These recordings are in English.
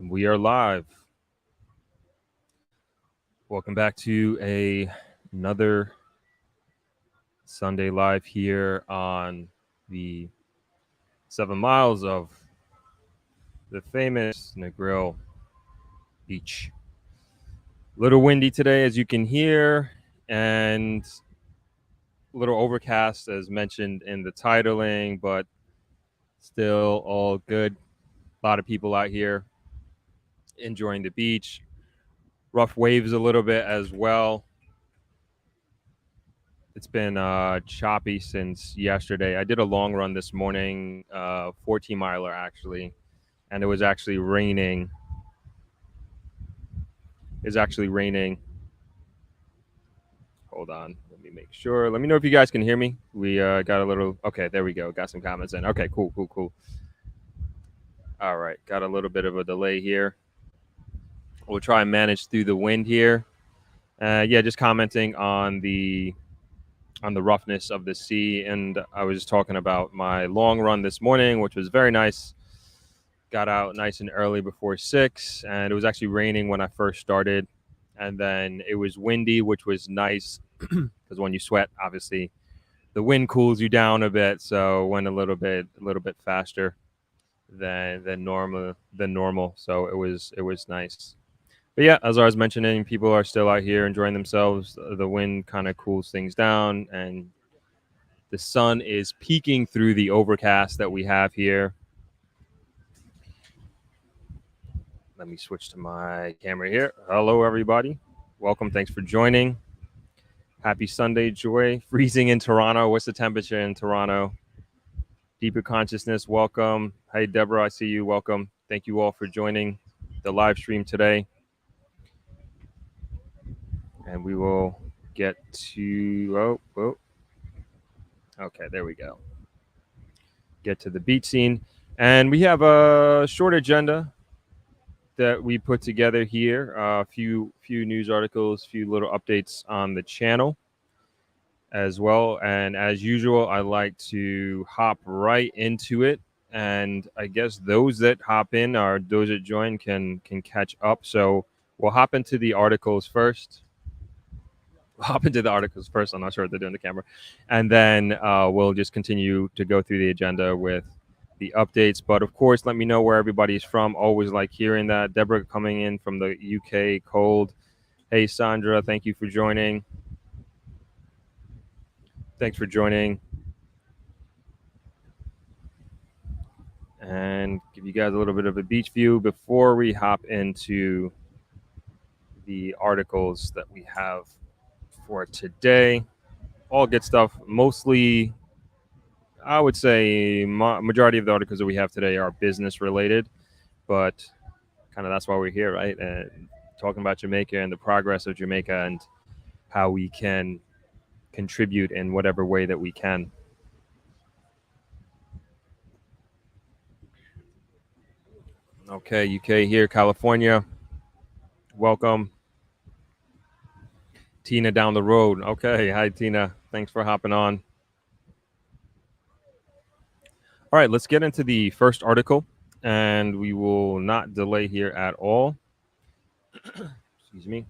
We are live. Welcome back to another Sunday live here on the 7 miles of the famous Negril beach. A little windy today, as you can hear, and a little overcast, as mentioned in the titling, but still all good. A lot of people out here enjoying the beach. Rough waves a little bit as well. It's been choppy since yesterday. I did a long run this morning, 14 miler actually, and it was actually raining. It's actually raining. Hold on, let me make sure. Let me know if you guys can hear me. We got a little. Okay, there we go. Got some comments in. Okay, cool. All right, got a little bit of a delay here. We'll try and manage through the wind here. Yeah, just commenting on the roughness of the sea, and I was just talking about my long run this morning, which was very nice. Got out nice and early before 6, and it was actually raining when I first started, and then it was windy, which was nice because when you sweat, obviously the wind cools you down a bit, so went a little bit faster than normal. So it was nice. But yeah, as I was mentioning, people are still out here enjoying themselves. The wind kind of cools things down, and the sun is peeking through the overcast that we have here. Let me switch to my camera here. Hello, everybody. Welcome. Thanks for joining. Happy Sunday, Joy. Freezing in Toronto. What's the temperature in Toronto? Deeper Consciousness, welcome. Hey, Deborah, I see you. Welcome. Thank you all for joining the live stream today. And we will get to, okay, there we go. Get to the beach scene. And we have a short agenda that we put together here. A few news articles, few little updates on the channel as well. And as usual, I like to hop right into it. And I guess those that hop in or those that join can catch up. So we'll hop into the articles first. I'm not sure what they're doing the camera. And then we'll just continue to go through the agenda with the updates. But of course, let me know where everybody's from. Always like hearing that. Deborah coming in from the UK, cold. Hey, Sandra, thank you for joining. Thanks for joining. And give you guys a little bit of a beach view before we hop into the articles that we have for today. All good stuff. Mostly, I would say majority of the articles that we have today are business related, but kind of that's why we're here, right? And talking about Jamaica and the progress of Jamaica and how we can contribute in whatever way that we can. Okay, UK here, California. Welcome. Tina down the road. Okay, hi Tina. Thanks for hopping on. All right, let's get into the first article, and we will not delay here at all. Excuse me.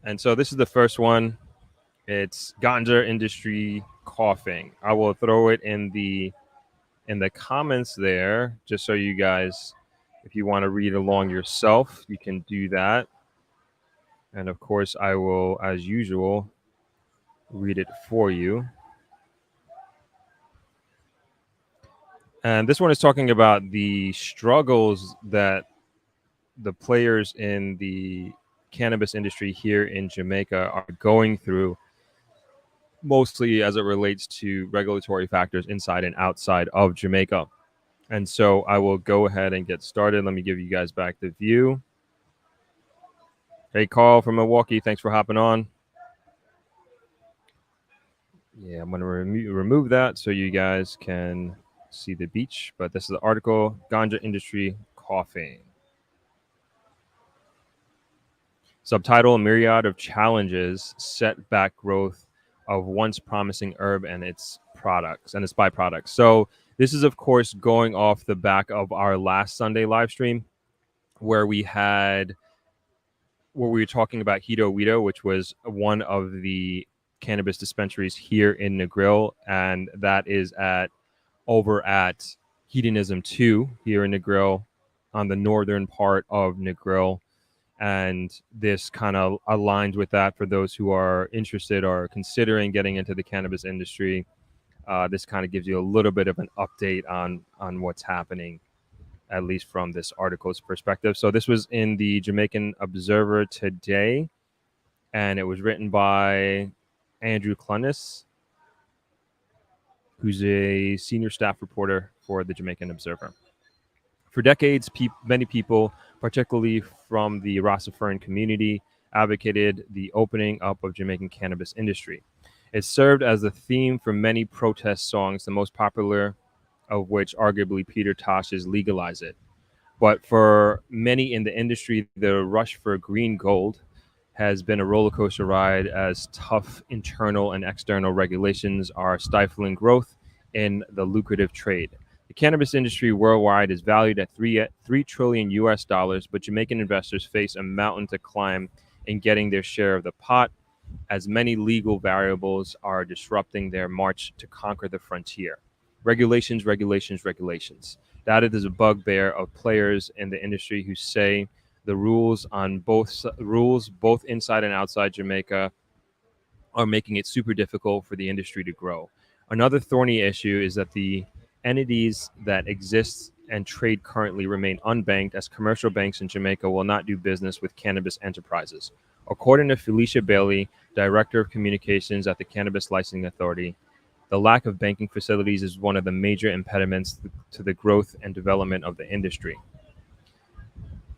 And so this is the first one. It's ganja industry coughing. I will throw it in the comments there, just so you guys, if you want to read along yourself, you can do that. And of course, I will, as usual, read it for you. And this one is talking about the struggles that the players in the cannabis industry here in Jamaica are going through, mostly as it relates to regulatory factors inside and outside of Jamaica. And so I will go ahead and get started. Let me give you guys back the view. Hey, Carl from Milwaukee, thanks for hopping on. Yeah, I'm going to remove that so you guys can see the beach. But this is the article, Ganja Industry Coughing. Subtitle, Myriad of Challenges Set Back Growth of Once Promising Herb and its Products and its byproducts. So This is, of course, going off the back of our last Sunday live stream where we were talking about Hito Wito, which was one of the cannabis dispensaries here in Negril, and that is over at Hedonism 2 here in Negril on the northern part of Negril. And this kind of aligns with that for those who are interested or considering getting into the cannabis industry. This kind of gives you a little bit of an update on what's happening, at least from this article's perspective. So this was in the Jamaican Observer today, and it was written by Andrew Clunnis, who's a senior staff reporter for the Jamaican Observer. For decades, many people, particularly from the Rastafarian community, advocated the opening up of Jamaican cannabis industry. It served as the theme for many protest songs, the most popular of which arguably Peter Tosh's Legalize It. But for many in the industry, the rush for green gold has been a roller coaster ride as tough internal and external regulations are stifling growth in the lucrative trade. The cannabis industry worldwide is valued at 3 trillion US dollars, but Jamaican investors face a mountain to climb in getting their share of the pot, as many legal variables are disrupting their march to conquer the frontier. Regulations, regulations, regulations. That is a bugbear of players in the industry who say the rules both inside and outside Jamaica are making it super difficult for the industry to grow. Another thorny issue is that the entities that exist and trade currently remain unbanked, as commercial banks in Jamaica will not do business with cannabis enterprises. According to Felicia Bailey, Director of Communications at the Cannabis Licensing Authority, the lack of banking facilities is one of the major impediments to the growth and development of the industry.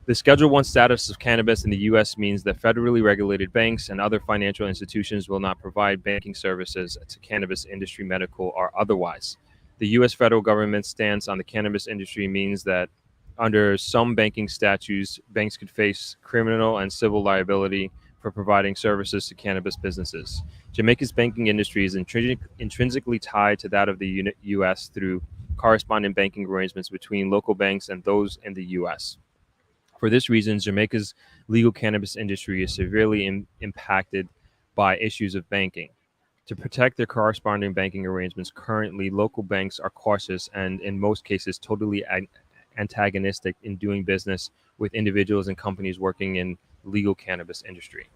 The Schedule 1 status of cannabis in the U.S. means that federally regulated banks and other financial institutions will not provide banking services to cannabis industry, medical or otherwise. The U.S. federal government's stance on the cannabis industry means that under some banking statutes, banks could face criminal and civil liability for providing services to cannabis businesses. Jamaica's banking industry is intrinsically tied to that of the U.S. through corresponding banking arrangements between local banks and those in the U.S. For this reason, Jamaica's legal cannabis industry is severely impacted by issues of banking. To protect their corresponding banking arrangements, currently local banks are cautious and, in most cases, totally antagonistic in doing business with individuals and companies working in legal cannabis industry.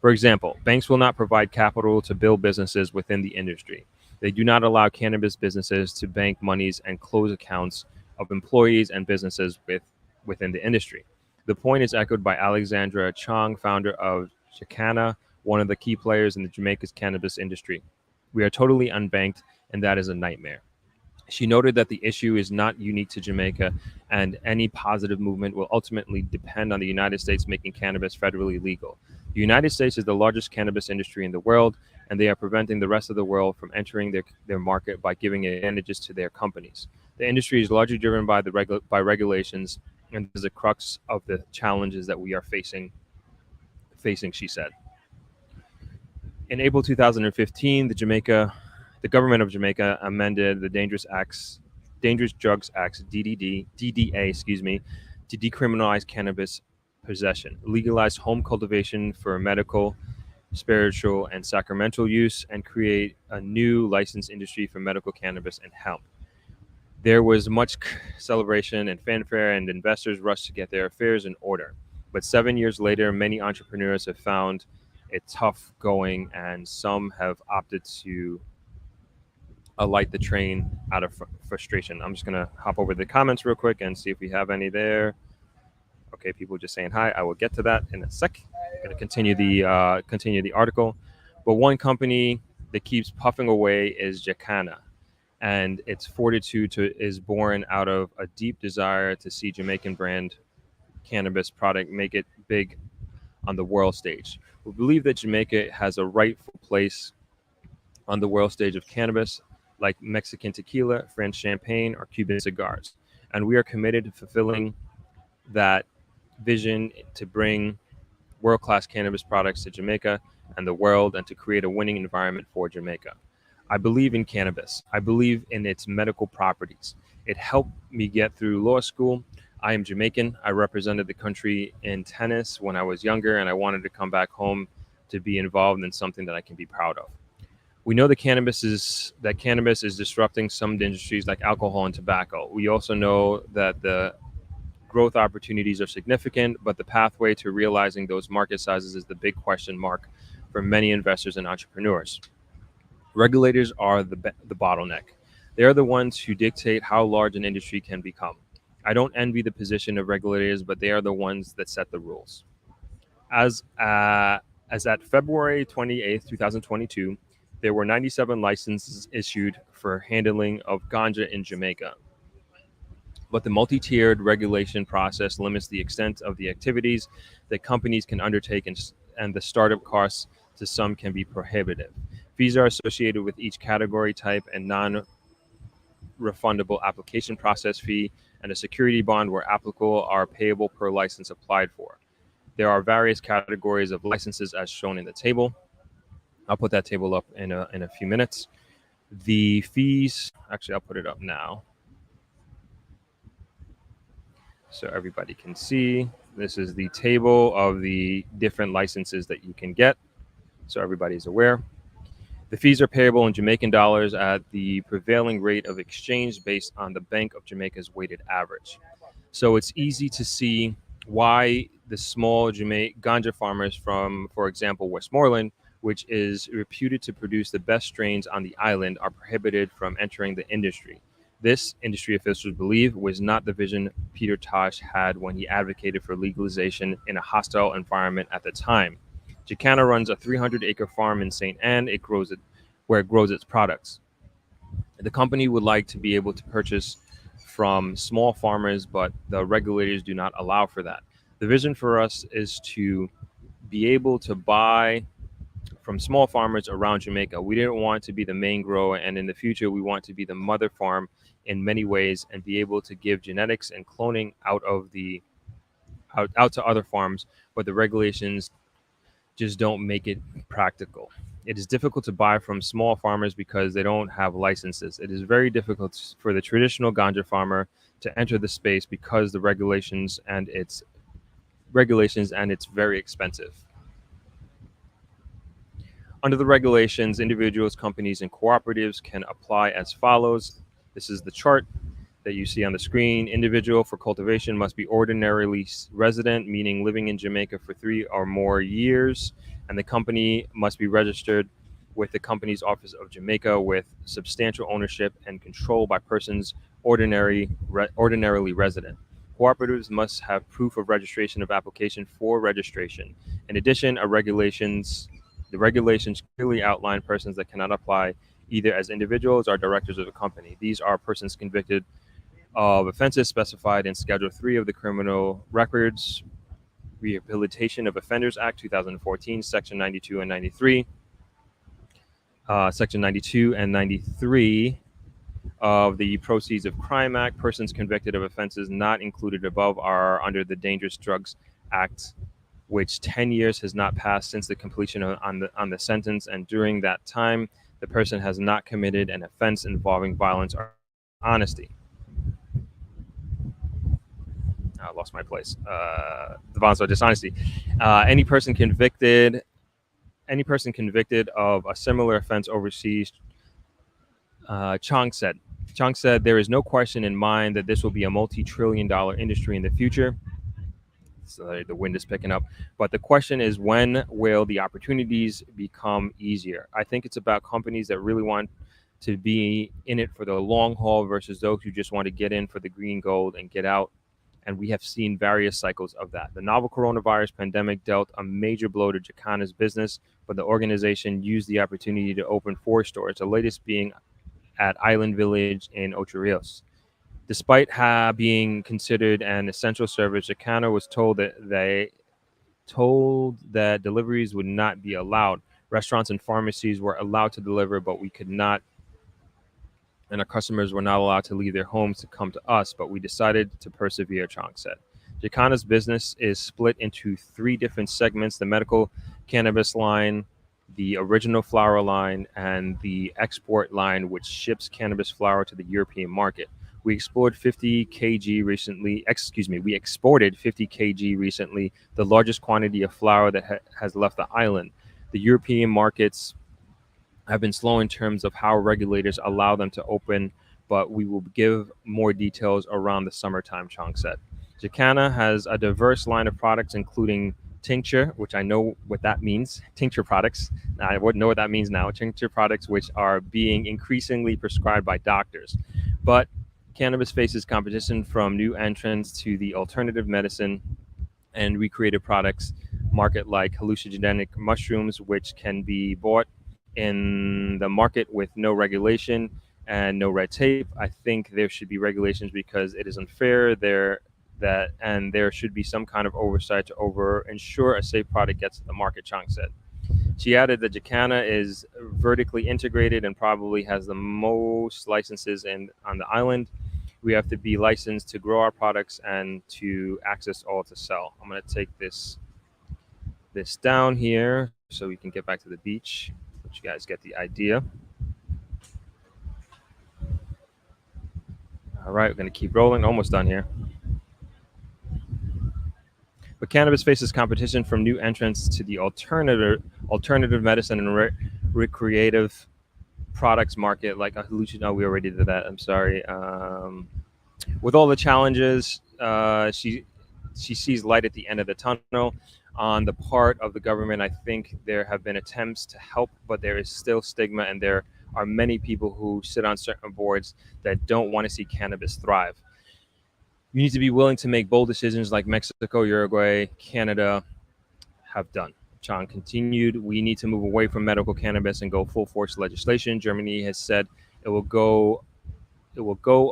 For example, banks will not provide capital to build businesses within the industry. They do not allow cannabis businesses to bank monies and close accounts of employees and businesses within the industry. The point is echoed by Alexandra Chong, founder of Jacana, one of the key players in the Jamaica's cannabis industry. We are totally unbanked, and that is a nightmare. She noted that the issue is not unique to Jamaica, and any positive movement will ultimately depend on the United States making cannabis federally legal. The United States is the largest cannabis industry in the world, and they are preventing the rest of the world from entering their market by giving advantages to their companies. The industry is largely driven by regulations, and this is the crux of the challenges that we are facing, she said. In April 2015, the government of Jamaica amended the Dangerous Drugs Acts DDA, to decriminalize cannabis possession, legalize home cultivation for medical, spiritual, and sacramental use, and create a new licensed industry for medical cannabis and hemp. There was much celebration and fanfare, and investors rushed to get their affairs in order. But 7 years later, many entrepreneurs have found it tough going, and some have opted to alight the train out of frustration. I'm just going to hop over the comments real quick and see if we have any there. Okay, people just saying hi. I will get to that in a sec. I'm going to continue the article. But one company that keeps puffing away is Jacana, and its fortitude is born out of a deep desire to see Jamaican brand cannabis product make it big on the world stage. We believe that Jamaica has a rightful place on the world stage of cannabis, like Mexican tequila, French champagne, or Cuban cigars. And we are committed to fulfilling that vision to bring world-class cannabis products to Jamaica and the world, and to create a winning environment for Jamaica. I believe in cannabis. I believe in its medical properties. It helped me get through law school. I am Jamaican. I represented the country in tennis when I was younger, and I wanted to come back home to be involved in something that I can be proud of. We know that cannabis is disrupting some industries like alcohol and tobacco. We also know that the growth opportunities are significant, but the pathway to realizing those market sizes is the big question mark for many investors and entrepreneurs. Regulators are the bottleneck. They are the ones who dictate how large an industry can become. I don't envy the position of regulators, but they are the ones that set the rules. As as at February 28th, 2022, there were 97 licenses issued for handling of ganja in Jamaica. But the multi-tiered regulation process limits the extent of the activities that companies can undertake, and the startup costs to some can be prohibitive. Fees are associated with each category type and non-refundable application process fee, and a security bond where applicable are payable per license applied for. There are various categories of licenses as shown in the table. I'll put that table up in a few minutes. The fees, actually, I'll put it up now so everybody can see. This is the table of the different licenses that you can get, so everybody's aware. The fees are payable in Jamaican dollars at the prevailing rate of exchange based on the Bank of Jamaica's weighted average. So it's easy to see why the small ganja farmers from, for example, Westmoreland, which is reputed to produce the best strains on the island, are prohibited from entering the industry. This, industry officials believe, was not the vision Peter Tosh had when he advocated for legalization in a hostile environment at the time. Jacana runs a 300-acre farm in St. Anne. Where it grows its products. The company would like to be able to purchase from small farmers, but the regulators do not allow for that. The vision for us is to be able to buy from small farmers around Jamaica. We didn't want to be the main grower, and in the future, we want to be the mother farm in many ways and be able to give genetics and cloning out to other farms, but the regulations just don't make it practical. It is difficult to buy from small farmers because they don't have licenses. It is very difficult for the traditional ganja farmer to enter the space because the regulations and it's very expensive. Under the regulations, individuals, companies, and cooperatives can apply as follows. This is the chart that you see on the screen. Individual for cultivation must be ordinarily resident, meaning living in Jamaica for 3 or more years, and the company must be registered with the Companies Office of Jamaica with substantial ownership and control by persons ordinarily resident. Cooperatives must have proof of registration of application for registration. In addition, the regulations clearly outline persons that cannot apply either as individuals or directors of the company. These are persons convicted of offenses specified in Schedule 3 of the Criminal Records Rehabilitation of Offenders Act 2014, Section 92 and 93. Section 92 and 93 of the Proceeds of Crime Act. Persons convicted of offenses not included above are under the Dangerous Drugs Act, which 10 years has not passed since the completion on the sentence, and during that time, the person has not committed an offense involving violence or honesty. I lost my place. The violence or dishonesty. Any person convicted of a similar offense overseas. Chong said, there is no question in mind that this will be a multi-trillion-dollar industry in the future. So the wind is picking up. But the question is, when will the opportunities become easier? I think it's about companies that really want to be in it for the long haul versus those who just want to get in for the green gold and get out. And we have seen various cycles of that. The novel coronavirus pandemic dealt a major blow to Jacana's business, but the organization used the opportunity to open 4 stores, the latest being at Island Village in Ocho Rios. Despite being considered an essential service, Jacana was told that deliveries would not be allowed. Restaurants and pharmacies were allowed to deliver, but we could not, and our customers were not allowed to leave their homes to come to us, but we decided to persevere, Chong said. Jacana's business is split into 3 different segments: the medical cannabis line, the original flower line, and the export line, which ships cannabis flower to the European market. We explored 50 kg recently. Excuse me, we exported 50 kg recently, the largest quantity of flower that has left the island. The European markets have been slow in terms of how regulators allow them to open, but we will give more details around the summertime, Chong said. Jacana has a diverse line of products, including tincture, which I know what that means, tincture products. I wouldn't know what that means now. Tincture products, which are being increasingly prescribed by doctors. But cannabis faces competition from new entrants to the alternative medicine and recreated products market, like hallucinogenic mushrooms, which can be bought in the market with no regulation and no red tape. I think there should be regulations because it is unfair there should be some kind of oversight to ensure a safe product gets to the market, Chang said. She added that Jacana is vertically integrated and probably has the most licenses on the island. We have to be licensed to grow our products and to access all to sell. I'm going to take this down here so we can get back to the beach, but you guys get the idea. All right, we're going to keep rolling. Almost done here. But cannabis faces competition from new entrants to the alternative medicine and recreative products market, like hallucinogen. We already did that. I'm sorry. With all the challenges, she sees light at the end of the tunnel. On the part of the government, I think there have been attempts to help, but there is still stigma, and there are many people who sit on certain boards that don't want to see cannabis thrive. You need to be willing to make bold decisions like Mexico, Uruguay, Canada have done. Chang continued, we need to move away from medical cannabis and go full force legislation. Germany has said it will go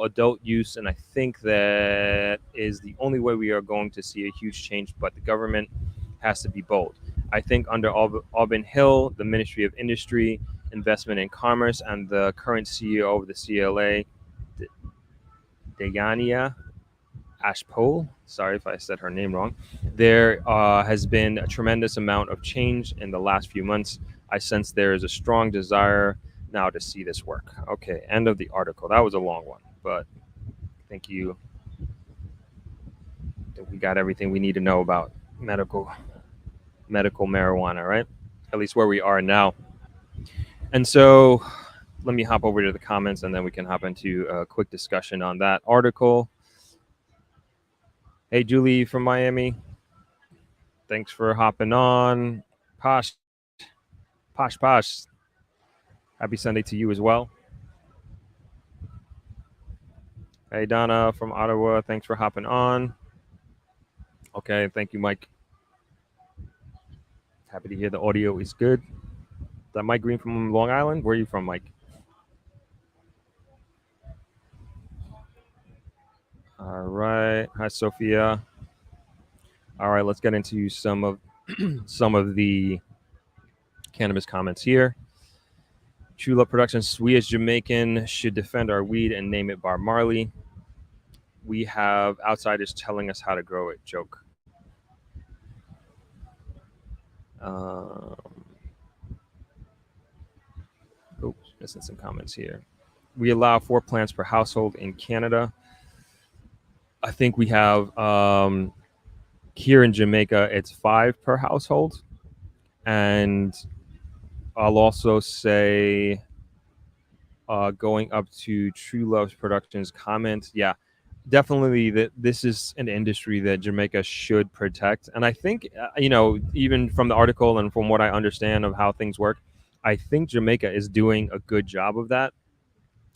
adult use, and I think that is the only way we are going to see a huge change, but the government has to be bold. I think under Auburn Hill, the Ministry of Industry, Investment and Commerce, and the current CEO of the CLA, Dayania Ashpole, sorry if I said her name wrong, there has been a tremendous amount of change in the last few months. I sense there is a strong desire now to see this work. Okay, end of the article. That was a long one, but thank you. We got everything we need to know about medical marijuana, right? At least where we are now. And so let me hop over to the comments, and then we can hop into a quick discussion on that article. Hey, Julie from Miami. Thanks for hopping on. Posh. Happy Sunday to you as well. Hey, Donna from Ottawa. Thanks for hopping on. Okay, thank you, Mike. Happy to hear the audio is good. Is that Mike Green from Long Island? Where are you from, Mike? All right. Hi, Sophia. All right, let's get into some of the cannabis comments here. True Love Productions, we as Jamaican should defend our weed and name it Bar Marley. We have outsiders telling us how to grow it. Joke. Oops, missing some comments here. We allow 4 plants per household in Canada. I think we have here in Jamaica, it's 5 per household. And I'll also say going up to True Love's Productions comment, yeah, definitely that this is an industry that Jamaica should protect. And I think, even from the article and from what I understand of how things work, I think Jamaica is doing a good job of that,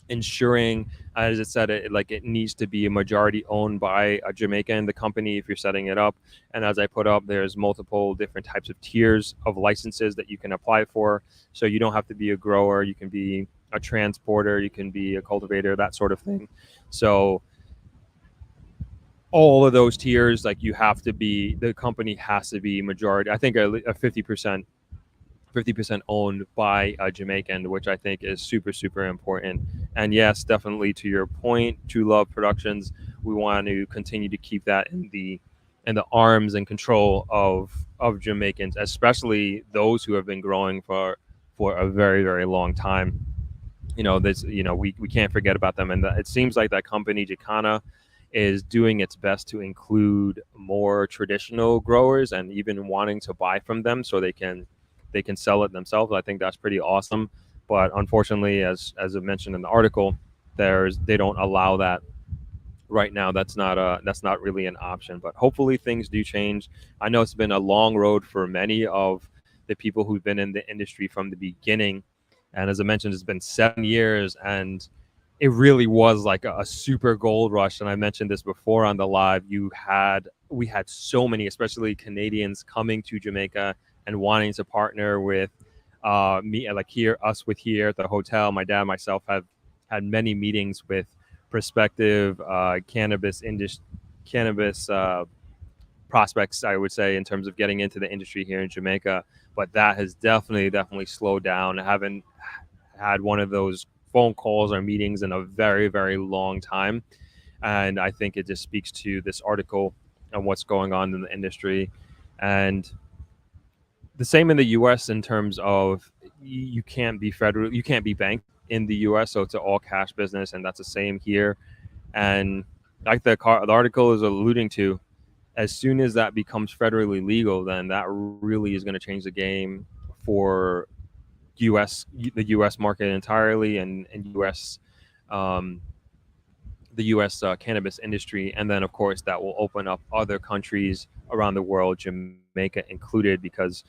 ensuring, as it said, it needs to be a majority owned by a Jamaican, the company, if you're setting it up. And as I put up, there's multiple different types of tiers of licenses that you can apply for. So you don't have to be a grower. You can be a transporter. You can be a cultivator, that sort of thing. So all of those tiers, the company has to be majority. I think a 50% owned by a Jamaican, which I think is super, super important. And yes, definitely to your point, True Love Productions, we want to continue to keep that in and the arms and control of Jamaicans, especially those who have been growing for a very, very long time. We can't forget about them, and it seems like that company Jacana is doing its best to include more traditional growers and even wanting to buy from them so they can sell it themselves. I think that's pretty awesome. But unfortunately, as I mentioned in the article, they don't allow that right now. That's not really an option. But hopefully things do change. I know it's been a long road for many of the people who've been in the industry from the beginning, and as I mentioned, it's been 7 years, and it really was like a super gold rush. And I mentioned this before on the live. We had so many, especially Canadians, coming to Jamaica and wanting to partner with me, like here at the hotel. My dad and myself have had many meetings with prospective cannabis prospects, I would say, in terms of getting into the industry here in Jamaica. But that has definitely slowed down. I haven't had one of those phone calls or meetings in a very, very long time. And I think it just speaks to this article and what's going on in the industry. And the same in the US in terms of you can't be banked in the US. So it's an all cash business. And that's the same here. And like the article is alluding to, as soon as that becomes federally legal, then that really is going to change the game for the U.S. market entirely, and um, the U.S. Cannabis industry, and then of course that will open up other countries around the world, Jamaica included, because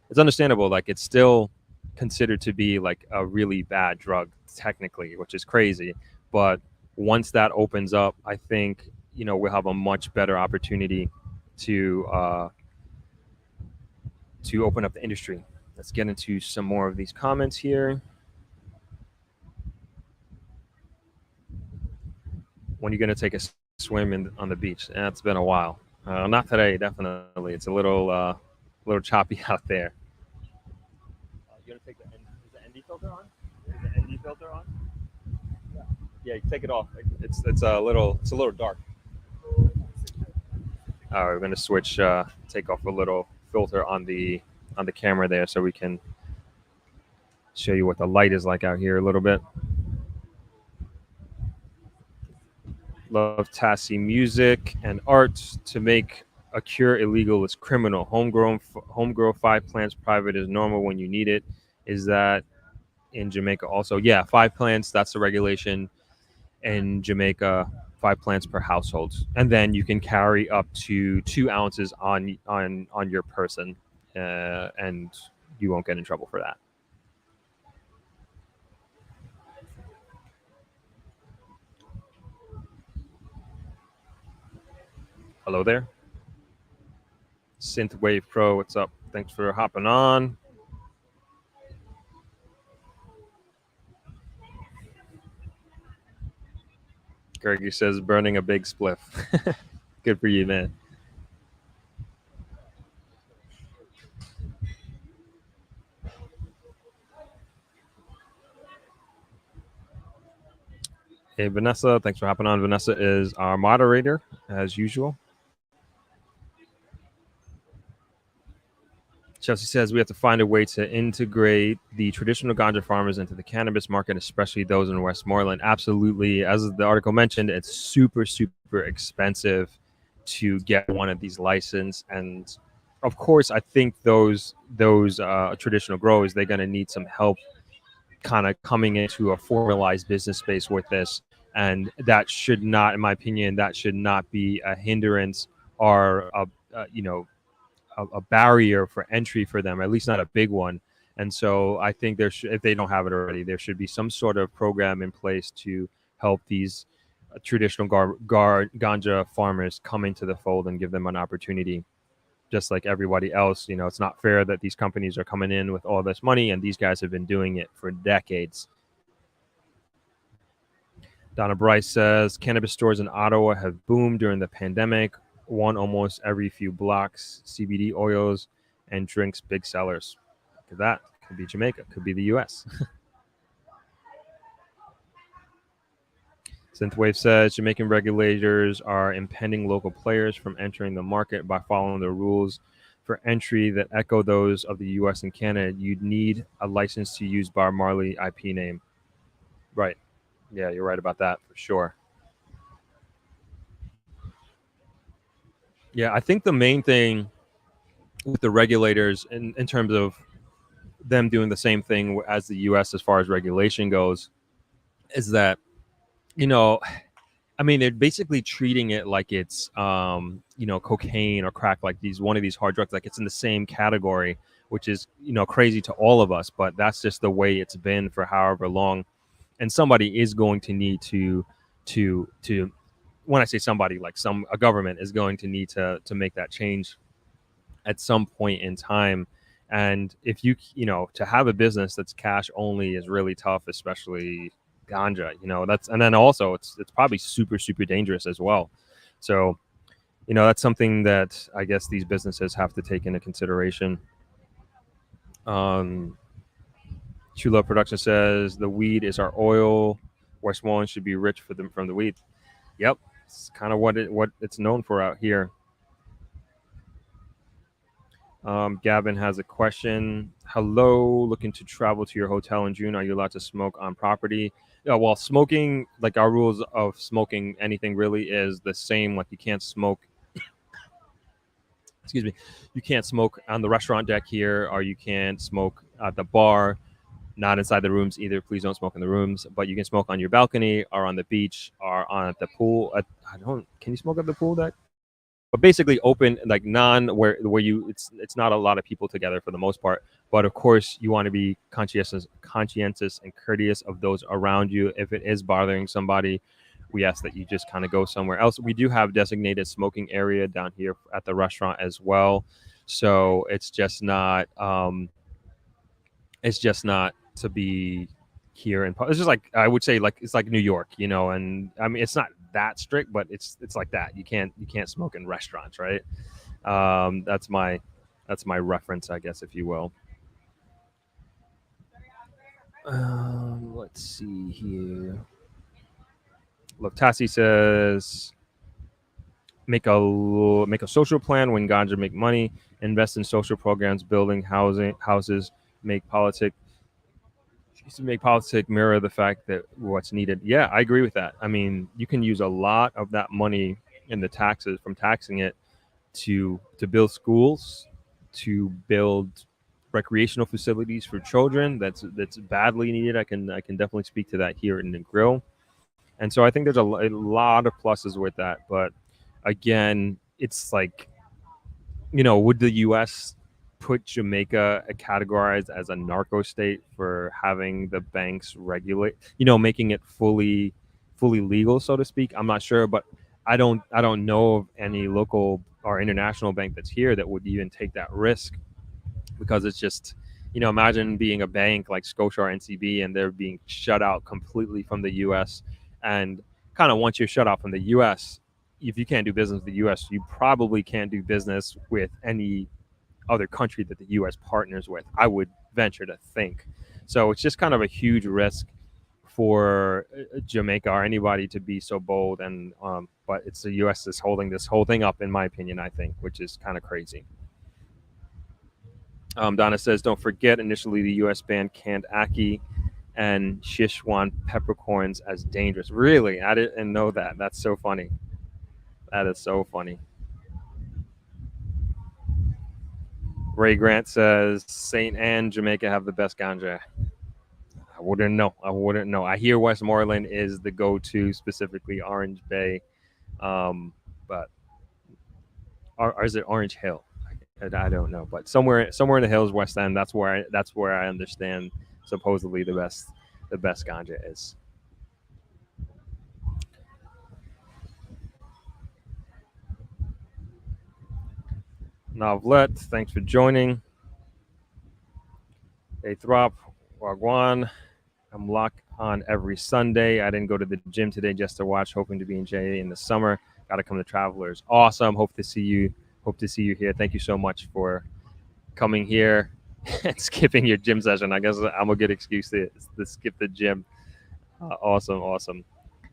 it's understandable. Like, it's still considered to be like a really bad drug technically, which is crazy. But once that opens up, I think we'll have a much better opportunity to open up the industry. Let's get into some more of these comments here. When are you going to take a swim on the beach? It's been a while. Not today, definitely. It's a little choppy out there. You going to take is the ND filter on? Is the ND filter on? Yeah, you take it off. It's a little dark. We're going to switch, take off a little filter on the camera there, so we can show you what the light is like out here a little bit. Love Tassie music and art. To make a cure illegal is criminal. Homegrown 5 plants private is normal when you need it. Is that in Jamaica also? Yeah, 5 plants. That's the regulation in Jamaica. 5 plants per household, and then you can carry up to 2 ounces on your person, and you won't get in trouble for that. Hello there. Synthwave Pro, what's up? Thanks for hopping on. Greggy says burning a big spliff. Good for you, man. Hey, Vanessa, thanks for hopping on. Vanessa is our moderator, as usual. Chelsea says we have to find a way to integrate the traditional ganja farmers into the cannabis market, especially those in Westmoreland. Absolutely. As the article mentioned, it's super, super expensive to get one of these licenses. And of course, I think those traditional growers, they're going to need some help kind of coming into a formalized business space with this. And that should not, in my opinion, that should not be a hindrance or a barrier for entry for them, at least not a big one. And so I think if they don't have it already, there should be some sort of program in place to help these traditional ganja farmers come into the fold and give them an opportunity, just like everybody else. It's not fair that these companies are coming in with all this money, and these guys have been doing it for decades. Donna Bryce says cannabis stores in Ottawa have boomed during the pandemic. One almost every few blocks. CBD oils and drinks, big sellers. Look at that. Could be Jamaica. Could be the U.S. Synthwave says Jamaican regulators are impeding local players from entering the market by following the rules for entry that echo those of the U.S. and Canada. You'd need a license to use Bob Marley IP name. Right. Yeah, you're right about that for sure. Yeah, I think the main thing with the regulators in terms of them doing the same thing as the U.S. as far as regulation goes is that, you know, I mean, they're basically treating it like it's, cocaine or crack, like one of these hard drugs, like it's in the same category, which is, crazy to all of us. But that's just the way it's been for however long. And somebody is going to need to, when I say somebody, like a government is going to need to make that change at some point in time. And if to have a business that's cash only is really tough, especially ganja. And then also it's probably super super dangerous as well. So that's something that I guess these businesses have to take into consideration. True Love Production says the weed is our oil. Westmoreland should be rich from the weed. Yep, it's kind of what it's known for out here. Gavin has a question. Hello, looking to travel to your hotel in June. Are you allowed to smoke on property? Yeah, well, smoking, like our rules of smoking anything really is the same. Like you can't smoke, excuse me, you can't smoke on the restaurant deck here, or you can't smoke at the bar, not inside the rooms either. Please don't smoke in the rooms, but you can smoke on your balcony or on the beach or on at the pool. Can you smoke at the pool deck? But basically open, like where it's not a lot of people together for the most part. But of course you want to be conscientious and courteous of those around you. If it is bothering somebody, we ask that you just kind of go somewhere else. We do have designated smoking area down here at the restaurant as well. So it's just not to be here in it's just like I would say, like it's like New York, and I mean it's not that strict, but it's like that. You can't smoke in restaurants, right? That's my reference, I guess, if you will. Let's see here. Look, Tassi says make a social plan when ganja make money, invest in social programs, building houses, make politics mirror the fact that what's needed. Yeah, I agree with that. I mean, you can use a lot of that money in the taxes from taxing it to build schools, to build recreational facilities for children. That's badly needed. I can definitely speak to that here in Negril. And so I think there's a lot of pluses with that. But again, it's like, would the U.S. put Jamaica categorized as a narco state for having the banks regulate, making it fully legal, so to speak? I'm not sure, but I don't know of any local or international bank that's here that would even take that risk, because it's just, imagine being a bank like Scotia or NCB and they're being shut out completely from the U.S. And kind of once you're shut out from the U.S., if you can't do business with the U.S., you probably can't do business with any other country that the U.S. partners with, I would venture to think. So it's just kind of a huge risk for Jamaica or anybody to be so bold. And but it's the U.S. that's holding this whole thing up, in my opinion, I think, which is kind of crazy. Donna says, don't forget, initially the U.S. banned canned ackee and Sichuan peppercorns as dangerous. Really? I didn't know that. That's so funny. That is so funny. Ray Grant says St. Anne, Jamaica have the best ganja. I wouldn't know. I hear Westmoreland is the go-to, specifically Orange Bay, but or is it Orange Hill? I don't know, but somewhere in the hills, West End. That's where I understand supposedly the best ganja is. Novlet, thanks for joining. Hey, Throp, Wagwan. I'm locked on every Sunday. I didn't go to the gym today just to watch, hoping to be in JA in the summer. Got to come to Travelers. Awesome. Hope to see you here. Thank you so much for coming here and skipping your gym session. I guess I'm a good excuse to skip the gym. Awesome.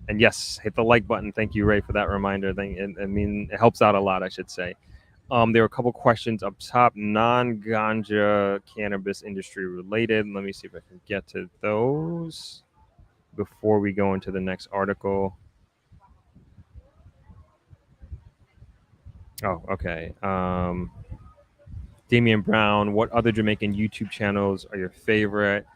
And yes, hit the like button. Thank you, Ray, for that reminder. I mean, it helps out a lot, I should say. There were a couple questions up top, non-ganja cannabis industry related. Let me see if I can get to those before we go into the next article. Oh, okay. Damian Brown, what other Jamaican YouTube channels are your favorite?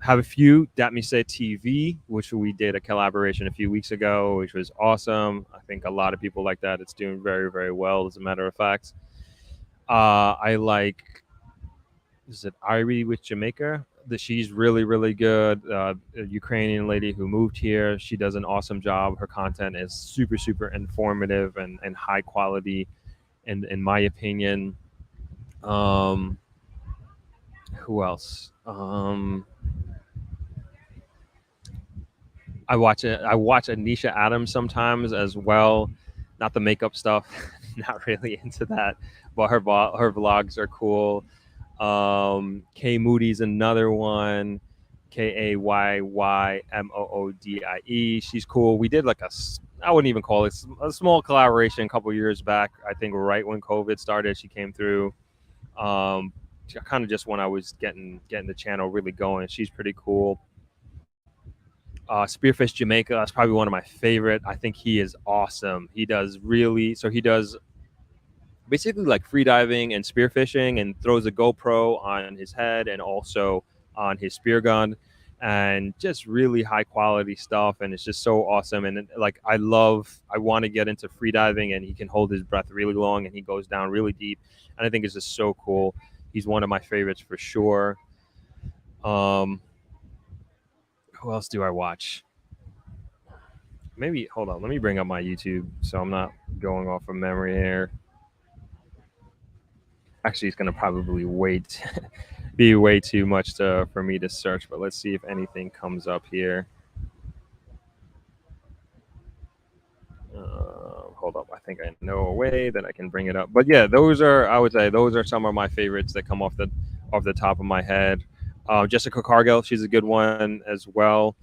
Have a few. Dat Me Say TV, which we did a collaboration a few weeks ago, which was awesome. I think a lot of people like that. It's doing very, very well, as a matter of fact. I like, is it Irie with Jamaica? She's really, really good. A Ukrainian lady who moved here. She does an awesome job. Her content is super, super informative and high quality, in my opinion. Um, who else? I watch Anisha Adams sometimes as well. Not the makeup stuff. Not really into that, but her vlogs are cool. Kay Moody's another one. KAYYMOODIE. She's cool. We did like I wouldn't even call it a small collaboration a couple years back. I think right when COVID started, she came through. Um, kind of just when I was getting the channel really going. She's pretty cool. Spearfish Jamaica, that's probably one of my favorite. I think he is awesome. He does basically like free diving and spearfishing, and throws a GoPro on his head and also on his spear gun, and just really high quality stuff. And it's just so awesome. And like I want to get into free diving, and he can hold his breath really long and he goes down really deep. And I think it's just so cool. He's one of my favorites for sure. Who else do I watch? Maybe hold on. Let me bring up my YouTube so I'm not going off of memory here. Actually, it's gonna probably be way too much for me to search. But let's see if anything comes up here. Hold up. I think I know a way that I can bring it up. But yeah, I would say those are some of my favorites that come off the top of my head. Jessica Cargill, she's a good one as well.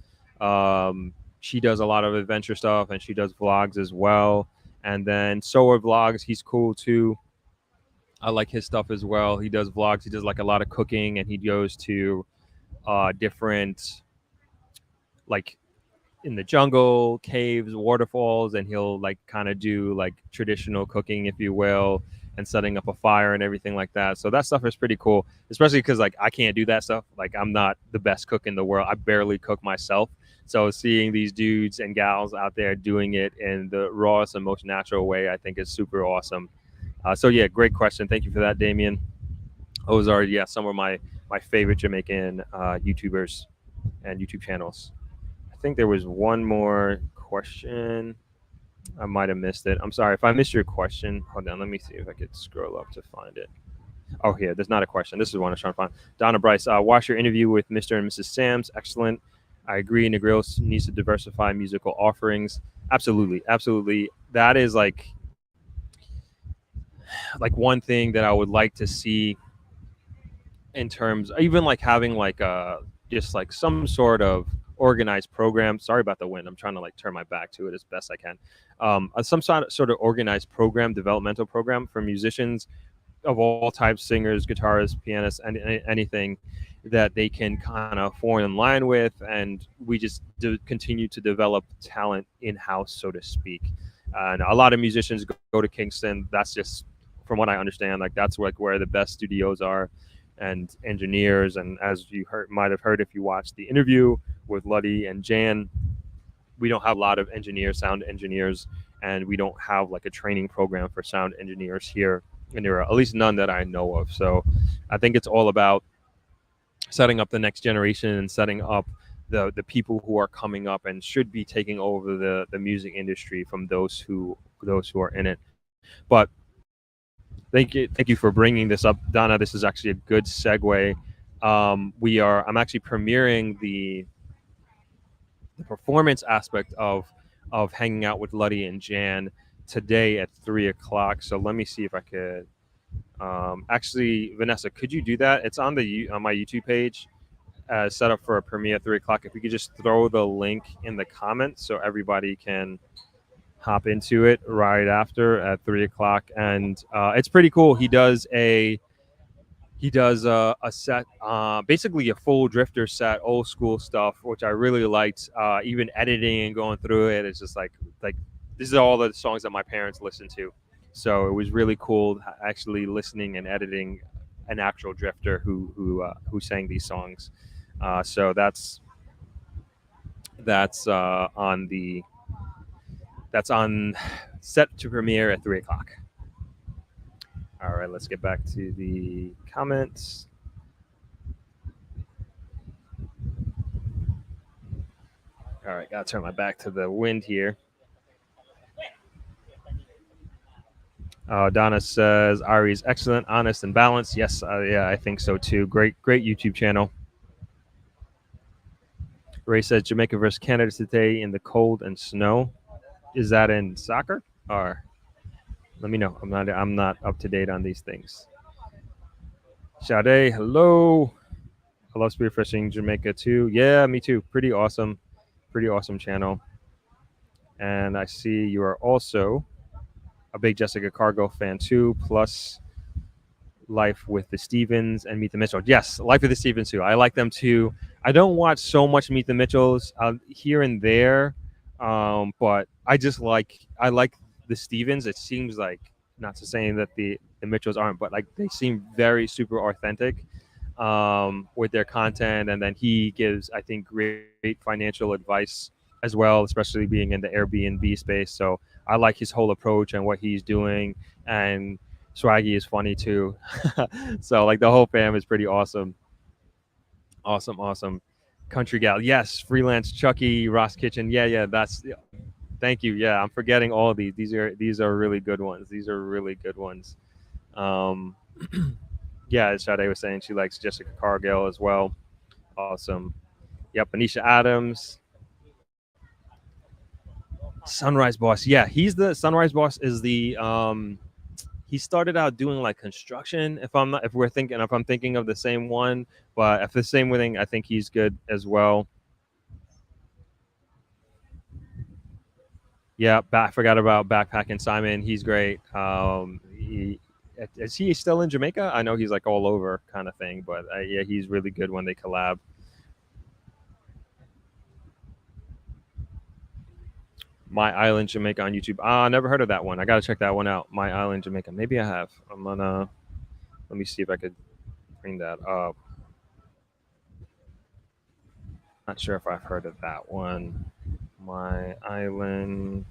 She does a lot of adventure stuff, and she does vlogs as well. And then Soa Vlogs, he's cool too. I like his stuff as well. He does vlogs. He does like a lot of cooking, and he goes to different, like, in the jungle, caves, waterfalls, and he'll like kind of do like traditional cooking, if you will, and setting up a fire and everything like that. So that stuff is pretty cool, especially because like I can't do that stuff. Like I'm not the best cook in the world. I barely cook myself. So seeing these dudes and gals out there doing it in the rawest and most natural way, I think is super awesome. So yeah, great question. Thank you for that, Damien. Those are some of my favorite Jamaican YouTubers and YouTube channels. I think there was one more question. I might have missed it. I'm sorry if I missed your question. Hold on, let me see if I could scroll up to find it. Oh, here, there's not a question. This is one I was trying to find. Donna Bryce, watch your interview with Mr. and Mrs. Sams. Excellent. I agree. Negril needs to diversify musical offerings. Absolutely, absolutely. That is like one thing that I would like to see, in terms even like having like just like some sort of organized program. Sorry about the wind. I'm trying to like turn my back to it as best I can. Some sort of organized program, developmental program for musicians of all types, singers, guitarists, pianists, and anything that they can kind of fall in line with, and we just continue to develop talent in-house, so to speak. And a lot of musicians go to Kingston. That's just, from what I understand, like that's like where the best studios are, and engineers. And as you might have heard if you watched the interview with Luddy and Jan, we don't have a lot of sound engineers, and we don't have like a training program for sound engineers here in Europe, at least none that I know of. So I think it's all about setting up the next generation and setting up the people who are coming up and should be taking over the music industry from those who are in it. But thank you for bringing this up, Donna. This is actually a good segue. I'm actually premiering the performance aspect of hanging out with Luddy and Jan today at 3:00. So let me see if I could. Actually, Vanessa, could you do that? It's on my YouTube page. set up for a premiere at 3 o'clock. If we could just throw the link in the comments so everybody can hop into it right after at 3 o'clock. And it's pretty cool. He does a set, basically a full drifter set, old school stuff, which I really liked. Even editing and going through it, it's just like this is all the songs that my parents listened to. So it was really cool actually listening and editing an actual drifter who sang these songs. So that's on set to premiere at 3 o'clock. All right, let's get back to the comments. All right, gotta turn my back to the wind here. Donna says Ari's excellent, honest, and balanced. Yes, yeah, I think so too. Great YouTube channel. Ray says Jamaica versus Canada today in the cold and snow. Is that in soccer? Or let me know. I'm not up to date on these things. Sade, hello. I love spearfishing Jamaica too. Yeah, me too. Pretty awesome channel. And I see you are also a big Jessica Cargill fan too. Plus Life with the Stevens and Meet the Mitchells. Yes, Life with the Stevens too. I like them too. I don't watch so much Meet the Mitchells here and there, but I like the Stevens. It seems like, not to say that the Mitchells aren't, but like they seem very super authentic with their content. And then he gives, I think, great financial advice as well, especially being in the Airbnb space. So I like his whole approach and what he's doing. And Swaggy is funny too. So like the whole fam is pretty awesome. Awesome. Country Gal. Yes. Freelance Chucky, Ross Kitchen. Yeah. Thank you. Yeah. I'm forgetting all of these. These are really good ones. Yeah, as Sade was saying, she likes Jessica Cargill as well. Awesome. Yep. Anisha Adams. Sunrise Boss. Yeah. He's the Sunrise Boss is the, he started out doing like construction. If I'm thinking of the same one, but if the same thing, I think he's good as well. Yeah, I forgot about Backpacking Simon. He's great. Is he still in Jamaica? I know he's like all over kind of thing, but yeah, he's really good when they collab. My Island Jamaica on YouTube. Never heard of that one. I gotta check that one out. My Island Jamaica. Maybe I have. Let me see if I could bring that up. Not sure if I've heard of that one. My Island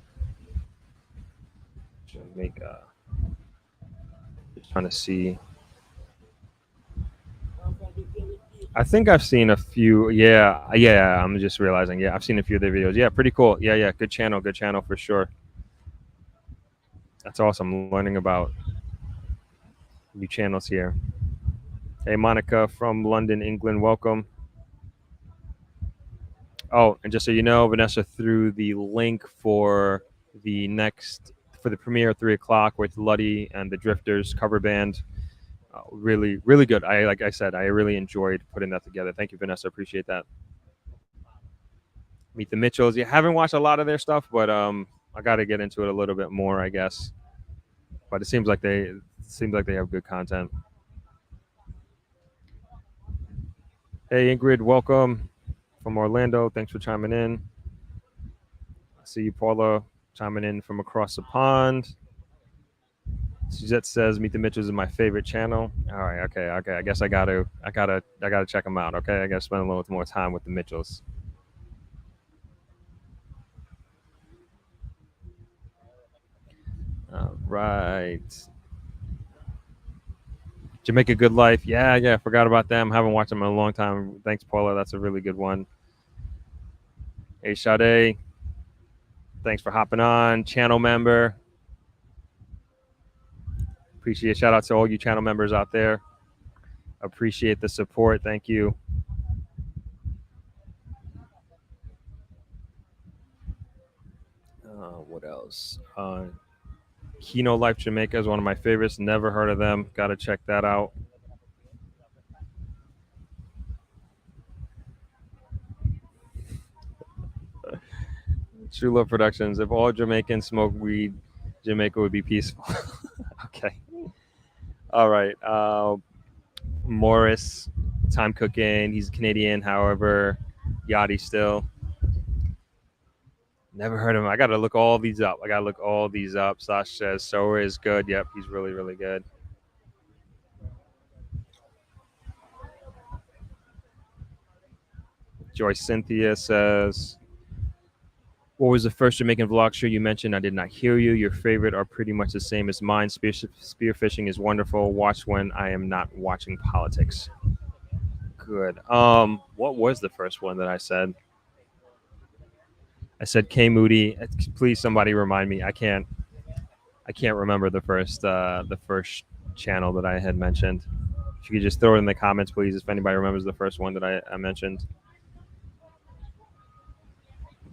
Jamaica. Just trying to see. I think I've seen a few. Yeah. I'm just realizing. Yeah, I've seen a few of their videos. Yeah, pretty cool. Yeah. Good channel for sure. That's awesome. Learning about new channels here. Hey, Monica from London, England. Welcome. Oh, and just so you know, Vanessa threw the link for the premiere at 3 o'clock with Luddy and the Drifters cover band. Really good. Like I said, I really enjoyed putting that together. Thank you, Vanessa. Appreciate that. Meet the Mitchells. You haven't watched a lot of their stuff, but I got to get into it a little bit more, I guess. But it seems like they have good content. Hey, Ingrid, welcome from Orlando. Thanks for chiming in. I see you, Paula, chiming in from across the pond. Suzette says Meet the Mitchells is my favorite channel. All right, okay. I guess I gotta check them out. Okay, I gotta spend a little more time with the Mitchells. All right. Jamaica Good Life. Yeah. Forgot about them. Haven't watched them in a long time. Thanks, Paula. That's a really good one. Hey, Sade. Thanks for hopping on. Channel member. Appreciate it. Shout out to all you channel members out there. Appreciate the support. Thank you. What else? Kino Life Jamaica is one of my favorites. Never heard of them. Got to check that out. True Love Productions. If all Jamaicans smoke weed, Jamaica would be peaceful. Okay. All right. Morris, Time Cooking. He's Canadian, however, Yachty still. Never heard of him. I got to look all these up. Sash says Sower is good. Yep, he's really, really good. Joyce Cynthia says, what was the first Jamaican vlog show you mentioned? I did not hear you. Your favorite are pretty much the same as mine. Spearfishing is wonderful. Watch when I am not watching politics. Good. What was the first one that I said? I said K Moody. Please, somebody remind me. I can't remember the first channel that I had mentioned. If you could just throw it in the comments, please, if anybody remembers the first one that I mentioned.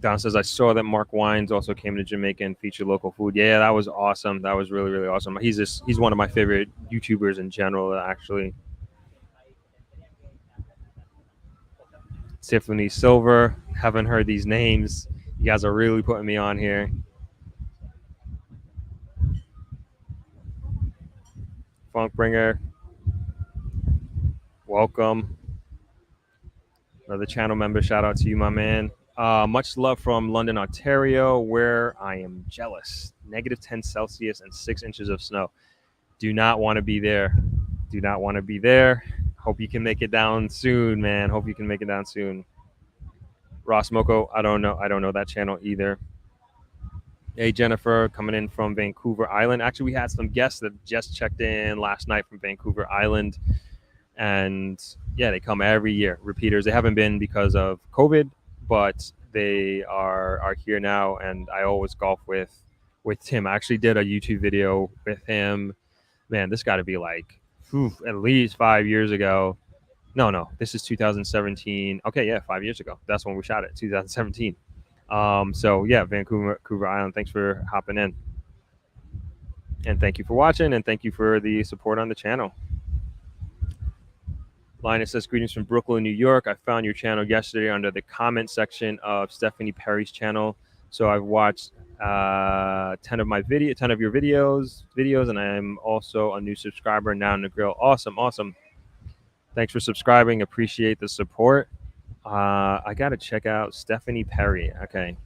Don says, I saw that Mark Wines also came to Jamaica and featured local food. Yeah, that was awesome. That was really, really awesome. He's one of my favorite YouTubers in general, actually. Tiffany Silver. Haven't heard these names. You guys are really putting me on here. Funkbringer. Welcome. Another channel member. Shout out to you, my man. Much love from London, Ontario, where I am jealous. -10 Celsius and 6 inches of snow. Do not want to be there. Do not want to be there. Hope you can make it down soon, man. Hope you can make it down soon. Ross Moko, I don't know that channel either. Hey, Jennifer, coming in from Vancouver Island. Actually, we had some guests that just checked in last night from Vancouver Island. And yeah, they come every year. Repeaters. They haven't been because of COVID, but they are here now. And I always golf with Tim. I actually did a YouTube video with him. Man, this got to be like at least 5 years ago. No, this is 2017. Okay, yeah, 5 years ago. That's when we shot it, 2017. So yeah, Vancouver Island. Thanks for hopping in, and thank you for watching, and thank you for the support on the channel. Linus says, greetings from Brooklyn, New York. I found your channel yesterday under the comment section of Stephanie Perry's channel. So I've watched 10 of your videos, and I am also a new subscriber now in Negril. Awesome. Thanks for subscribing. Appreciate the support. I got to check out Stephanie Perry. Okay.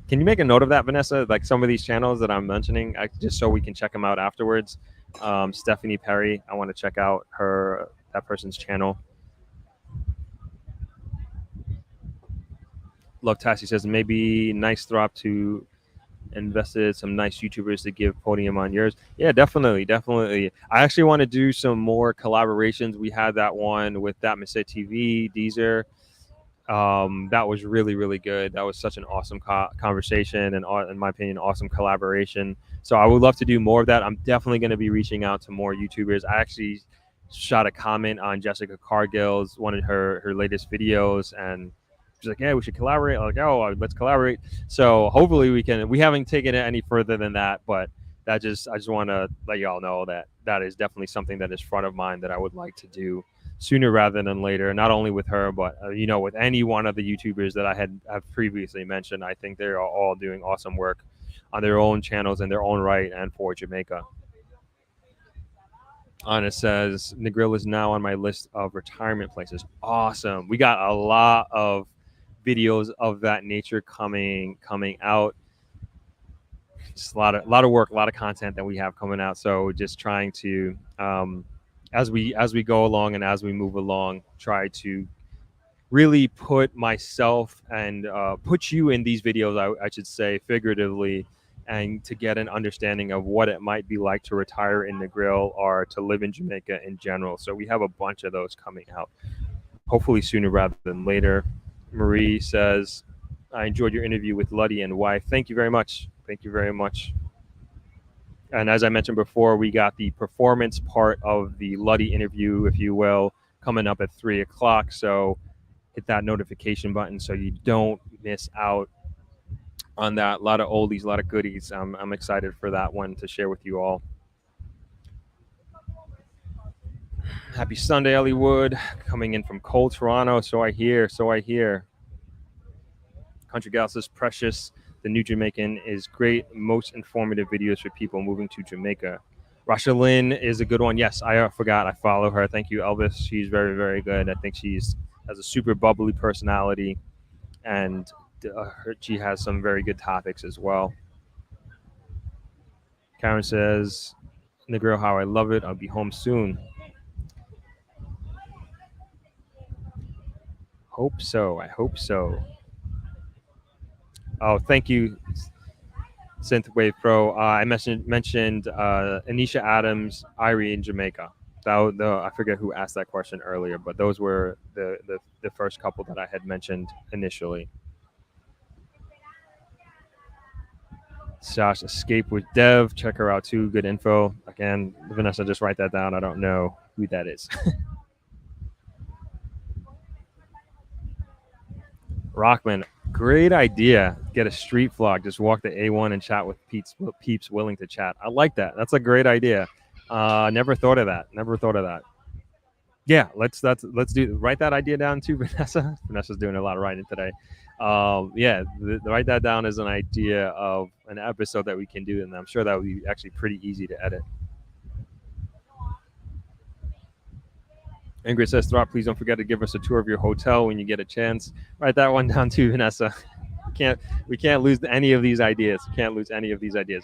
Can you make a note of that, Vanessa? Like some of these channels that I'm mentioning, just so we can check them out afterwards. Stephanie Perry, I want to check out that person's channel. Love Tassie says, maybe nice drop to invested some nice YouTubers to give podium on yours. Yeah, definitely. I actually want to do some more collaborations. We had that one with That Mistake TV, Deezer. That was really, really good. That was such an awesome conversation and, in my opinion, awesome collaboration. So I would love to do more of that. I'm definitely going to be reaching out to more YouTubers. I actually shot a comment on Jessica Cargill's one of her latest videos, and she's like, yeah, we should collaborate. I'm like, oh, let's collaborate. So hopefully we can. We haven't taken it any further than that, but I just want to let y'all know that is definitely something that is front of mind that I would like to do sooner rather than later. Not only with her, but with any one of the YouTubers that I have previously mentioned. I think they are all doing awesome work on their own channels in their own right and for Jamaica. Anna says, Negril is now on my list of retirement places. Awesome. We got a lot of videos of that nature coming out. Just a lot of work, a lot of content that we have coming out. So just trying to, as we go along and as we move along, try to really put myself and put you in these videos, I should say, figuratively, and to get an understanding of what it might be like to retire in Negril or to live in Jamaica in general. So we have a bunch of those coming out, hopefully sooner rather than later. Marie says, I enjoyed your interview with Luddy and wife. Thank you very much. And as I mentioned before, we got the performance part of the Luddy interview, if you will, coming up at 3 o'clock. So hit that notification button so you don't miss out on that. A lot of oldies, a lot of goodies. I'm excited for that one to share with you all. Happy Sunday, Ellie Wood, coming in from cold Toronto. So I hear. Country Gal says, Precious, The new Jamaican is great. Most informative videos for people moving to Jamaica. Rasha Lynn is a good one. Yes, I forgot. I follow her. Thank you, Elvis. She's very, very good. I think she's has a super bubbly personality, and she has some very good topics as well. Karen says, Negril, how I love it. I'll be home soon. Hope so. I hope so. Oh, thank you, Synthwave Pro. I mentioned Anisha Adams, Irie in Jamaica. I forget who asked that question earlier, but those were the first couple that I had mentioned initially. Josh, Escape with Dev. Check her out too. Good info. Again, Vanessa, just write that down. I don't know who that is. Rockman, great idea. Get a street vlog. Just walk the A1 and chat with peeps willing to chat. I like that. That's a great idea. Never thought of that. Yeah, let's write that idea down too, Vanessa. Vanessa's doing a lot of writing today. Write that down as an idea of an episode that we can do, and I'm sure that would be actually pretty easy to edit. Ingrid says, Throp, please don't forget to give us a tour of your hotel when you get a chance. Write that one down too, Vanessa. We can't lose any of these ideas.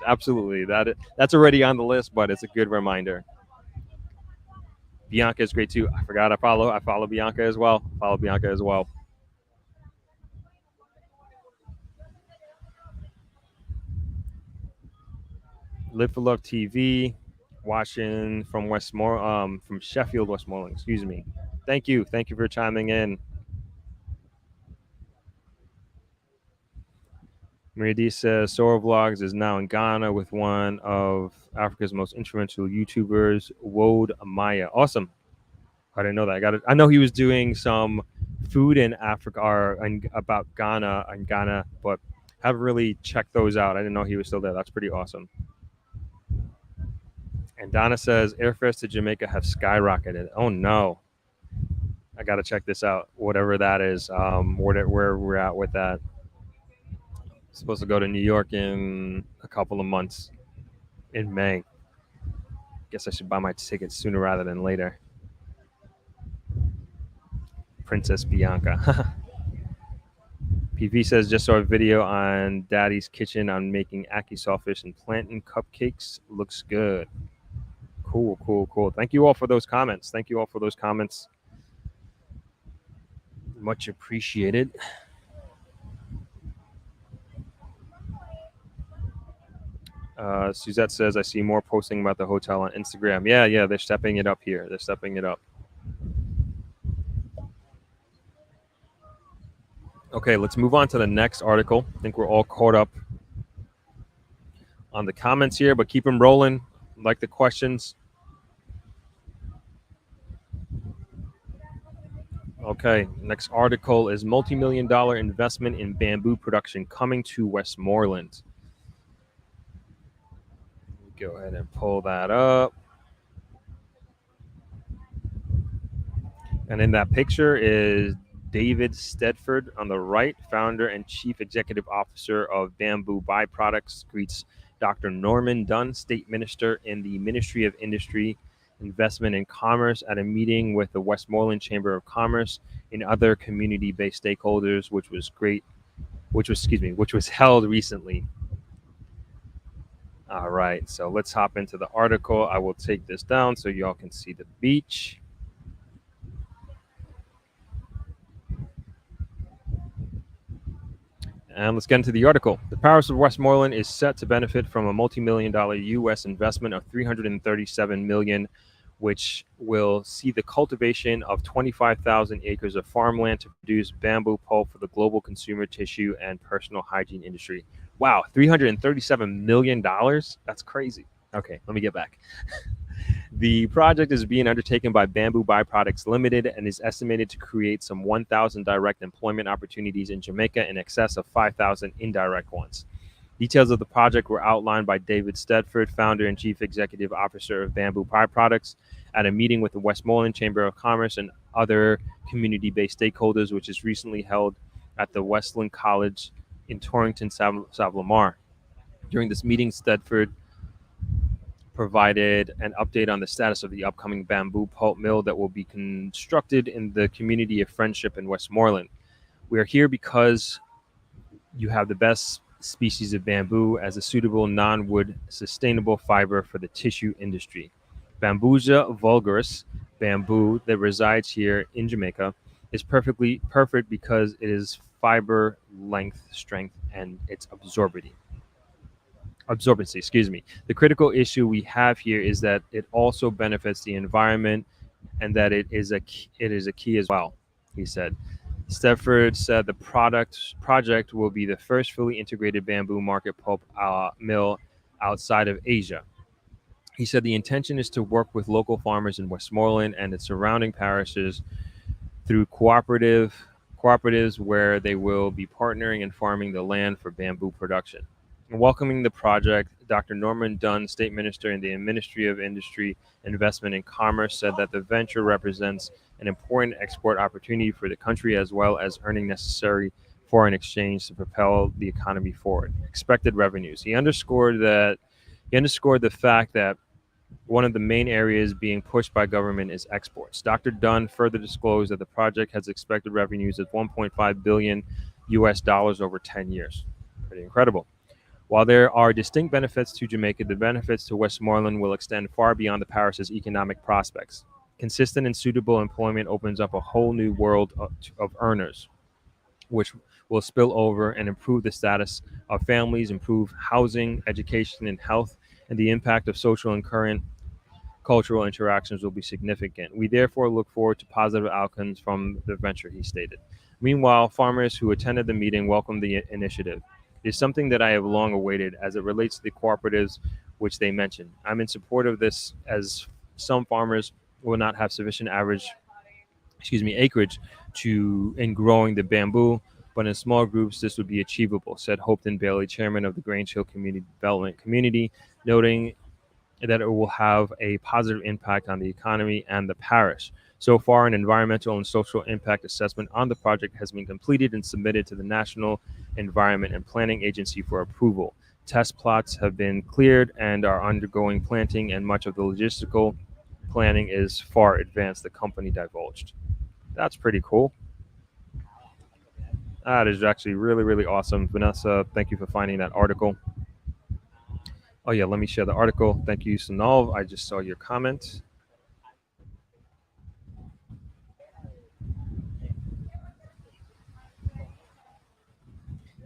Absolutely. That's already on the list, but it's a good reminder. Bianca is great too. I forgot I follow Bianca as well. Live for Love TV, watching from from Sheffield, Westmoreland. Excuse me. Thank you for chiming in. Maria D says Sora Vlogs is now in Ghana with one of Africa's most influential YouTubers, Wode Amaya. Awesome. I didn't know that. I know he was doing some food in Africa about Ghana, but haven't really checked those out. I didn't know he was still there. That's pretty awesome. And Donna says airfares to Jamaica have skyrocketed. Oh no. I got to check this out, whatever that is, where we're at with that. I'm supposed to go to New York in a couple of months in May. Guess I should buy my tickets sooner rather than later. Princess Bianca. PV says, just saw a video on Daddy's Kitchen on making ackee saltfish and plantain cupcakes. Looks good. Cool. Thank you all for those comments. Much appreciated. Suzette says, I see more posting about the hotel on Instagram. Yeah, they're stepping it up here. Okay, let's move on to the next article. I think we're all caught up on the comments here, but keep them rolling. Like the questions. Okay, next article is multi-million-dollar investment in bamboo production coming to Westmoreland. Go ahead and pull that up. And in that picture is David Stedford on the right, founder and chief executive officer of Bamboo Byproducts, greets Dr. Norman Dunn, state minister in the Ministry of Industry, Investment and Commerce at a meeting with the Westmoreland Chamber of Commerce and other community-based stakeholders, which was held recently. All right, so let's hop into the article. I will take this down so y'all can see the beach. And let's get into the article. The parish of Westmoreland is set to benefit from a multi-million-dollar U.S. investment of $337 million, which will see the cultivation of 25,000 acres of farmland to produce bamboo pulp for the global consumer tissue and personal hygiene industry. Wow, $337 million? That's crazy. Okay, let me get back. The project is being undertaken by Bamboo Byproducts Limited and is estimated to create some 1,000 direct employment opportunities in Jamaica in excess of 5,000 indirect ones. Details of the project were outlined by David Stedford, founder and chief executive officer of Bamboo Byproducts, at a meeting with the Westmoreland Chamber of Commerce and other community-based stakeholders, which is recently held at the Westland College in Torrington, South Lamar. During this meeting, Stedford provided an update on the status of the upcoming bamboo pulp mill that will be constructed in the community of Friendship in Westmoreland. We are here because you have the best species of bamboo as a suitable non-wood sustainable fiber for the tissue industry. Bambusa vulgaris, bamboo that resides here in Jamaica, is perfect because it is fiber length, strength, and its absorbency. Excuse me. The critical issue we have here is that it also benefits the environment, and that it is a key as well. He said. Stedford said the project will be the first fully integrated bamboo market pulp mill outside of Asia. He said the intention is to work with local farmers in Westmoreland and its surrounding parishes through cooperatives where they will be partnering and farming the land for bamboo production. Welcoming the project, Dr. Norman Dunn, State Minister in the Ministry of Industry, Investment and Commerce, said that the venture represents an important export opportunity for the country as well as earning necessary foreign exchange to propel the economy forward. Expected revenues. He underscored the fact that one of the main areas being pushed by government is exports. Dr. Dunn further disclosed that the project has expected revenues of 1.5 billion US dollars over 10 years. Pretty incredible. While there are distinct benefits to Jamaica, the benefits to Westmoreland will extend far beyond the parish's economic prospects. Consistent and suitable employment opens up a whole new world of earners, which will spill over and improve the status of families, improve housing, education, and health, and the impact of social and current cultural interactions will be significant. We therefore look forward to positive outcomes from the venture, he stated. Meanwhile, farmers who attended the meeting welcomed the initiative. It is something that I have long awaited as it relates to the cooperatives which they mentioned. I'm in support of this as some farmers will not have sufficient acreage in growing the bamboo, but in small groups this would be achievable, said Hopton Bailey, chairman of the Grange Hill Community Development Community, noting that it will have a positive impact on the economy and the parish. So far, an environmental and social impact assessment on the project has been completed and submitted to the National Environment and Planning Agency for approval. Test plots have been cleared and are undergoing planting, and much of the logistical planning is far advanced, the company divulged. That's pretty cool. That is actually really, really awesome. Vanessa, thank you for finding that article. Oh, yeah, let me share the article. Thank you, Sonal. I just saw your comment.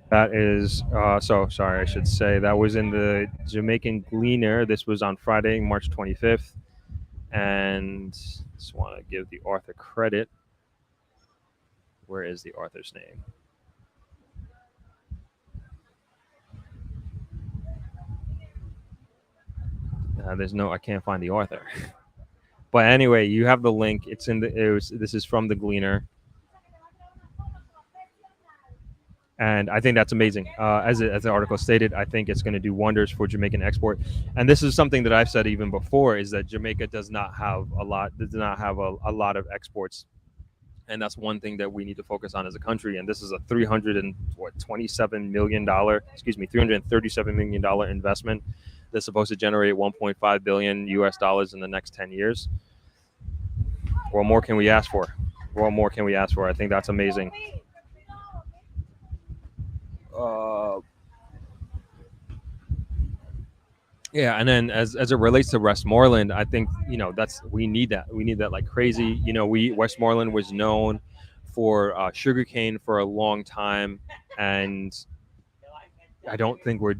That is, sorry, I should say, that was in the Jamaican Gleaner. This was on Friday, March 25th. And just want to give the author credit. Where is the author's name? I can't find the author. But anyway, you have the link. This is from the Gleaner. And I think that's amazing. As the article stated, I think it's going to do wonders for Jamaican export. And this is something that I've said even before: is that Jamaica does not have a lot of exports, and that's one thing that we need to focus on as a country. And this is a $337 million investment that's supposed to generate 1.5 billion US dollars in the next 10 years. What more can we ask for? I think that's amazing. Yeah, and then as it relates to Westmoreland, I think we need that like crazy. Westmoreland was known for sugarcane for a long time, and I don't think we're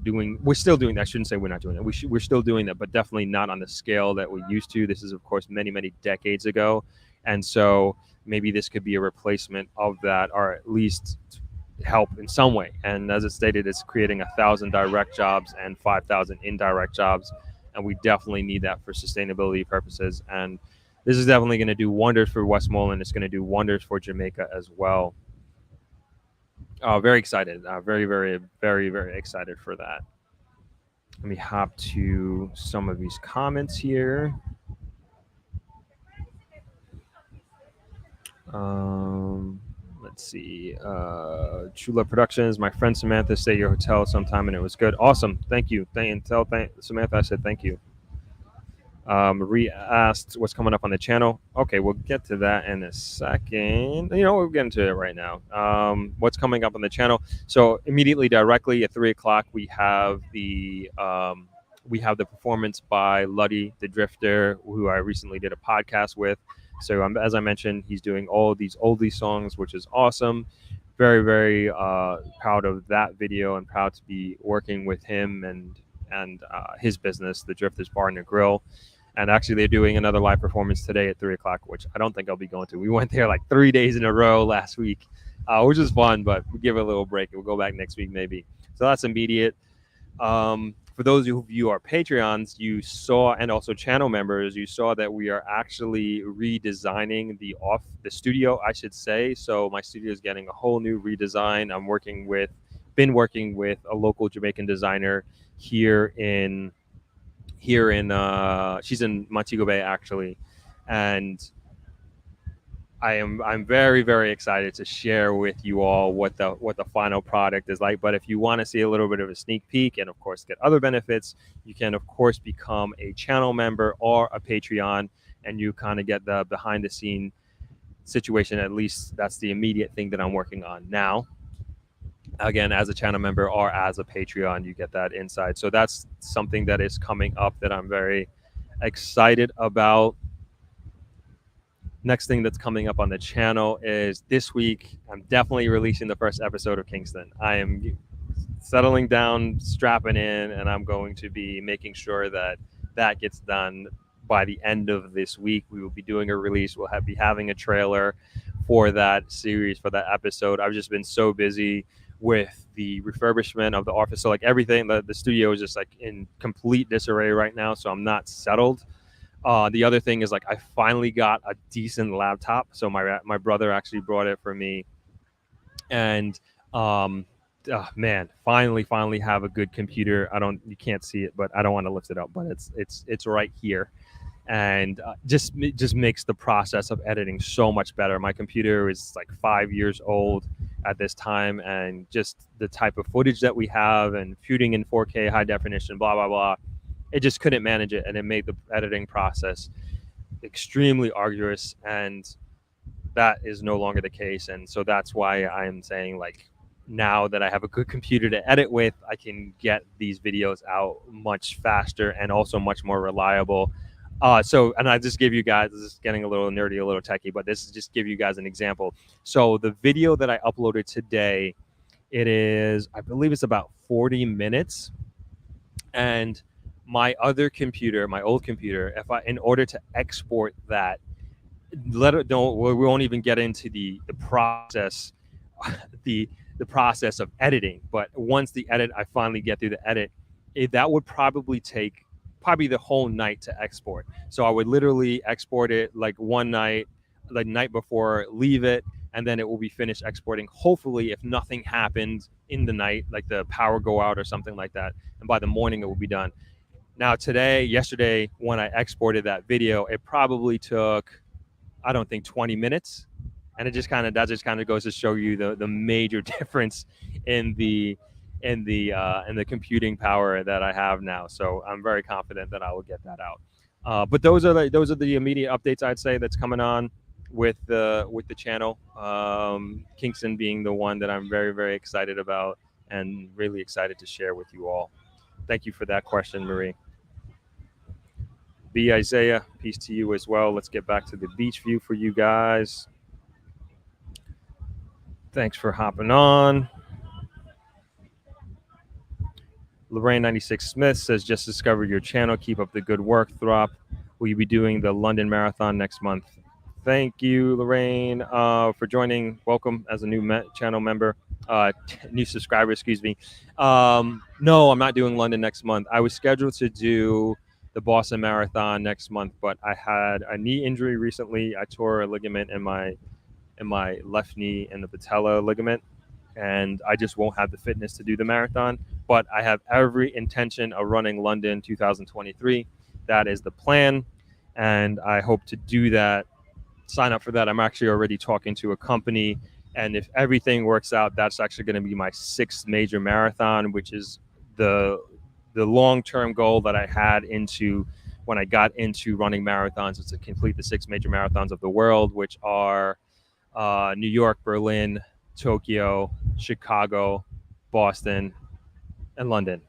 still doing that. I shouldn't say we're not doing that. We're still doing that, but definitely not on the scale that we used to. This is, of course, many, many decades ago, and so maybe this could be a replacement of that, or at least help in some way. And as it stated, it's creating 1,000 direct jobs and 5,000 indirect jobs, and we definitely need that for sustainability purposes. And this is definitely going to do wonders for Westmoreland. It's going to do wonders for Jamaica as well. Very excited. Very, very, very, very excited for that. Let me hop to some of these comments here. Let's let's see. True Love Productions. My friend Samantha stayed at your hotel sometime and it was good. Awesome. Thank you. Tell Samantha I said thank you. Marie asked what's coming up on the channel. Okay, we'll get to that in a second. We'll get into it right now. What's coming up on the channel? So immediately, directly at 3:00, we have the performance by Luddy the Drifter, who I recently did a podcast with. So as I mentioned, he's doing all these oldie songs, which is awesome. Very, very proud of that video and proud to be working with him and his business, the Drifters Bar and Negril. And actually, they're doing another live performance today at 3:00, which I don't think I'll be going to. We went there like 3 days in a row last week, which is fun, but we'll give it a little break. We'll go back next week maybe. So that's immediate. For those of you who are Patreons, you saw, and also channel members, you saw that we are actually redesigning the studio, I should say. So my studio is getting a whole new redesign. I'm been working with a local Jamaican designer here in she's in Montego Bay actually, and I'm very, very excited to share with you all what the final product is like. But if you want to see a little bit of a sneak peek and of course get other benefits, you can of course become a channel member or a Patreon, and you kind of get the behind the scene situation. At least that's the immediate thing that I'm working on now. Again, as a channel member or as a Patreon, you get that inside. So that's something that is coming up that I'm very excited about. Next thing that's coming up on the channel is this week, I'm definitely releasing the first episode of Kingston. I am settling down, strapping in, and I'm going to be making sure that that gets done by the end of this week. We will be doing a release. We'll be having a trailer for that series, for that episode. I've just been so busy with the refurbishment of the office. So like everything, the studio is just like in complete disarray right now. So I'm not settled. The other thing is like I finally got a decent laptop. So my brother actually brought it for me, and man, finally have a good computer. You can't see it, but I don't want to lift it up, but it's right here, and just makes the process of editing so much better. My computer is like 5 years old at this time, and just the type of footage that we have and shooting in 4K high definition, blah blah blah. It just couldn't manage it, and it made the editing process extremely arduous, and that is no longer the case. And so that's why I'm saying, like, now that I have a good computer to edit with, I can get these videos out much faster and also much more reliable. And I just give you guys, this is getting a little nerdy, a little techie, but this is just give you guys an example. So the video that I uploaded today, I believe it's about 40 minutes, and my other computer, my old computer, in order to export that, we won't even get into the process, the process of editing. But once I finally get through the edit, that would probably take the whole night to export. So I would literally export it like one night, the night before, leave it, and then it will be finished exporting. Hopefully, if nothing happens in the night, like the power go out or something like that, and by the morning it will be done. Now yesterday, when I exported that video, it probably took, I don't think, 20 minutes. And that just kind of goes to show you the major difference in the computing power that I have now. So I'm very confident that I will get that out. But those are the immediate updates I'd say that's coming on with the channel. Kingston being the one that I'm very, very excited about and really excited to share with you all. Thank you for that question, Marie. B. Isaiah, peace to you as well. Let's get back to the beach view for you guys. Thanks for hopping on. Lorraine 96 Smith says, just discovered your channel. Keep up the good work, Throp. Will you be doing the London Marathon next month? Thank you, Lorraine, for joining. Welcome as a new channel member, new subscriber, excuse me. No, I'm not doing London next month. I was scheduled to do the Boston Marathon next month, but I had a knee injury recently. I tore a ligament in my left knee and the patella ligament, and I just won't have the fitness to do the marathon. But I have every intention of running London 2023. That is the plan, and I hope to do that. Sign up for that. I'm actually already talking to a company And if everything works out, that's actually going to be my 6th major marathon, which is the long-term goal that I had into when I got into running marathons, is to complete the 6 major marathons of the world, which are New York, Berlin, Tokyo, Chicago, Boston, and London.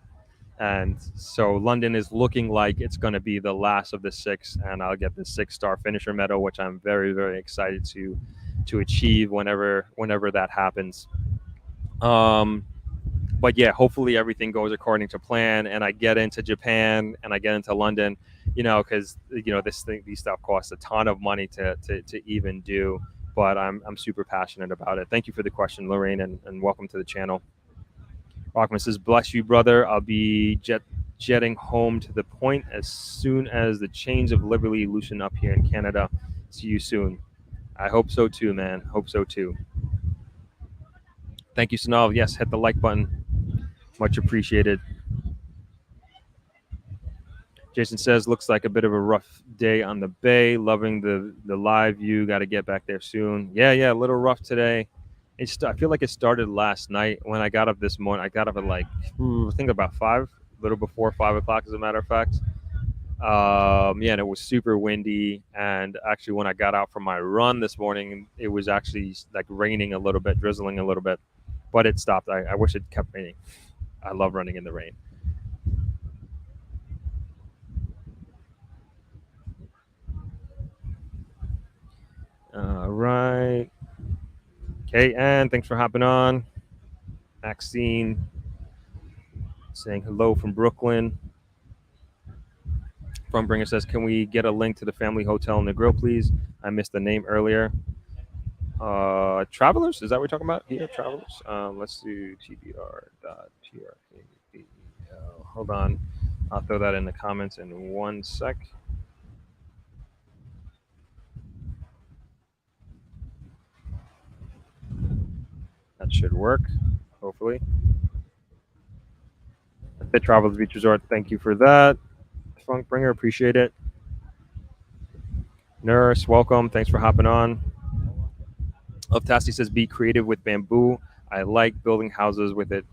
And so London is looking like it's going to be the last of the 6, and I'll get the 6-star finisher medal, which I'm very, very excited to achieve whenever that happens. But yeah, hopefully everything goes according to plan, and I get into Japan and I get into London, because these stuff costs a ton of money to even do. But I'm super passionate about it. Thank you for the question, Lorraine, and welcome to the channel. Rockman says, "Bless you, brother. I'll be jetting home to the point as soon as the chains of liberty loosen up here in Canada. See you soon." I hope so too, man. Hope so too. Thank you, Sanal. Yes, hit the like button. Much appreciated. Jason says, "Looks like a bit of a rough day on the bay. Loving the live view. Got to get back there soon." Yeah, a little rough today. I feel like it started last night when I got up this morning. I got up at I think about 5, a little before 5 o'clock, as a matter of fact. And it was super windy. And actually, when I got out for my run this morning, it was actually raining a little bit, drizzling a little bit, but it stopped. I wish it kept raining. I love running in the rain. All right. Okay, and thanks for hopping on. Maxine saying hello from Brooklyn. Frontbringer says, "Can we get a link to the family hotel Negril, please? I missed the name earlier." Travelers? Is that what we're talking about here? Travelers? Let's do tbr.trk. Hold on. I'll throw that in the comments in 1 sec. That should work, hopefully. Fit Travels Beach Resort, thank you for that. Funkbringer, appreciate it. Nurse, welcome. Thanks for hopping on. Tasty says, "Be creative with bamboo. I like building houses with it.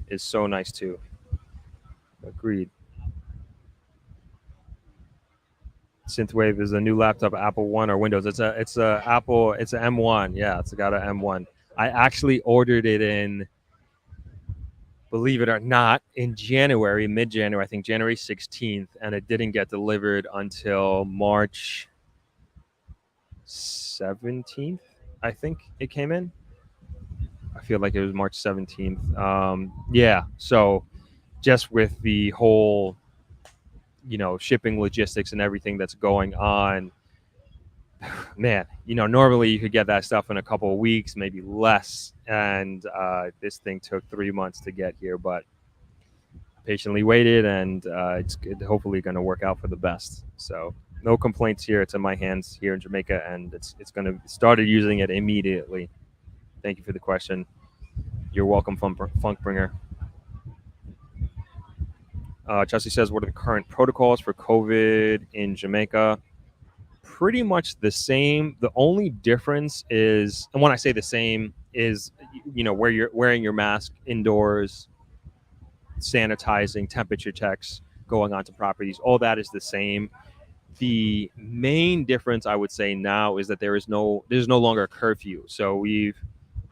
Is so nice too." Agreed. Synthwave is a new laptop, Apple One or Windows. It's a Apple. It's an M1. Yeah, it's got an M1. I actually ordered it in, believe it or not, in January, mid-January. I think January 16th, and it didn't get delivered until March 17th. I think it came in. I feel like it was March 17th. Yeah. So just with the whole, shipping logistics and everything that's going on, man, normally you could get that stuff in a couple of weeks, maybe less. And this thing took 3 months to get here, but patiently waited, and it's good, hopefully going to work out for the best. So no complaints here. It's in my hands here in Jamaica, and it's going to started using it immediately. Thank you for the question. You're welcome, Funkbringer. Chelsea says, "What are the current protocols for COVID in Jamaica?" Pretty much the same. The only difference is, and when I say the same, is where you're wearing your mask indoors, sanitizing, temperature checks, going onto properties. All that is the same. The main difference, I would say, now is that there's no longer a curfew. So we've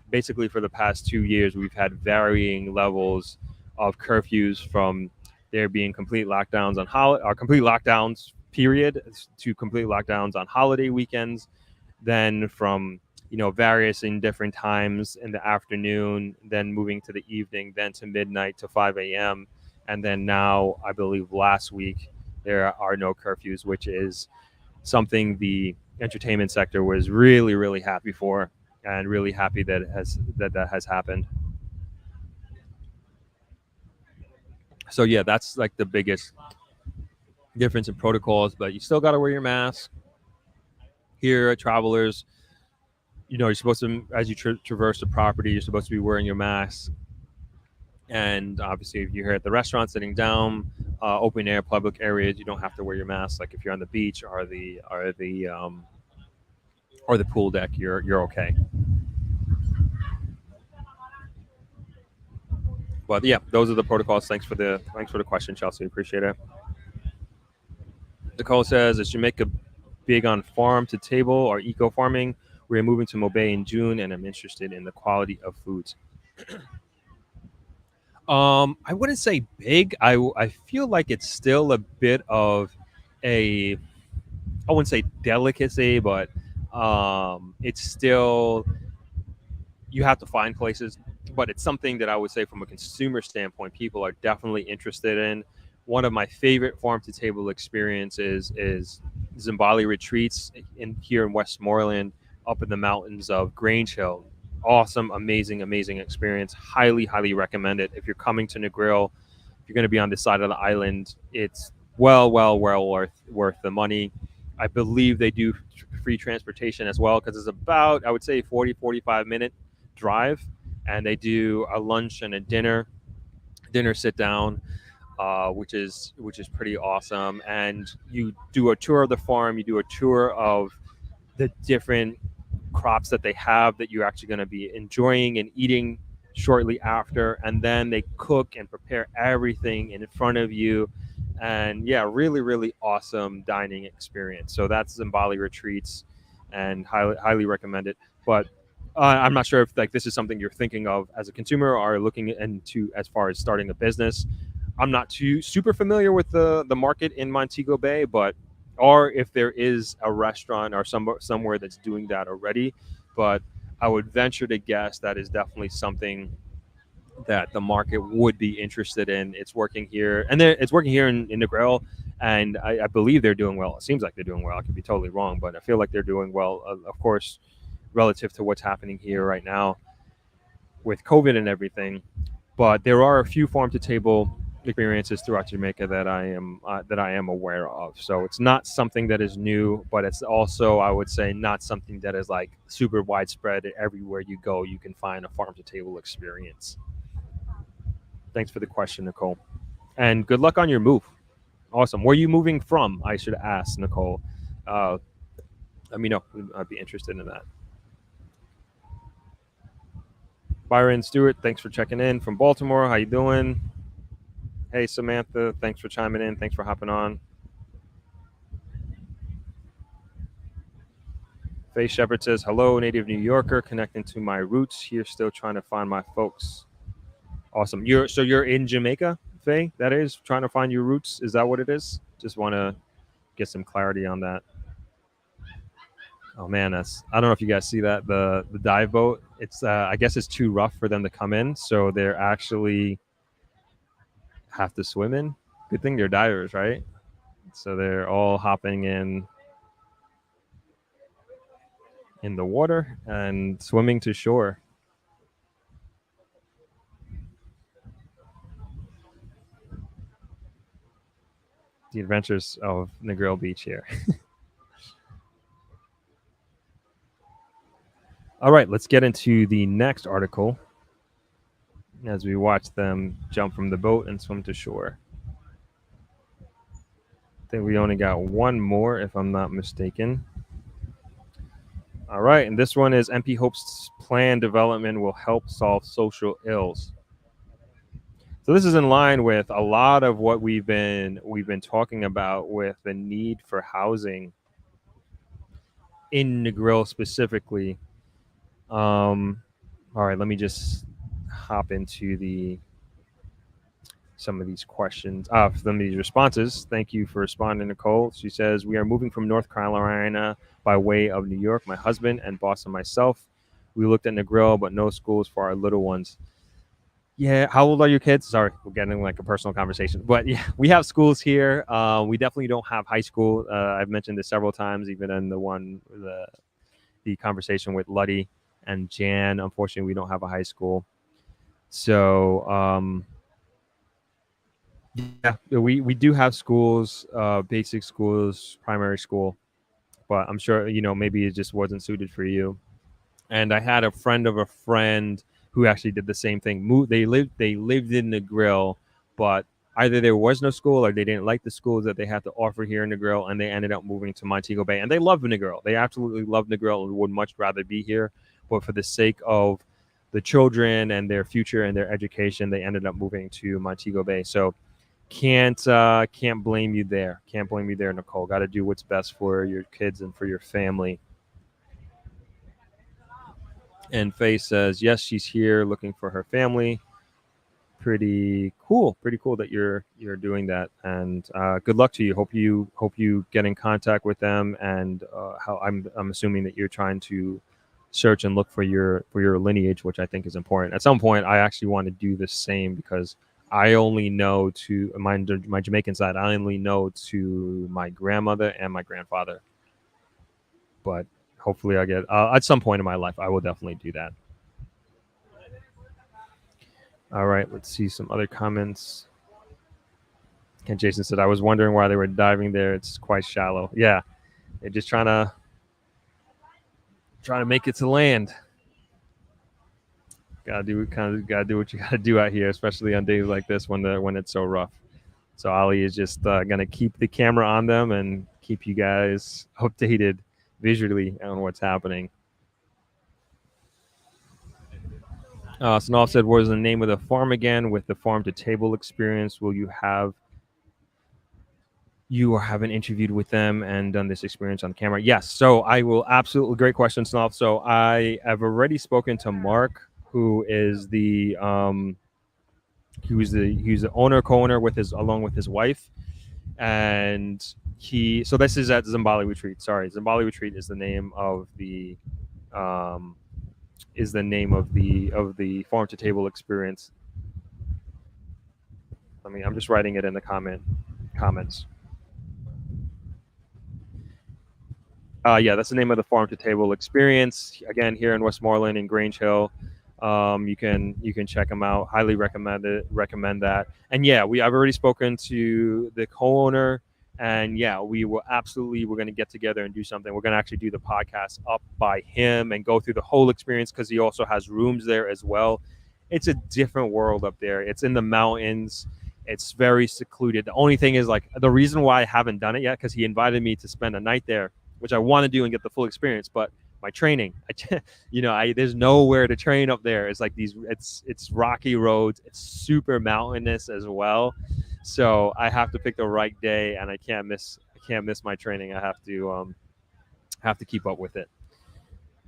basically, for the past 2 years, we've had varying levels of curfews, from there being complete lockdowns on complete lockdowns period, to complete lockdowns on holiday weekends, then from various in different times in the afternoon, then moving to the evening, then to midnight to 5 a.m. And then now, I believe last week, there are no curfews, which is something the entertainment sector was really, really happy for, and really happy that that has happened. So yeah, that's like the biggest difference in protocols, but you still got to wear your mask. Here at Travelers, you're supposed to, as you traverse the property, you're supposed to be wearing your mask. And obviously, if you're here at the restaurant sitting down, open air public areas, you don't have to wear your mask. Like if you're on the beach or the pool deck, you're okay. But yeah, those are the protocols. Thanks for the question, Chelsea. Appreciate it. Nicole says, is Jamaica big on farm to table or eco farming? We're moving to Mobay in June, and I'm interested in the quality of foods. I wouldn't say big. I feel like it's still a bit of a, I wouldn't say delicacy, but it's still, you have to find places, but it's something that I would say from a consumer standpoint, people are definitely interested in. One of my favorite farm to table experiences is Zimbali retreats in here in Westmoreland, up in the mountains of Grange Hill. Awesome, amazing experience. Highly recommend it. If you're coming to Negril, if you're going to be on this side of the island, it's well worth the money. I believe they do free transportation as well, because it's about, I would say, 40-45 minute drive, and they do a lunch and a dinner sit down, which is pretty awesome. And you do a tour of the farm, you do a tour of the different crops that they have that you're actually going to be enjoying and eating shortly after, and then they cook and prepare everything in front of you. And yeah, really awesome dining experience. So that's Zimbali retreats, and highly recommend it. But I'm not sure if like this is something you're thinking of as a consumer or looking into as far as starting a business. I'm not too super familiar with the market in Montego Bay, but or if there is a restaurant or somewhere that's doing that already. But I would venture to guess that is definitely something that the market would be interested in. It's working here, and it's working here in Negril, and I believe they're doing well. It seems like they're doing well. I could be totally wrong, but I feel like they're doing well. Of course, relative to what's happening here right now with COVID and everything. But there are a few farm to table experiences throughout Jamaica that I am aware of. So it's not something that is new, but it's also, I would say, not something that is like super widespread. Everywhere you go, you can find a farm to table experience. Thanks for the question, Nicole, and good luck on your move. Awesome. Where are you moving from? I should ask, Nicole. Uh, Let me know. I'd be interested in that. Byron Stewart, thanks for checking in from Baltimore. How you doing? Hey, Samantha, thanks for chiming in. Thanks for hopping on. Faye Shepard says, hello, native New Yorker, connecting to my roots here, still trying to find my folks. Awesome. You're in Jamaica, Faye? That is, trying to find your roots? Is that what it is? Just want to get some clarity on that. Oh man, I don't know if you guys see that, the dive boat. It's I guess it's too rough for them to come in, so they're actually have to swim in. Good thing they're divers, right? So they're all hopping in the water and swimming to shore. The adventures of Negril Beach here. All right, let's get into the next article as we watch them jump from the boat and swim to shore. I think we only got one more, if I'm not mistaken. All right, and this one is MP hopes plan development will help solve social ills. So this is in line with a lot of what we've been talking about with the need for housing in Negril specifically. All right, let me just hop into some of these questions, some of these responses. Thank you for responding, Nicole. She says, we are moving from North Carolina by way of New York. My husband and boss and myself, we looked at Negril, but no schools for our little ones. Yeah, how old are your kids? Sorry, we're getting like a personal conversation, but yeah, we have schools here. We definitely don't have high school. I've mentioned this several times, even in the conversation with Luddy and Jan. Unfortunately, we don't have a high school. So yeah, we do have schools, basic schools, primary school, but I'm sure maybe it just wasn't suited for you. And I had a friend of a friend who actually did the same thing. They lived in Negril, but either there was no school or they didn't like the schools that they had to offer here in Negril, and they ended up moving to Montego Bay. And they love Negril. They absolutely love Negril and would much rather be here. But for the sake of the children and their future and their education, they ended up moving to Montego Bay. So can't blame you there. Can't blame you there, Nicole. Got to do what's best for your kids and for your family. And Faye says, yes, she's here looking for her family. Pretty cool that you're doing that, and good luck to you. Hope you get in contact with them, and how I'm assuming that you're trying to search and look for your lineage, which I think is important. At some point, I actually want to do the same, because I only know to my Jamaican side, I only know to my grandmother and my grandfather. But hopefully, I get at some point in my life, I will definitely do that. All right, let's see some other comments. And Jason said, I was wondering why they were diving there. It's quite shallow. Yeah, they're just trying to make it to land. Gotta do what you gotta do out here, especially on days like this when it's so rough. So Ali is just gonna keep the camera on them and keep you guys updated visually on what's happening. Snov said, what is the name of the farm again? With the farm to table experience, will you haven't interviewed with them and done this experience on camera? Yes. So I will absolutely. Great question, Snov. So I have already spoken to Mark, who is the he's the owner, co-owner along with his wife, and so this is at Zimbali Retreat. Sorry, Zimbali Retreat is the name of the farm to table experience. I'm just writing it in the comments. Yeah, that's the name of the farm to table experience. Again, here in Westmoreland in Grange Hill. You can check them out. Highly recommend that. And yeah, I've already spoken to the co-owner, and yeah, we're going to get together and do something. We're going to actually do the podcast up by him and go through the whole experience, because he also has rooms there as well. It's a different world up there. It's in the mountains. It's very secluded. The only thing is, like, the reason why I haven't done it yet, because he invited me to spend a night there, which I want to do and get the full experience, but my training, there's nowhere to train up there. It's like it's rocky roads. It's super mountainous as well. So I have to pick the right day, and I can't miss my training. I have to keep up with it.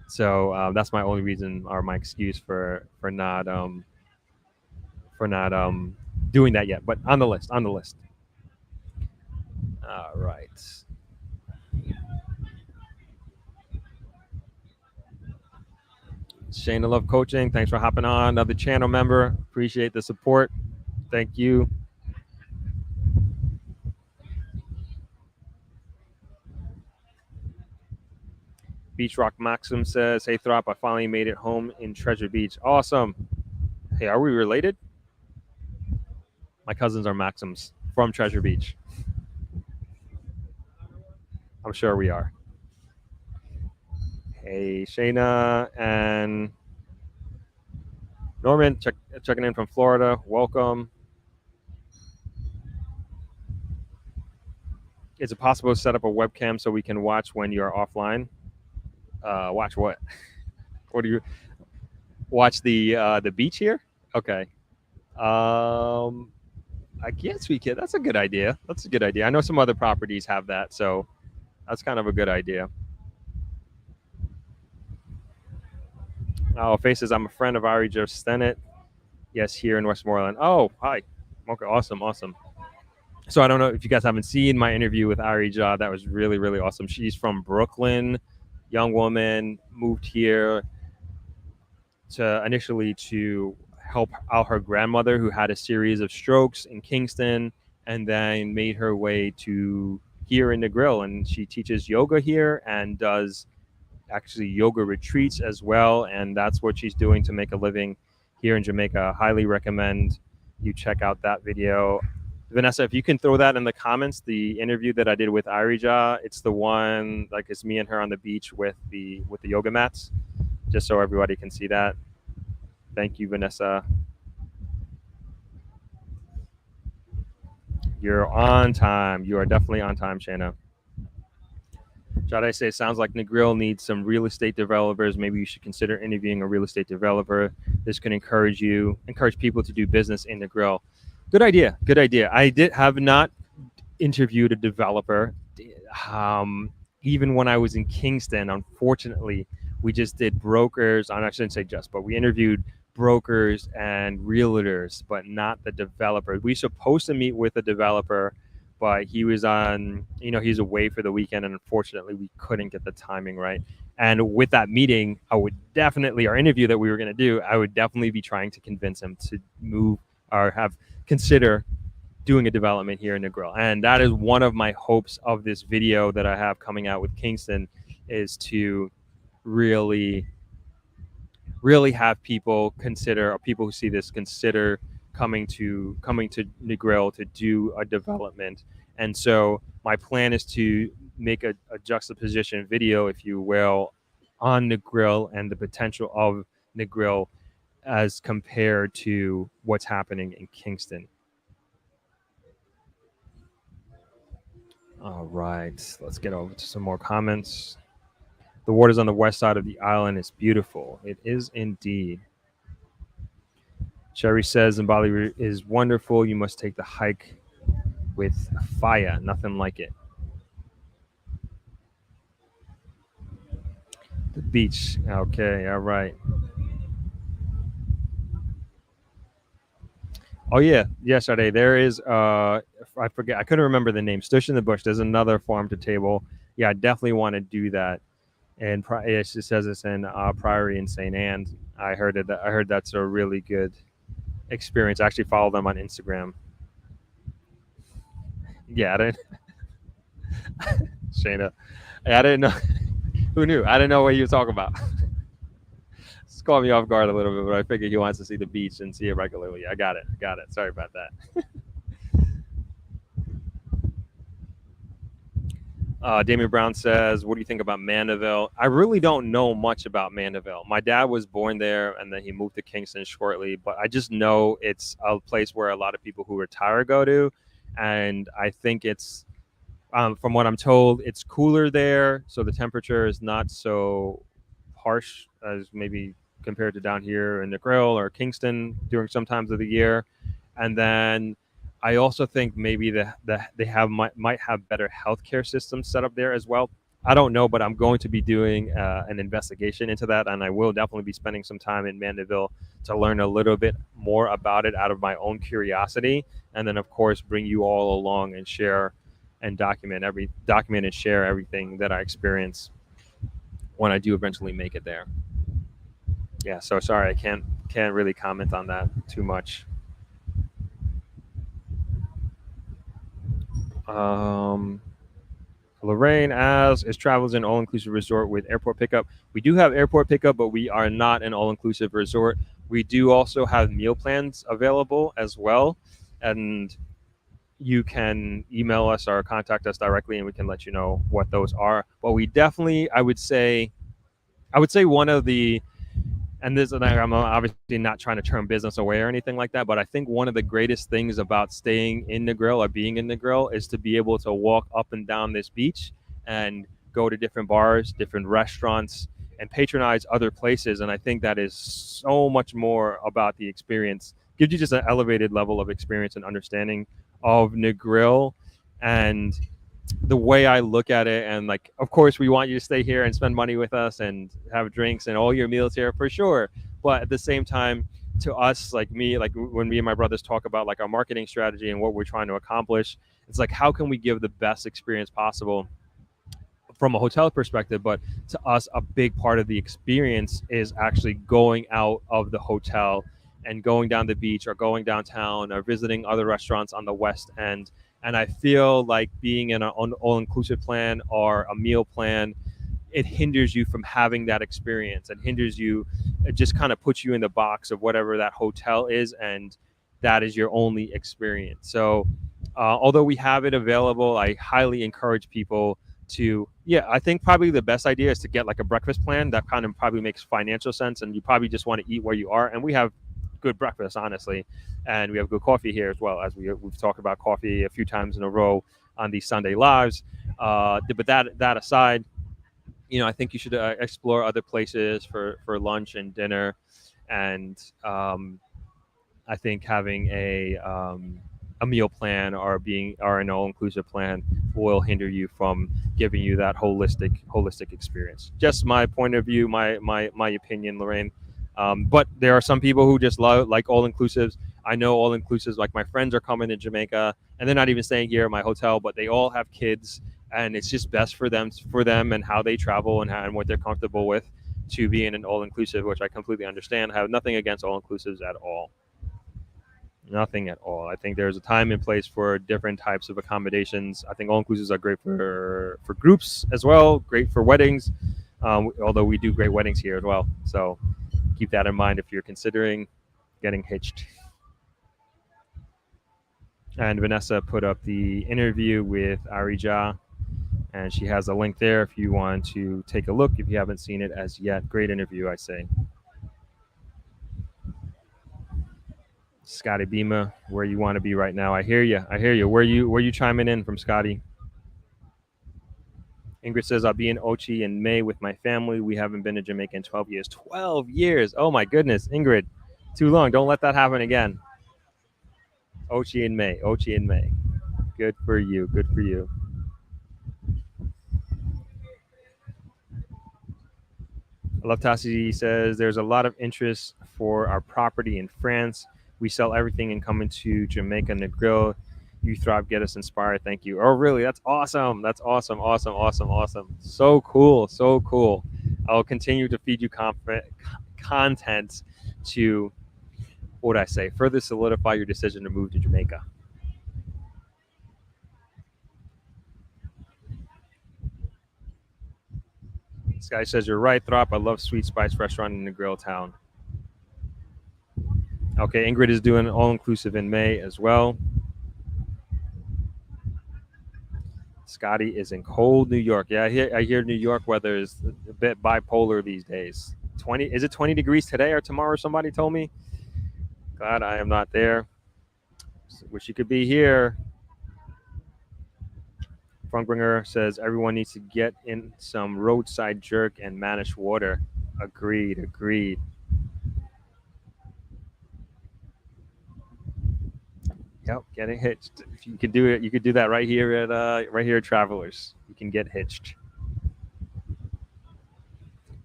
So that's my only reason, or my excuse for not doing that yet. But on the list. All right. Shane, I love coaching. Thanks for hopping on. Another channel member. Appreciate the support. Thank you. Beach Rock Maxim says, hey, Throp, I finally made it home in Treasure Beach. Awesome. Hey, are we related? My cousins are Maxims from Treasure Beach. I'm sure we are. Hey, Shayna and Norman checking in from Florida. Welcome. Is it possible to set up a webcam so we can watch when you're offline? Watch what? What do you watch the beach here? Okay. I guess we can. That's a good idea. I know some other properties have that, so that's kind of a good idea. Oh, Faye says, I'm a friend of Ari Joe Stennett. Yes, here in Westmoreland. Oh, hi. Okay, awesome. So I don't know if you guys haven't seen my interview with Ari Ja. That was really, really awesome. She's from Brooklyn, young woman, moved here initially to help out her grandmother, who had a series of strokes in Kingston, and then made her way to here in Negril. And she teaches yoga here and does actually yoga retreats as well. And that's what she's doing to make a living here in Jamaica. Highly recommend you check out that video. Vanessa, if you can throw that in the comments, the interview that I did with Irija, it's the one, like, it's me and her on the beach with the yoga mats, just so everybody can see that. Thank you, Vanessa. You're on time. You are definitely on time, Shayna. Jade say, sounds like Negril needs some real estate developers. Maybe you should consider interviewing a real estate developer this can encourage people to do business in Negril. Good idea. Good idea. I have not interviewed a developer. Um, Even when I was in Kingston, unfortunately, we just did brokers. I shouldn't say just, but we interviewed brokers and realtors, but not the developer. We supposed to meet with a developer, but he was on, he's away for the weekend, and unfortunately, we couldn't get the timing right. And with that meeting, our interview that we were going to do, I would definitely be trying to convince him to move or consider doing a development here in Negril. And that is one of my hopes of this video that I have coming out with Kingston, is to really have people consider, or people who see this consider coming to Negril to do a development. And so my plan is to make a juxtaposition video, if you will, on Negril and the potential of Negril as compared to what's happening in Kingston. All right, let's get over to some more comments. The waters on the west side of the island is beautiful. It is indeed. Cherry says Zimbabwe is wonderful. You must take the hike with fire. Nothing like it. The beach. Okay, all right. Oh yeah, yesterday there is. I forget. I couldn't remember the name. Stush in the Bush. There's another farm to table. Yeah, I definitely want to do that. And it says it's in Priory in St. Anne. I heard it. I heard that's a really good experience. I actually follow them on Instagram. Yeah, I didn't. Shayna, I didn't know. Who knew? I didn't know what you were talking about. It's caught me off guard a little bit, but I figured he wants to see the beach and see it regularly. I got it. Sorry about that. Damien Brown says, what do you think about Mandeville? I really don't know much about Mandeville. My dad was born there, and then he moved to Kingston shortly, but I just know it's a place where a lot of people who retire go to, and I think it's, from what I'm told, it's cooler there, so the temperature is not so harsh as maybe compared to down here in Negril or Kingston during some times of the year. And then I also think maybe they might have better healthcare systems set up there as well. I don't know, but I'm going to be doing an investigation into that, and I will definitely be spending some time in Mandeville to learn a little bit more about it out of my own curiosity, and then of course bring you all along and share and document and share everything that I experience when I do eventually make it there. Yeah, so sorry, I can't really comment on that too much. Lorraine asks, is Travels an all-inclusive resort with airport pickup? We do have airport pickup, but we are not an all-inclusive resort. We do also have meal plans available as well, and you can email us or contact us directly, and we can let you know what those are. But we definitely, I would say one of the, and this, and I'm obviously not trying to turn business away or anything like that, but I think one of the greatest things about staying in Negril or being in Negril is to be able to walk up and down this beach and go to different bars, different restaurants, and patronize other places. And I think that is so much more about the experience. Gives you just an elevated level of experience and understanding of Negril and the way I look at it. And like, of course, we want you to stay here and spend money with us and have drinks and all your meals here for sure. But at the same time, to us, like me, like when me and my brothers talk about like our marketing strategy and what we're trying to accomplish, it's like, how can we give the best experience possible from a hotel perspective? But to us, a big part of the experience is actually going out of the hotel and going down the beach or going downtown or visiting other restaurants on the West End. And I feel like being in an all-inclusive plan or a meal plan, it hinders you from having that experience. It hinders you, it just kind of puts you in the box of whatever that hotel is, and that is your only experience. So although we have it available, I highly encourage people to, I think probably the best idea is to get like a breakfast plan. That kind of probably makes financial sense, and you probably just want to eat where you are. And we have good breakfast, honestly, and we have good coffee here as well, as we've talked about coffee a few times in a row on these Sunday lives. But that aside, I think you should explore other places for lunch and dinner. and I think having a meal plan or an all-inclusive plan will hinder you from giving you that holistic experience. Just my point of view, my opinion, Lorraine. But there are some people who just like all-inclusives. I know all-inclusives. Like my friends are coming to Jamaica, and they're not even staying here at my hotel, but they all have kids, and it's just best for them and how they travel and what they're comfortable with to be in an all-inclusive, which I completely understand. I have nothing against all-inclusives at all. Nothing at all. I think there's a time and place for different types of accommodations. I think all inclusives are great for groups as well. Great for weddings, although we do great weddings here as well. So keep that in mind if you're considering getting hitched. And Vanessa put up the interview with Arija, and she has a link there if you want to take a look if you haven't seen it as yet. Great interview, I say. Scotty Bima, where you want to be right now. I hear you. Where you chiming in from, Scotty? Ingrid says, I'll be in Ochi in May with my family. We haven't been to Jamaica in 12 years. 12 years. Oh, my goodness. Ingrid, too long. Don't let that happen again. Ochi in May. Good for you. I love Tassi says, there's a lot of interest for our property in France. We sell everything and come into Jamaica Negril. You thrive, get us inspired. Thank you. Oh, really? That's awesome. Awesome. So cool. I'll continue to feed you content to, what would I say, further solidify your decision to move to Jamaica. This guy says, you're right, Throp. I love Sweet Spice Restaurant in Negril Town. Okay, Ingrid is doing all-inclusive in May as well. Scotty is in cold New York. Yeah, I hear New York weather is a bit bipolar these days. 20 is it 20 degrees today or tomorrow? Somebody told me. Glad I am not there. Wish you could be here. Funkbringer says everyone needs to get in some roadside jerk and managed water. Agreed. Yep, getting hitched. If you can do it, you could do that right here at Travelers. You can get hitched.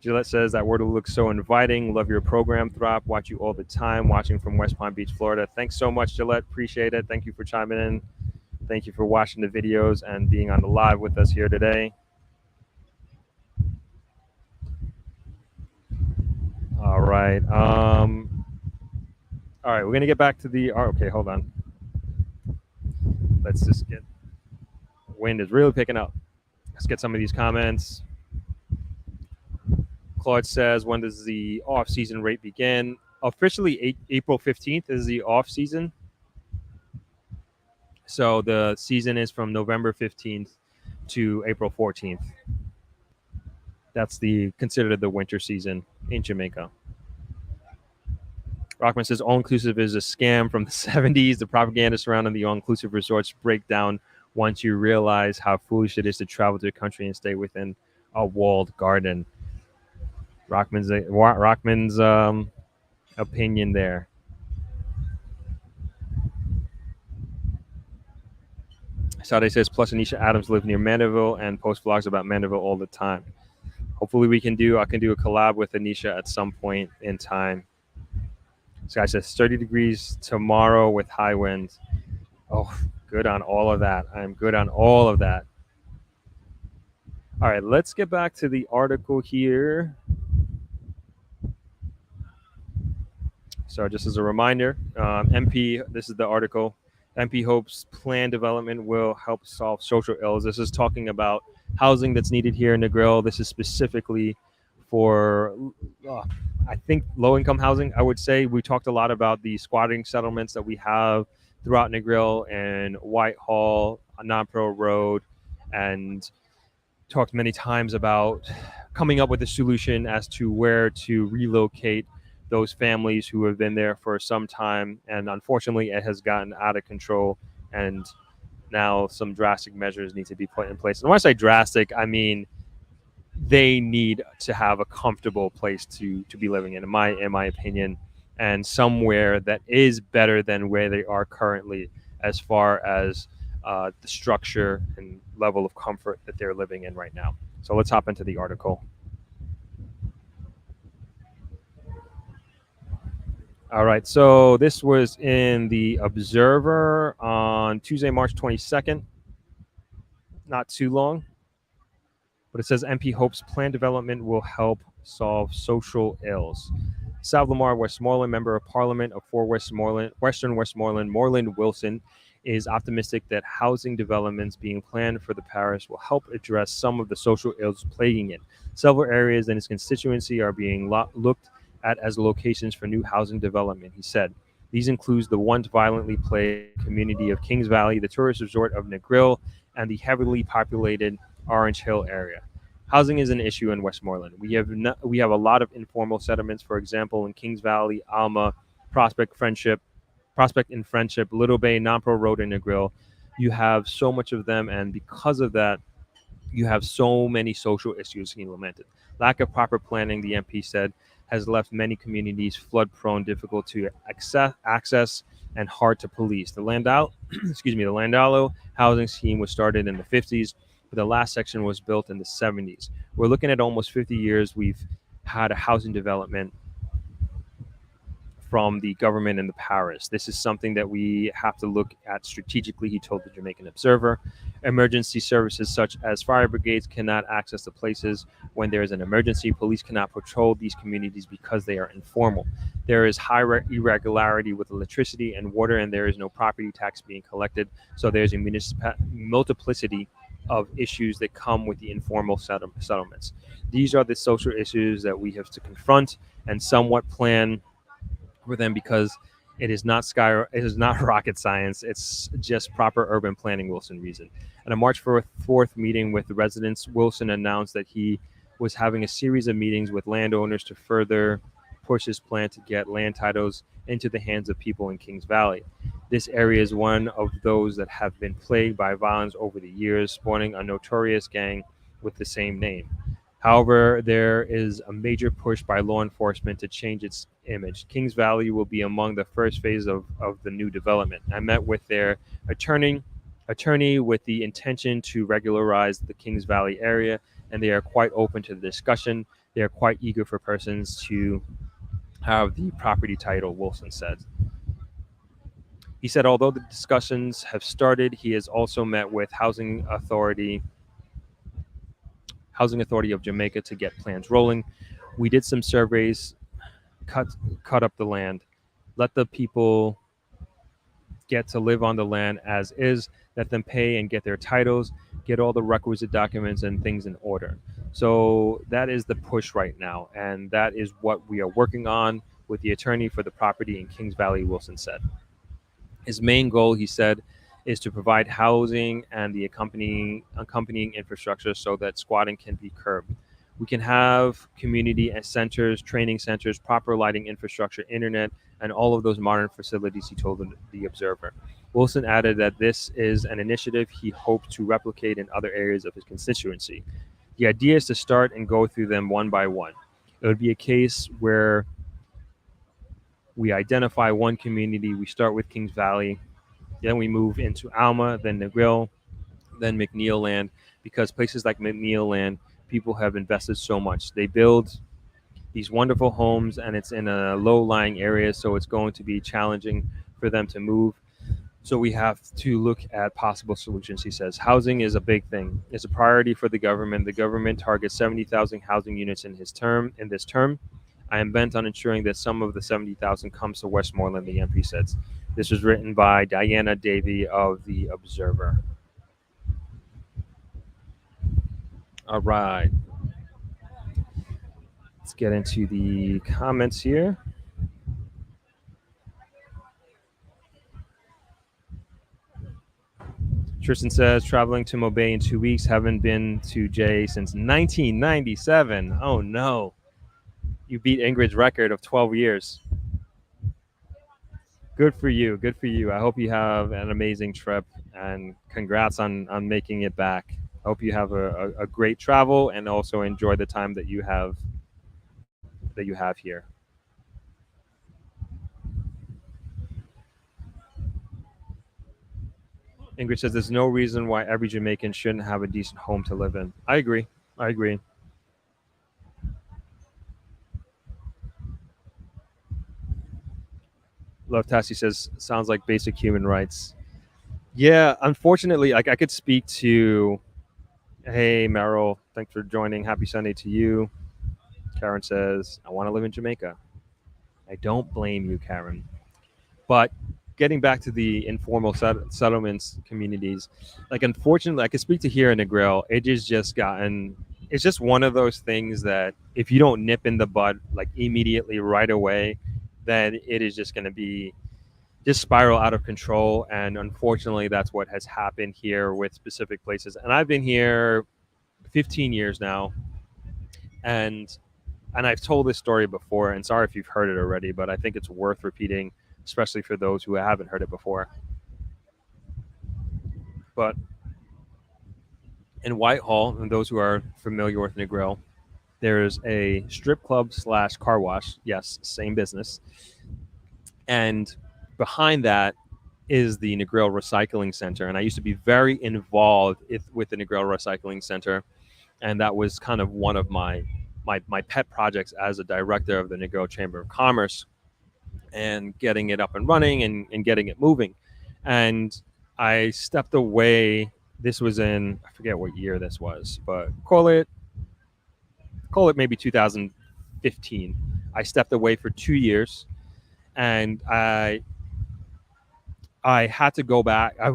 Gillette says that word looks so inviting. Love your program, Throp. Watch you all the time. Watching from West Palm Beach, Florida. Thanks so much, Gillette. Appreciate it. Thank you for chiming in. Thank you for watching the videos and being on the live with us here today. All right. All right. We're gonna get back to the. Okay, hold on. Let's just get. Wind is really picking up. Let's get some of these comments. Claude says, when does the off-season rate begin? Officially, April 15th is the off-season. So the season is from November 15th to April 14th. That's considered the winter season in Jamaica. Rockman says all-inclusive is a scam from the 70s. The propaganda surrounding the all-inclusive resorts break down once you realize how foolish it is to travel to a country and stay within a walled garden. Rockman's opinion there. Sade says, plus Anisha Adams live near Mandeville and post vlogs about Mandeville all the time. Hopefully I can do a collab with Anisha at some point in time. This guy says 30 degrees tomorrow with high winds. Oh, good on all of that. I'm good on all of that. All right, let's get back to the article here. So just as a reminder, MP, this is the article. MP hopes planned development will help solve social ills. This is talking about housing that's needed here in Negril. This is specifically for, I think, low-income housing, I would say. We talked a lot about the squatting settlements that we have throughout Negril and Whitehall, Non-Pro Road, and talked many times about coming up with a solution as to where to relocate those families who have been there for some time. And unfortunately, it has gotten out of control. And now some drastic measures need to be put in place. And when I say drastic, I mean they need to have a comfortable place to be living in my opinion, and somewhere that is better than where they are currently as far as the structure and level of comfort that they're living in right now. So let's hop into the article. All right, so this was in the Observer on Tuesday, March 22nd. Not too long, but it says MP hopes plan development will help solve social ills. South Lamar Westmoreland, Member of Parliament of for Westmoreland, Western Westmoreland, Moreland Wilson, is optimistic that housing developments being planned for the parish will help address some of the social ills plaguing it. Several areas in his constituency are being looked at as locations for new housing development, he said. These include the once violently plagued community of Kings Valley, the tourist resort of Negril, and the heavily populated Orange Hill area. Housing is an issue in Westmoreland. We have a lot of informal settlements, for example, in Kings Valley, Alma, Prospect, Prospect and Friendship, Little Bay, Nampro Road, and Negril. You have so much of them, and because of that, you have so many social issues, he lamented. Lack of proper planning, the MP said, has left many communities flood prone, difficult to access and hard to police. The the Landalo housing scheme was started in the 50s, but the last section was built in the 70s. We're looking at almost 50 years we've had a housing development from the government and the parish. This is something that we have to look at strategically, he told the Jamaican Observer. Emergency services such as fire brigades cannot access the places when there is an emergency. Police cannot patrol these communities because they are informal. There is high irregularity with electricity and water, and there is no property tax being collected. So there's a multiplicity of issues that come with the informal settlements. These are the social issues that we have to confront and somewhat plan for them, because it is not rocket science. It's just proper urban planning, Wilson reasoned. At a March 4th meeting with the residents, Wilson announced that he was having a series of meetings with landowners to further push his plan to get land titles into the hands of people in Kings Valley. This area is one of those that have been plagued by violence over the years, spawning a notorious gang with the same name. However, there is a major push by law enforcement to change its image. Kings Valley will be among the first phase of the new development. I met with their attorney with the intention to regularize the Kings Valley area, and they are quite open to the discussion. They are quite eager for persons to have the property title, Wilson said. He said, although the discussions have started, he has also met with Housing Authority of Jamaica to get plans rolling. We did some surveys, cut up the land, let the people get to live on the land as is, let them pay and get their titles, get all the requisite documents and things in order. So that is the push right now, and that is what we are working on with the attorney for the property in Kings Valley, Wilson said. His main goal, he said, is to provide housing and the accompanying infrastructure so that squatting can be curbed. We can have community centers, training centers, proper lighting infrastructure, internet, and all of those modern facilities, he told the Observer. Wilson added that this is an initiative he hopes to replicate in other areas of his constituency. The idea is to start and go through them one by one. It would be a case where we identify one community, we start with Kings Valley, then we move into Alma, then Negril, then McNeil Land, because places like McNeil Land, people have invested so much. They build these wonderful homes, and it's in a low-lying area, so it's going to be challenging for them to move. So we have to look at possible solutions, he says. Housing is a big thing. It's a priority for the government. The government targets 70,000 housing units in this term. I am bent on ensuring that some of the 70,000 comes to Westmoreland, the MP says. This was written by Diana Davey of The Observer. All right. Let's get into the comments here. Tristan says, traveling to Mobay in 2 weeks. Haven't been to Jay since 1997. Oh, no. You beat Ingrid's record of 12 years. Good for you. Good for you. I hope you have an amazing trip, and congrats on making it back Hope you have a great travel and also enjoy the time that you have here. Ingrid says there's no reason why every Jamaican shouldn't have a decent home to live in. I agree. I agree. Love Tassie says sounds like basic human rights. Yeah, unfortunately, like I could speak to. Hey, Meryl, thanks for joining. Happy Sunday to you. Karen says I want to live in Jamaica. I don't blame you, Karen. But getting back to the informal settlements communities, like unfortunately, I could speak to here in Negril. It is just gotten. It's just one of those things that if you don't nip in the bud like immediately right away, then it is just going to be just spiral out of control. And unfortunately, that's what has happened here with specific places. And I've been here 15 years now, and I've told this story before. And sorry if you've heard it already, but I think it's worth repeating, especially for those who haven't heard it before. But in Whitehall, and those who are familiar with Negril, there's a strip club slash car wash. Yes, same business. And behind that is the Negril Recycling Center. And I used to be very involved with the Negril Recycling Center. And that was kind of one of my pet projects as a director of the Negril Chamber of Commerce, and getting it up and running and getting it moving. And I stepped away. This was in, I forget what year this was, but call it maybe 2015. I stepped away for 2 years, and I had to go back. I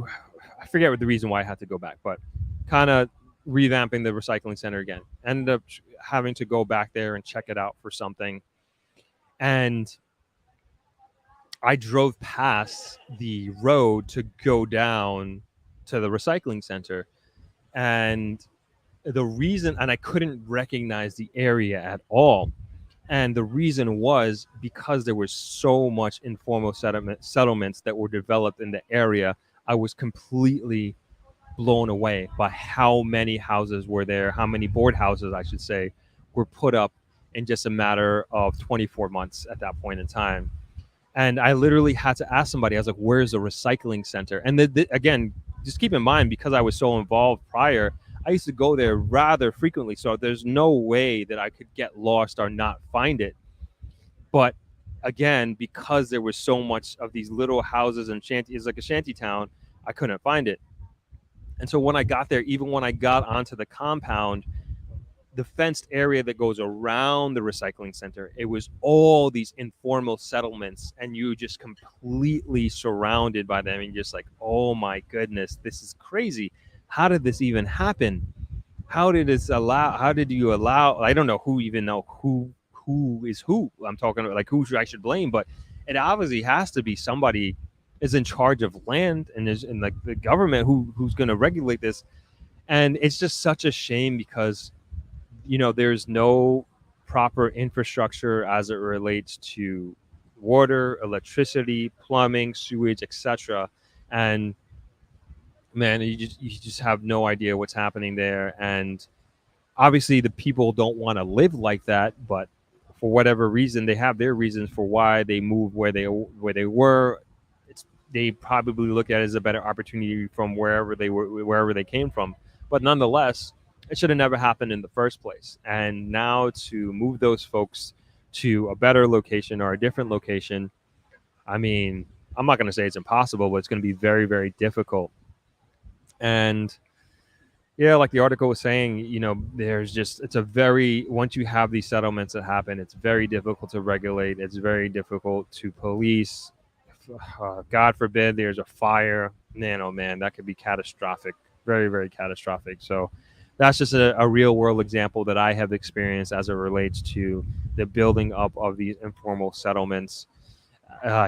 forget what the reason why I had to go back, but kind of revamping the recycling center again. Ended up having to go back there and check it out for something. And I drove past the road to go down to the recycling center. And the reason, and I couldn't recognize the area at all. And the reason was because there was so much informal settlements that were developed in the area. I was completely blown away by how many houses were there, how many board houses, I should say, were put up in just a matter of 24 months at that point in time. And I literally had to ask somebody, I was like, where's the recycling center? And again, just keep in mind, because I was so involved prior, I used to go there rather frequently. So there's no way that I could get lost or not find it. But again, because there was so much of these little houses and shanty, it's like a shanty town, I couldn't find it. And so when I got there, even when I got onto the compound, the fenced area that goes around the recycling center, it was all these informal settlements, and you just completely surrounded by them, and just like, oh my goodness, this is crazy. How did this even happen? How did you allow, I don't know who even know who is who. I'm talking about like who I should blame, but it obviously has to be somebody is in charge of land and is in like the government who's going to regulate this. And it's just such a shame because there's no proper infrastructure as it relates to water, electricity, plumbing, sewage, etc. And man, you just have no idea what's happening there. And obviously the people don't want to live like that, but for whatever reason, they have their reasons for why they moved where they were. They probably look at it as a better opportunity from wherever they came from. But nonetheless, it should have never happened in the first place. And now to move those folks to a better location or a different location, I mean, I'm not going to say it's impossible, but it's going to be very, very difficult. And yeah, like the article was saying, once you have these settlements that happen, it's very difficult to regulate. It's very difficult to police. God forbid there's a fire. Man, oh man, that could be catastrophic. Very, very catastrophic. So that's just a real world example that I have experienced as it relates to the building up of these informal settlements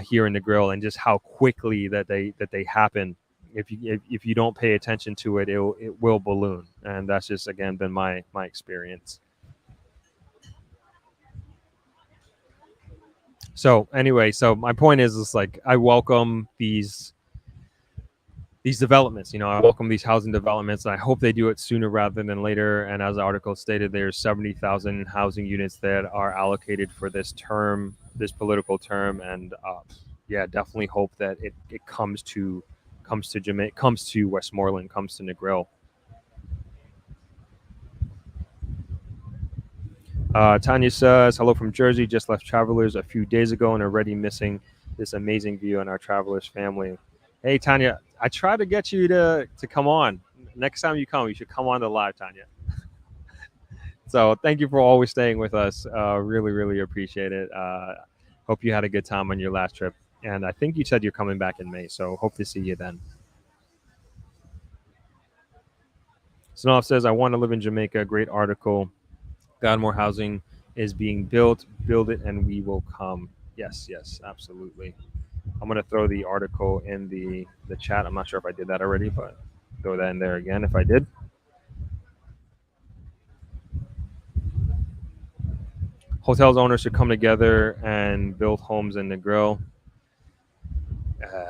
here in Negril, and just how quickly that they happen. If you don't pay attention to it, it will balloon. And that's just, again, been my experience. So anyway, so my point is like I welcome these these developments. I welcome these housing developments, and I hope they do it sooner rather than later. And as the article stated, there's 70,000 housing units that are allocated for this term, this political term, and yeah, definitely hope that it comes to Jamaica, comes to Westmoreland, comes to Negril. Tanya says, hello from Jersey. Just left Travelers a few days ago and already missing this amazing view on our Travelers family. Hey, Tanya, I try to get you to come on. Next time you come, you should come on to live, Tanya. So thank you for always staying with us. Really, really appreciate it. Hope you had a good time on your last trip. And I think you said you're coming back in May, so hope to see you then. Snow says, I want to live in Jamaica. Great article. God, more housing is being built. Build it and we will come. Yes, absolutely. I'm going to throw the article in the chat. I'm not sure if I did that already, but throw that in there again if I did. Hotels owners should come together and build homes in Negril.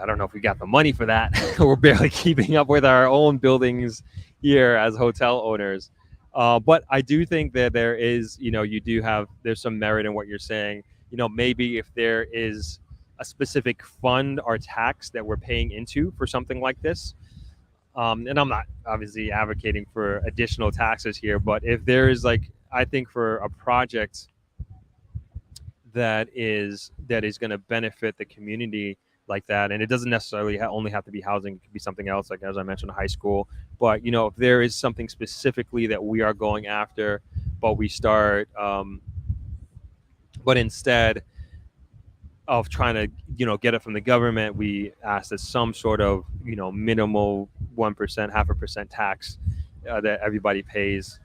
I don't know if we got the money for that. We're barely keeping up with our own buildings here as hotel owners. But I do think that there is, there's some merit in what you're saying. Maybe if there is a specific fund or tax that we're paying into for something like this, and I'm not obviously advocating for additional taxes here, but if there is I think for a project that is going to benefit the community like that, and it doesn't necessarily only have to be housing, it could be something else, like as I mentioned, high school. But if there is something specifically that we are going after, but we start but instead of trying to get it from the government, we ask that some sort of minimal 1%, 0.5% tax that everybody pays.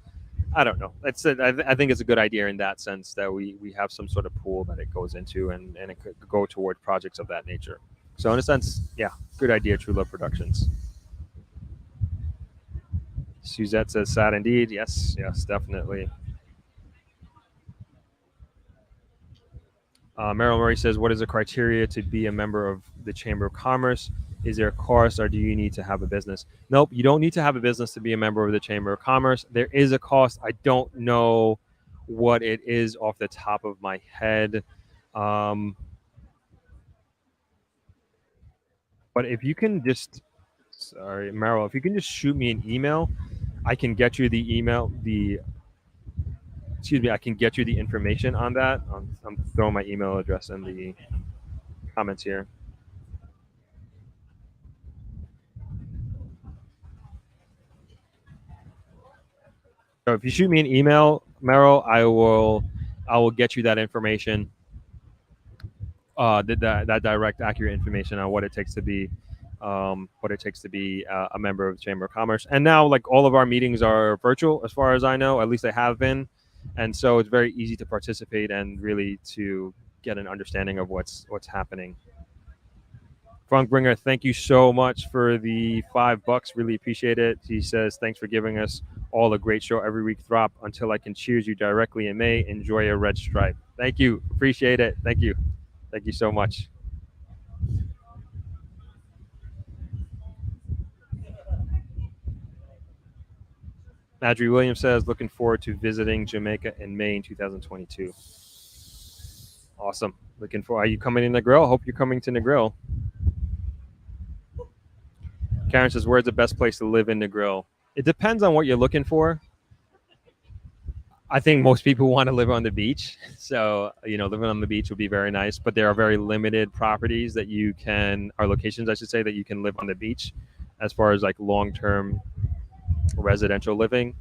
I don't know. I think it's a good idea in that sense that we have some sort of pool that it goes into, and it could go toward projects of that nature. So in a sense, yeah, good idea, True Love Productions. Suzette says, sad indeed. Yes, definitely. Meryl Murray says, what is the criteria to be a member of the Chamber of Commerce? Is there a cost, or do you need to have a business? Nope, you don't need to have a business to be a member of the Chamber of Commerce. There is a cost. I don't know what it is off the top of my head. But if you can just, sorry, Meryl, if you can just shoot me an email, I can get you the email, I can get you the information on that. I'm throwing my email address in the comments here. So if you shoot me an email, Meryl, I will get you that information, that direct, accurate information on what it takes to be, a member of the Chamber of Commerce. And now, all of our meetings are virtual, as far as I know. At least they have been, and so it's very easy to participate and really to get an understanding of what's happening. Frank Bringer, thank you so much for the $5. Really appreciate it. He says, thanks for giving us all a great show every week. Throp until I can cheers you directly in May. Enjoy a red stripe. Thank you. Appreciate it. Thank you. Thank you so much. Adri Williams says, looking forward to visiting Jamaica in May in 2022. Awesome. Looking for, are you coming to Negril? Hope you're coming to Negril. Karen says, where's the best place to live in Negril? It depends on what you're looking for. I think most people want to live on the beach. So, living on the beach would be very nice, but there are very limited properties that you can, or locations, I should say, that you can live on the beach as far as long-term residential living.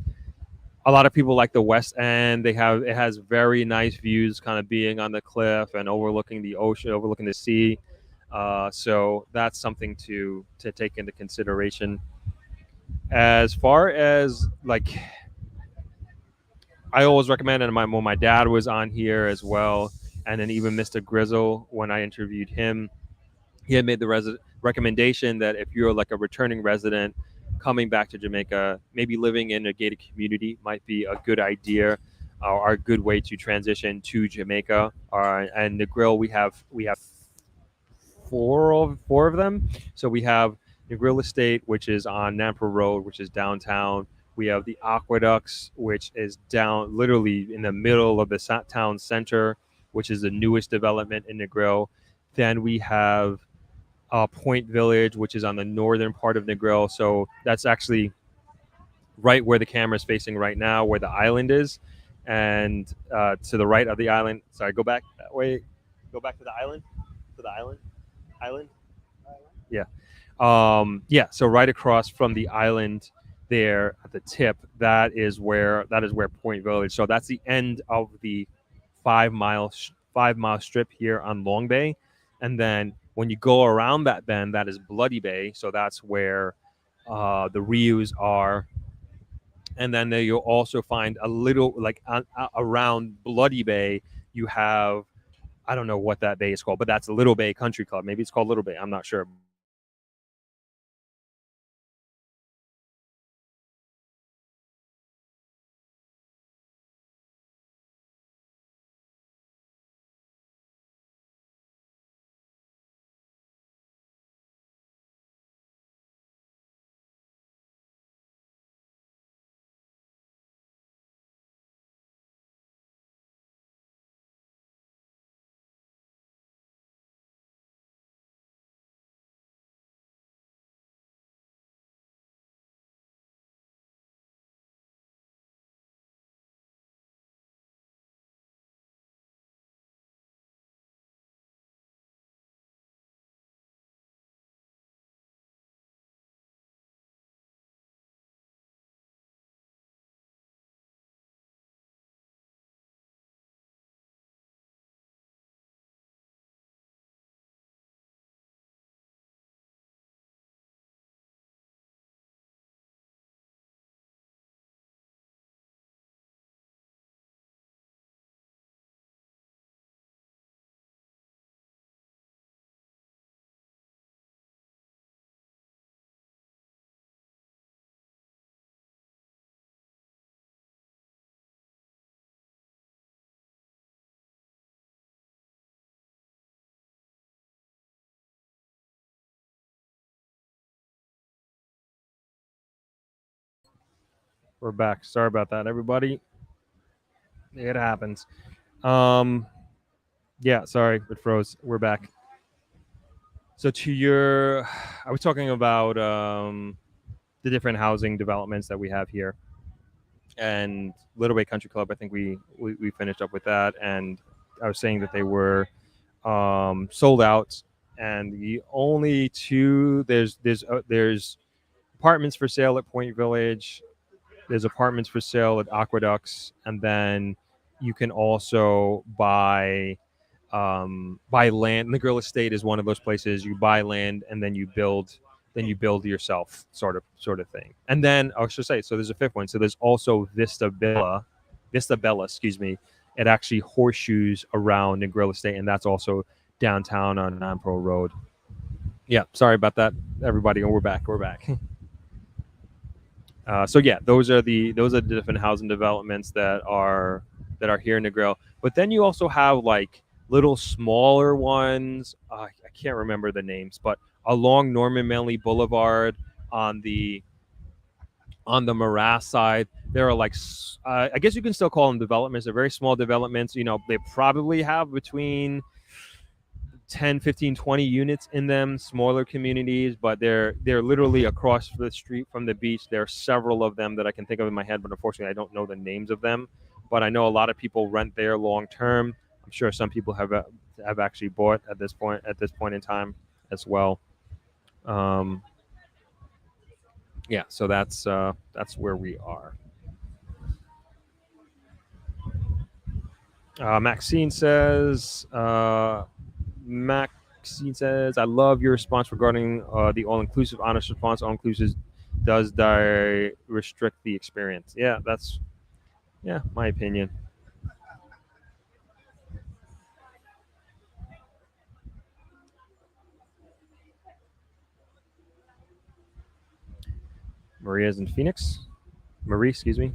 A lot of people like the West End. It has very nice views, kind of being on the cliff and overlooking the ocean, overlooking the sea. So that's something to take into consideration. As far as I always recommend, and when my dad was on here as well, and then even Mr. Grizzle, when I interviewed him, he had made the recommendation that if you're a returning resident coming back to Jamaica, maybe living in a gated community might be a good idea, or a good way to transition to Jamaica. And Negril, we have four of them. So we have Negril Estate, which is on Nampro Road, which is downtown. We have the Aqueducts, which is down literally in the middle of the town center, which is the newest development in Negril. Then we have Point Village, which is on the northern part of Negril. So that's actually right where the camera is facing right now, where the island is. And to the right of the island, sorry, go back that way. Go back to the island. To the island. Island. Yeah. Yeah. So right across from the island there at the tip, that is where Point Village. So that's the end of the 5 mile strip here on Long Bay, and then when you go around that bend, that is Bloody Bay. So that's where the Rius are, and then there you'll also find a little like around Bloody Bay. You have, I don't know what that bay is called, but that's a Little Bay Country Club. Maybe it's called Little Bay. I'm not sure. We're back. Sorry about that, everybody. It happens. Um, yeah, sorry, it froze. We're back. So I was talking about the different housing developments that we have here, and Little Bay Country Club. I think we finished up with that, and I was saying that they were sold out, and the only two there's apartments for sale at Point Village. There's apartments for sale at Aqueducts, and then you can also buy land. Negril Estate is one of those places you buy land and then you build yourself, sort of thing. And then I should say, so there's a fifth one. So there's also Vista Bella, excuse me. It actually horseshoes around Negril Estate, and that's also downtown on Nampro Road. Yeah, sorry about that, everybody. We're back. So yeah, those are the different housing developments that are here in Negril. But then you also have like little smaller ones. I can't remember the names, but along Norman Manley Boulevard on the Morass side, there are like I guess you can still call them developments. They're very small developments. You know, they probably have between 10, 15, 20 units in them, smaller communities, but they're literally across the street from the beach. There are several of them that I can think of in my head, but unfortunately I don't know the names of them. But I know a lot of people rent there long term. I'm sure some people have actually bought at this point in time as well. Yeah, so that's where we are. Maxine says, I love your response regarding the all-inclusive. Honest response, all-inclusive does restrict the experience. Yeah, that's my opinion. Maria's in Phoenix. Marie, excuse me.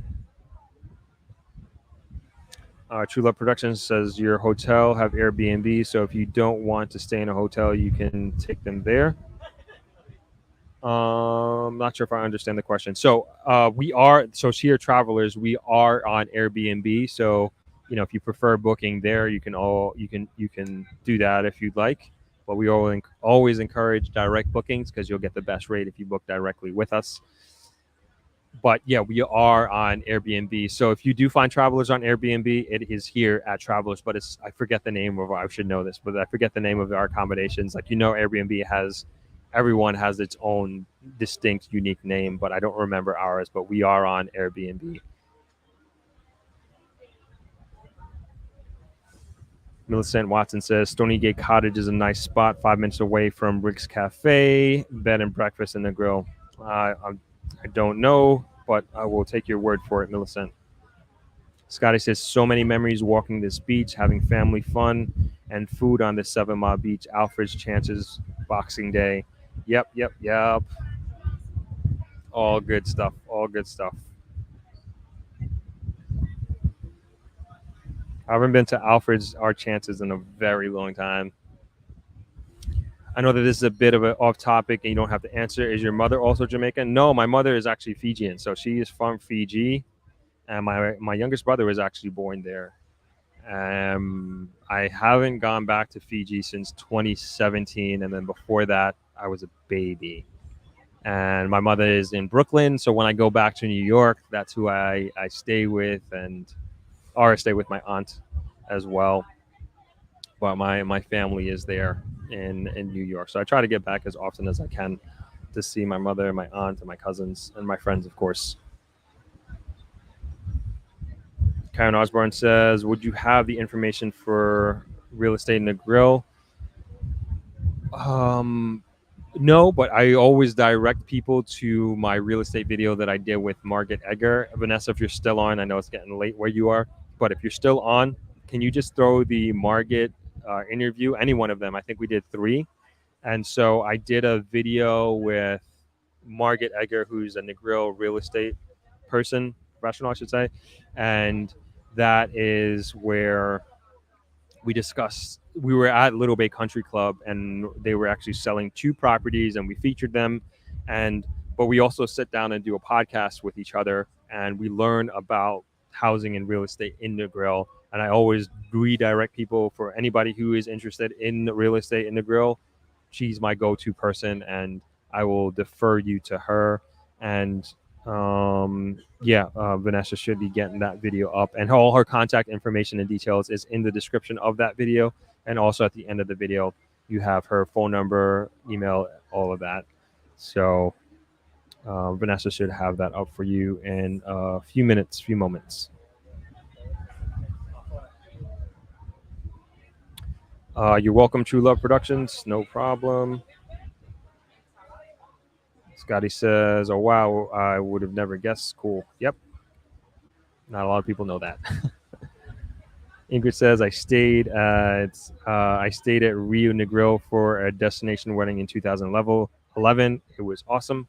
True Love Productions says your hotel have Airbnb, so if you don't want to stay in a hotel, you can take them there. Not sure if I understand the question. So here travelers, we are on Airbnb. So if you prefer booking there, you can do that if you'd like. But we always encourage direct bookings because you'll get the best rate if you book directly with us. But yeah, we are on Airbnb. So if you do find travelers on Airbnb, it is here at Travelers. But I forget the name of. I should know this, but I forget the name of our accommodations. Like Airbnb has. Everyone has its own distinct, unique name, but I don't remember ours. But we are on Airbnb. Millicent Watson says Stony Gate Cottage is a nice spot, 5 minutes away from Rick's Cafe, bed and breakfast and the grill. I don't know, but I will take your word for it, Millicent. Scotty says so many memories walking this beach, having family fun and food on this 7 Mile beach. Alfred's chances, Boxing Day. Yep. All good stuff. All good stuff. I haven't been to Alfred's Our Chances in a very long time. I know that this is a bit of an off topic and you don't have to answer. Is your mother also Jamaican? No, my mother is actually Fijian. So she is from Fiji. And my youngest brother was actually born there. I haven't gone back to Fiji since 2017. And then before that, I was a baby. And my mother is in Brooklyn. So when I go back to New York, that's who I stay with. Or I stay with my aunt as well. But my family is there in New York. So I try to get back as often as I can to see my mother, my aunt, and my cousins, and my friends, of course. Karen Osborne says, would you have the information for real estate in Negril? No, but I always direct people to my real estate video that I did with Margaret Egger. Vanessa, if you're still on, I know it's getting late where you are, but if you're still on, can you just throw the Margaret interview, any one of them? I think we did 3. And so I did a video with Margaret Egger, who's a Negril real estate professional, I should say. And that is where we discussed. We were at Little Bay Country Club and they were actually selling 2 properties and we featured them. But we also sit down and do a podcast with each other and we learn about housing and real estate in Negril. And I always redirect people for anybody who is interested in real estate in Negril. She's my go-to person and I will defer you to her. And Vanessa should be getting that video up, and all her contact information and details is in the description of that video. And also at the end of the video, you have her phone number, email, all of that. So Vanessa should have that up for you in a few moments. You're welcome, True Love Productions. No problem. Scotty says, oh, wow, I would have never guessed. Cool. Yep. Not a lot of people know that. Ingrid says, I stayed at Rio Negril for a destination wedding in 2011. It was awesome.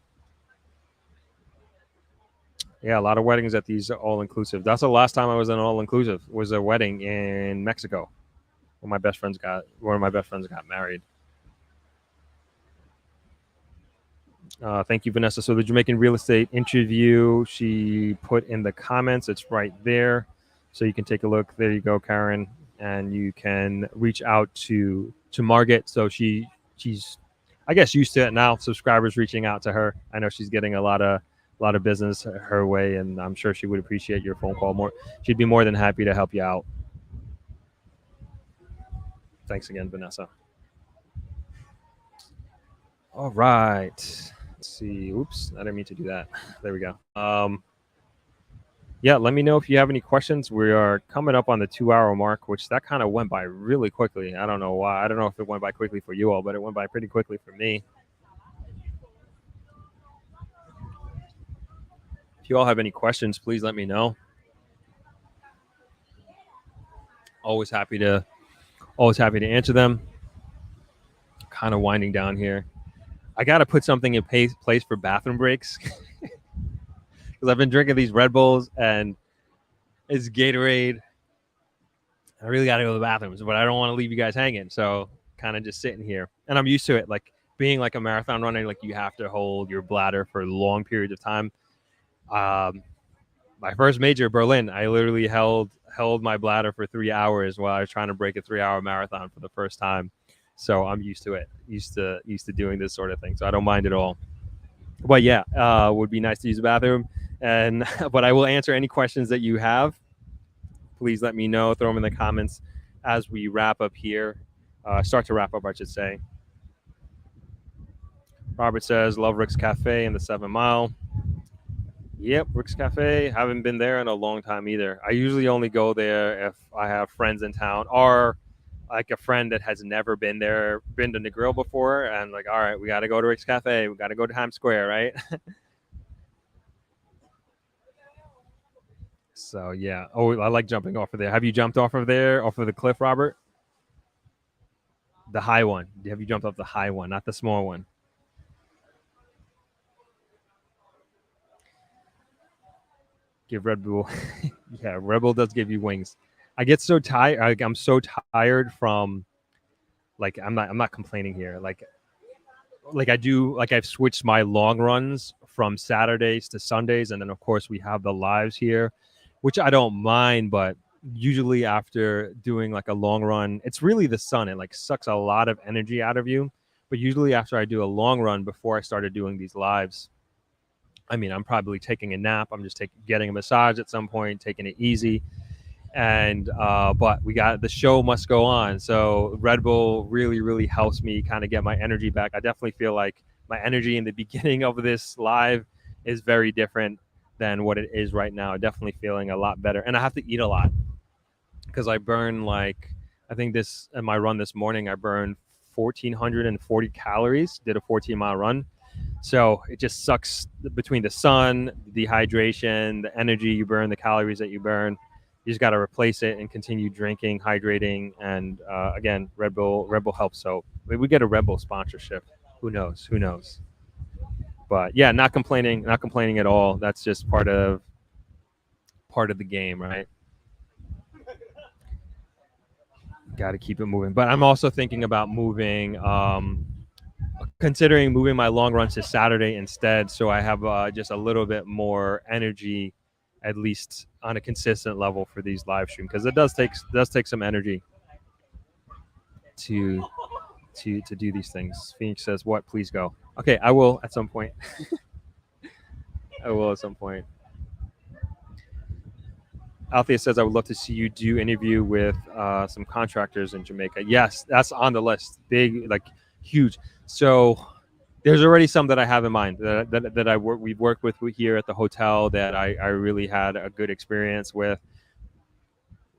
Yeah, a lot of weddings at these all-inclusive. That's the last time I was in all-inclusive, was a wedding in Mexico. One of my best friends got married. Thank you, Vanessa. So the Jamaican real estate interview she put in the comments. It's right there. So you can take a look. There you go, Karen. And you can reach out to Margaret. So she's, I guess, used to it now. Subscribers reaching out to her. I know she's getting a lot of business her way, and I'm sure she would appreciate your phone call more. She'd be more than happy to help you out. Thanks again, Vanessa. All right. Let's see. Oops, I didn't mean to do that. There we go. Yeah, let me know if you have any questions. We are coming up on the 2-hour mark, which that kind of went by really quickly. I don't know why. I don't know if it went by quickly for you all, but it went by pretty quickly for me. If you all have any questions, please let me know. Always happy to answer them. Kind of winding down here. I got to put something in place for bathroom breaks because I've been drinking these Red Bulls and it's Gatorade. I really got to go to the bathrooms, but I don't want to leave you guys hanging. So kind of just sitting here, and I'm used to it. Like being like a marathon runner, like you have to hold your bladder for long periods of time. My first major, Berlin, I literally held my bladder for 3 hours while I was trying to break a 3 hour marathon for the first time. So I'm used to it, used to doing this sort of thing. So I don't mind at all. But yeah, would be nice to use the bathroom. And but I will answer any questions that you have. Please let me know. Throw them in the comments as we wrap up here. Start to wrap up, I should say. Robert says, love Rick's Cafe in the 7 Mile. Yep, Rick's Cafe. Haven't been there in a long time either. I usually only go there if I have friends in town or like a friend that has never been there, been to Negril before, and like, all right, we got to go to Rick's Cafe. We got to go to Times Square, right? So yeah. Oh, I like jumping off of there. Have you jumped off of there, off of the cliff, Robert? The high one. Have you jumped off the high one, not the small one? Give Red Bull. Yeah, Red Bull does give you wings. I get so tired. I'm so tired from, like, I'm not complaining here. Like I do, like I've switched my long runs from Saturdays to Sundays, and then of course we have the lives here, which I don't mind. But usually after doing like a long run, it's really the sun. It like sucks a lot of energy out of you. But usually after I do a long run, before I started doing these lives, I mean, I'm probably taking a nap. I'm just getting a massage at some point, taking it easy. And but we got, the show must go on. So Red Bull really helps me kind of get my energy back. I definitely feel like my energy in the beginning of this live is very different than what it is right now. Definitely feeling a lot better, and I have to eat a lot because I burn, like, I think this in my run this morning I burned 1,440 calories. Did a 14-mile run. So it just sucks between the sun, the dehydration, the energy you burn, the calories that you burn. You just got to replace it and continue drinking, hydrating, and again, Red Bull helps. So maybe we get a Red Bull sponsorship. Who knows? Who knows? But yeah, not complaining at all. That's just part of the game, right? Got to keep it moving. But I'm also thinking about moving. Considering moving my long runs to Saturday instead, so I have just a little bit more energy, at least on a consistent level for these live streams, because it does take some energy to do these things. Phoenix says, "What? Please go." Okay, I will at some point. I will at some point. Althea says, "I would love to see you do interview with some contractors in Jamaica." Yes, that's on the list. Big, like huge. So there's already some that I have in mind that we've worked with here at the hotel that I really had a good experience with.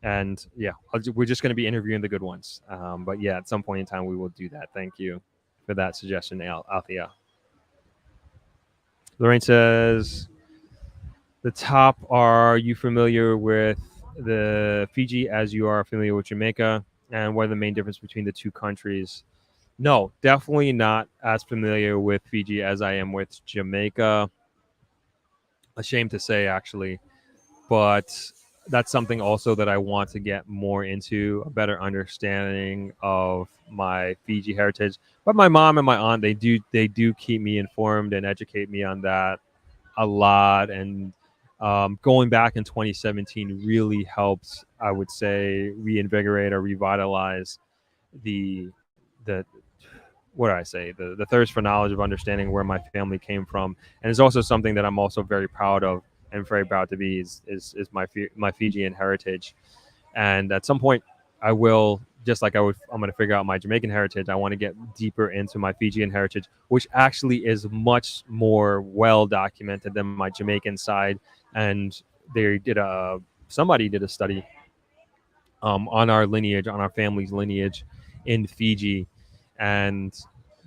And yeah, we're just going to be interviewing the good ones. But yeah, at some point in time, we will do that. Thank you for that suggestion, Althea. Lorraine says, the top, are you familiar with the Fiji as you are familiar with Jamaica? And what are the main difference between the two countries? No, definitely not as familiar with Fiji as I am with Jamaica. Ashamed to say, actually. But that's something also that I want to get more into, a better understanding of my Fiji heritage. But my mom and my aunt, they do keep me informed and educate me on that a lot. And going back in 2017 really helped, I would say, reinvigorate or revitalize the what do I say, the thirst for knowledge, of understanding where my family came from. And it's also something that I'm also very proud of and very proud to be is my Fijian heritage. And at some point I will, just like I'm going to figure out my Jamaican heritage, I want to get deeper into my Fijian heritage, which actually is much more well documented than my Jamaican side. And somebody did a study on our lineage, on our family's lineage in Fiji, and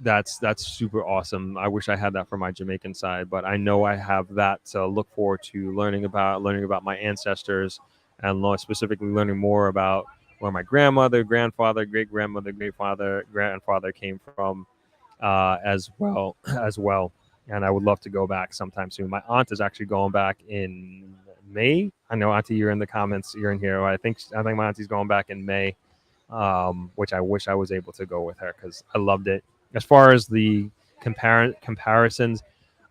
that's super awesome. I wish I had that for my Jamaican side, but I know I have that to look forward to learning about my ancestors, and specifically learning more about where my grandmother, grandfather, great grandmother, grandfather came from, as well. And I would love to go back sometime soon. My aunt is actually going back in May. I know, Auntie, you're in the comments. You're in here. I think my auntie's going back in May, which I wish I was able to go with her because I loved it. As far as the comparisons,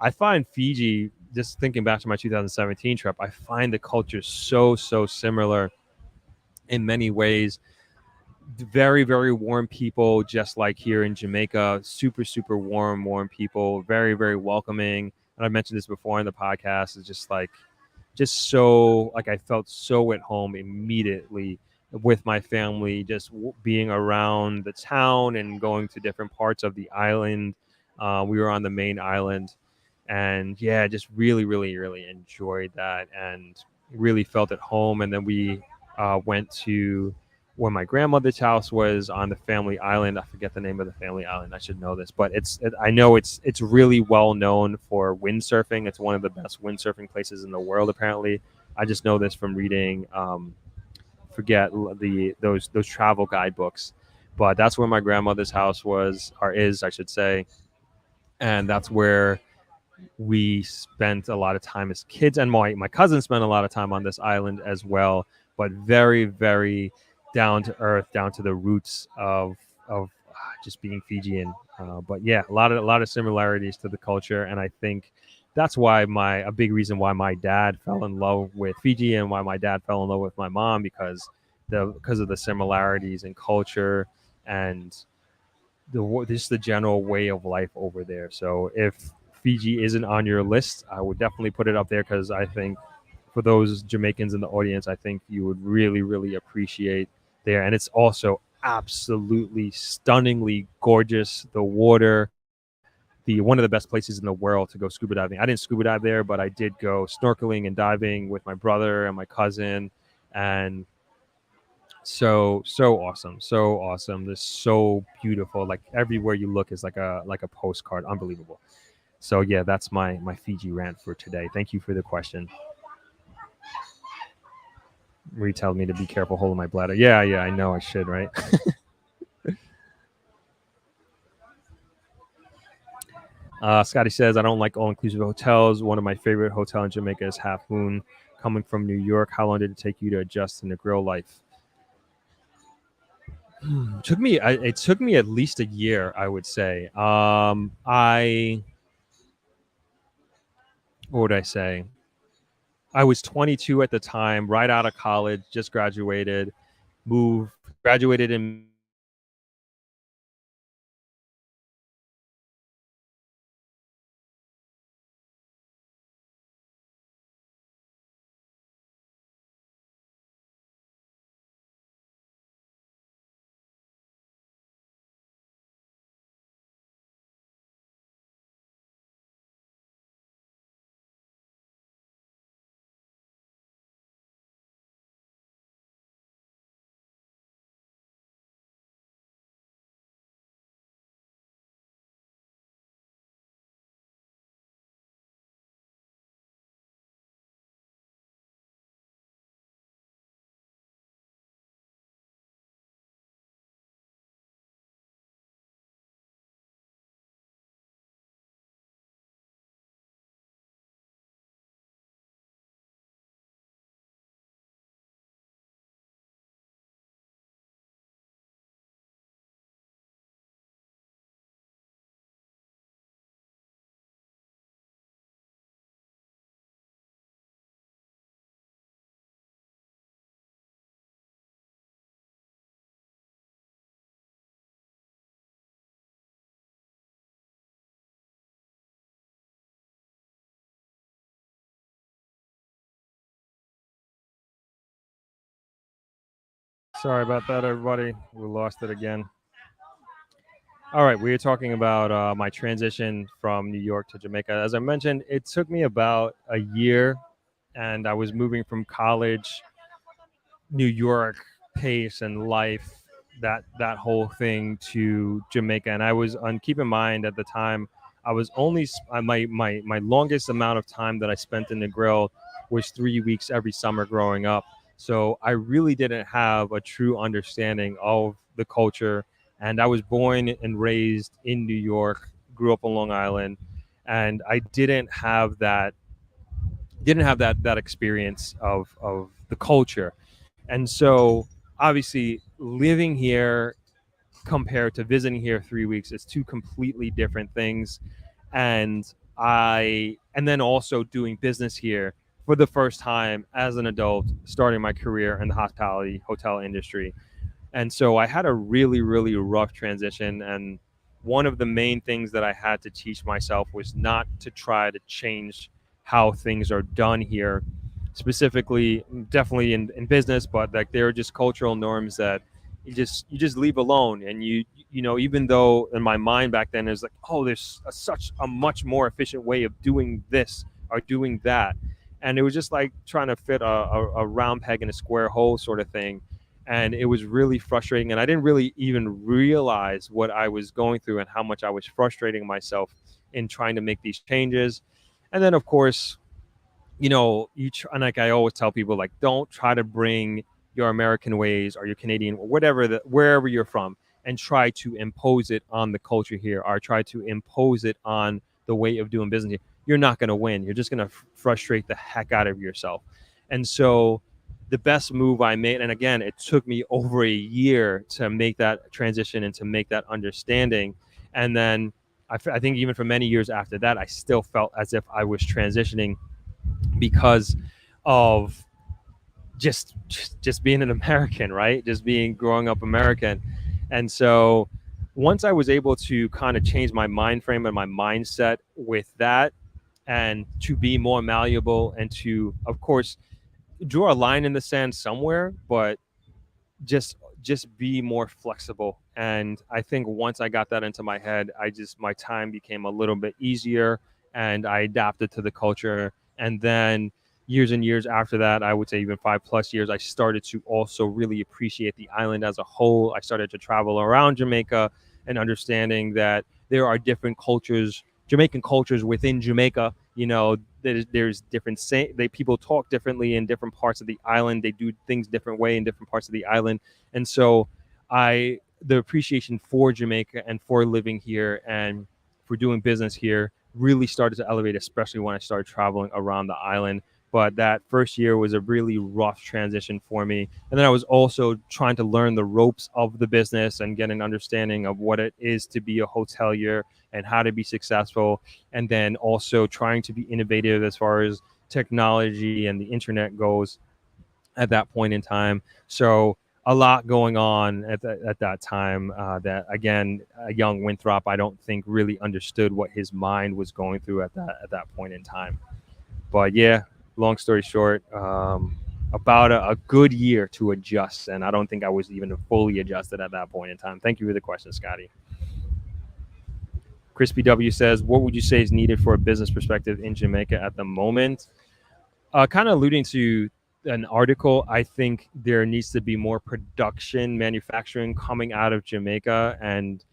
I find Fiji, just thinking back to my 2017 trip, I find the culture so similar in many ways. Very warm people, just like here in Jamaica. Super warm people. Very welcoming. And I mentioned this before in the podcast. It's just so like I felt so at home immediately with my family, just being around the town and going to different parts of the island. We were on the main island, and yeah, just really enjoyed that and really felt at home. And then we went to where my grandmother's house was on the family island. I forget the name of the family island. I should know this, but I know it's really well known for windsurfing. It's one of the best windsurfing places in the world, apparently. I just know this from reading forget those travel guidebooks. But that's where my grandmother's house was, or is, I should say, and that's where we spent a lot of time as kids, and my cousin spent a lot of time on this island as well. But very down to earth, down to the roots of just being Fijian. But yeah, a lot of similarities to the culture, and I think that's why a big reason why my dad fell in love with Fiji and why my dad fell in love with my mom, because of the similarities in culture and just the general way of life over there. So if Fiji isn't on your list, I would definitely put it up there, because I think for those Jamaicans in the audience, I think you would really appreciate there. And it's also absolutely stunningly gorgeous. The water, the one of the best places in the world to go scuba diving. I didn't scuba dive there, but I did go snorkeling and diving with my brother and my cousin, and so awesome. This so beautiful. Like everywhere you look is like a postcard. Unbelievable. So yeah, that's my Fiji rant for today. Thank you for the question. Retell me to be careful holding my bladder. Yeah, I know I should, right? Scotty says, I don't like all inclusive hotels. One of my favorite hotel in Jamaica is Half Moon. Coming from New York, how long did it take you to adjust to Negril life? It took me at least a year, I would say. I what would I say? I was 22 at the time, right out of college, just graduated, moved, graduated in. Sorry about that, everybody. We lost it again. All right, we were talking about my transition from New York to Jamaica. As I mentioned, it took me about a year, and I was moving from college, New York pace and life, that whole thing, to Jamaica. And I was on. Keep in mind at the time, I was only my longest amount of time that I spent in the grill was 3 weeks every summer growing up. So I really didn't have a true understanding of the culture. And I was born and raised in New York, grew up on Long Island, and I didn't have that experience of the culture. And so obviously living here compared to visiting here 3 weeks. It's two completely different things. And then also doing business here for the first time as an adult, starting my career in the hospitality hotel industry. And so I had a really, really rough transition. And one of the main things that I had to teach myself was not to try to change how things are done here, specifically, definitely in business, but like there are just cultural norms that you just leave alone. And even though in my mind back then is like, oh, there's such a much more efficient way of doing this or doing that. And it was just like trying to fit a round peg in a square hole sort of thing. And it was really frustrating, and I didn't really even realize what I was going through and how much I was frustrating myself in trying to make these changes. And then of course, and like I always tell people, like, don't try to bring your American ways or your Canadian, wherever you're from, and try to impose it on the culture here, or try to impose it on the way of doing business here. You're not going to win. You're just going to frustrate the heck out of yourself. And so the best move I made, and again, it took me over a year to make that transition and to make that understanding. And then I think even for many years after that, I still felt as if I was transitioning because of just being an American, right? Just being growing up American. And so once I was able to kind of change my mind frame and my mindset with that, and to be more malleable, and to, of course, draw a line in the sand somewhere, but just be more flexible. And I think once I got that into my head, my time became a little bit easier, and I adapted to the culture. And then years and years after that, I would say even 5+ years, I started to also really appreciate the island as a whole. I started to travel around Jamaica and understanding that there are different cultures, Jamaican cultures within Jamaica. There's different people talk differently in different parts of the island. They do things different way in different parts of the island. And so the appreciation for Jamaica and for living here and for doing business here really started to elevate, especially when I started traveling around the island. But that first year was a really rough transition for me. And then I was also trying to learn the ropes of the business and get an understanding of what it is to be a hotelier and how to be successful. And then also trying to be innovative as far as technology and the internet goes at that point in time. So a lot going on at that time, that, again, a young Winthrop, I don't think really understood what his mind was going through at that point in time. But yeah, long story short, about a good year to adjust. And I don't think I was even fully adjusted at that point in time. Thank you for the question, Scotty. Crispy W says, what would you say is needed for a business perspective in Jamaica at the moment? Kind of alluding to an article, I think there needs to be more production, manufacturing coming out of Jamaica, and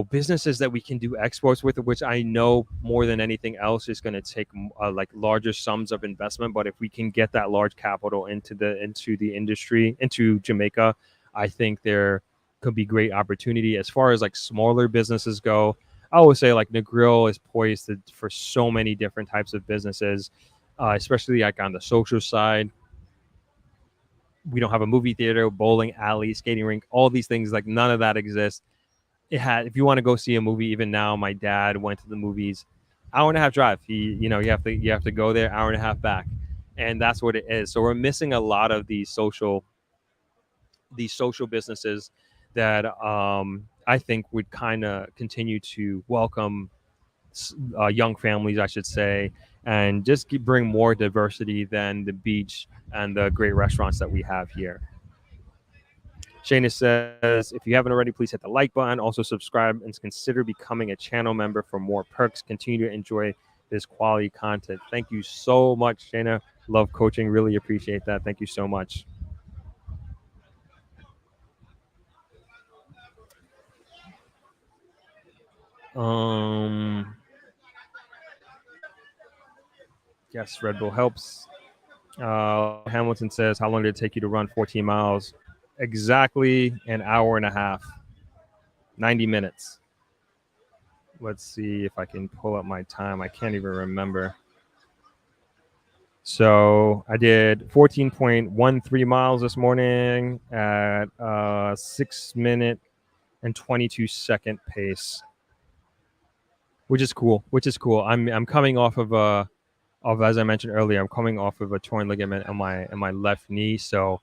businesses that we can do exports with, which I know more than anything else is going to take like larger sums of investment. But if we can get that large capital into the industry, into Jamaica, I think there could be great opportunity. As far as like smaller businesses go, I would say like Negril is poised for so many different types of businesses, especially like on the social side. We don't have a movie theater, bowling alley, skating rink, all these things, like none of that exists. If you want to go see a movie, even now, my dad went to the movies, hour and a half drive. You have to go there, hour and a half back, and that's what it is. So we're missing a lot of these social businesses that I think would kind of continue to welcome young families, I should say, and just bring more diversity than the beach and the great restaurants that we have here. Shayna says, if you haven't already, please hit the like button. Also subscribe and consider becoming a channel member for more perks. Continue to enjoy this quality content. Thank you so much, Shayna. Love coaching. Really appreciate that. Thank you so much. Yes, Red Bull helps. Hamilton says, how long did it take you to run 14 miles? Exactly an hour and a half, 90 minutes. Let's see if I can pull up my time. I can't even remember. So I did 14.13 miles this morning at 6 minute and 22-second pace, which is cool. I'm coming off of, as I mentioned earlier, I'm coming off of a torn ligament on my left knee, so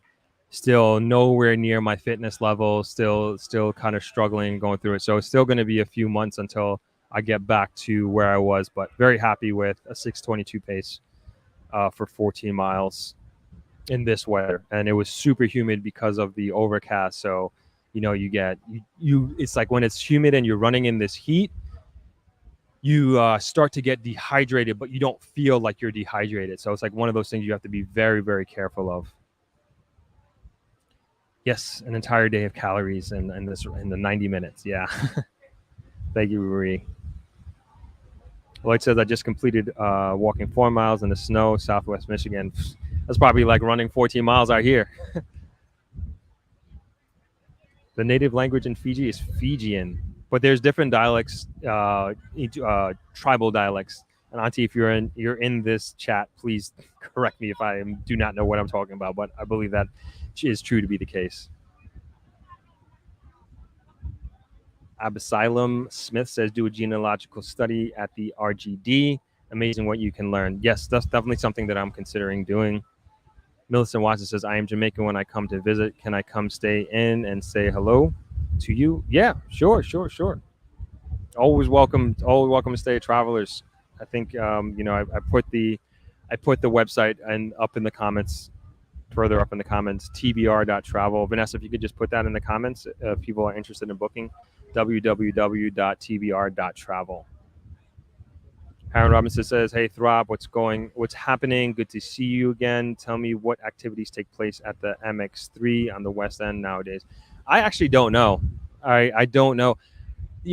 still nowhere near my fitness level. Still kind of struggling going through it. So it's still going to be a few months until I get back to where I was. But very happy with a 6:22 pace for 14 miles in this weather, and it was super humid because of the overcast. So you get you it's like when it's humid and you're running in this heat, you start to get dehydrated, but you don't feel like you're dehydrated. So it's like one of those things you have to be very, very careful of. Yes, an entire day of calories in the 90 minutes. Yeah. Thank you, Marie. Lloyd says I just completed walking 4 miles in the snow, Southwest Michigan. That's probably like running 14 miles out here. The native language in Fiji is Fijian, but there's different dialects, tribal dialects. And Auntie, if you're in this chat, please correct me if I do not know what I'm talking about. But I believe that is true to be the case. Abasylum Smith says do a genealogical study at the RGD. Amazing what you can learn. Yes, that's definitely something that I'm considering doing. Millicent Watson says, I am Jamaican when I come to visit. Can I come stay in and say hello to you? Yeah, sure. Always welcome to stay, travelers. I think I put the website and up in the comments, further up in the comments, tbr.travel. Vanessa, if you could just put that in the comments if people are interested in booking, www.tbr.travel. Aaron Robinson says, hey, Throb, what's happening? Good to see you again. Tell me what activities take place at the MX3 on the West End nowadays. I actually don't know. I don't know.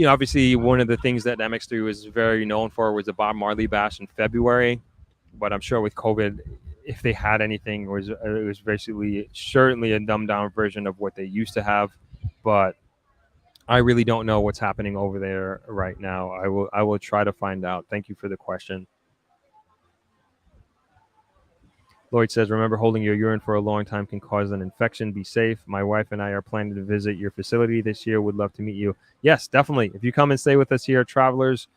Obviously, one of the things that MX3 was very known for was the Bob Marley Bash in February. But I'm sure with COVID, if they had anything, it was basically certainly a dumbed down version of what they used to have. But I really don't know what's happening over there right now. I will try to find out. Thank you for the question. Lloyd says, remember, holding your urine for a long time can cause an infection. Be safe. My wife and I are planning to visit your facility this year. Would love to meet you. Yes, definitely. If you come and stay with us here, travelers,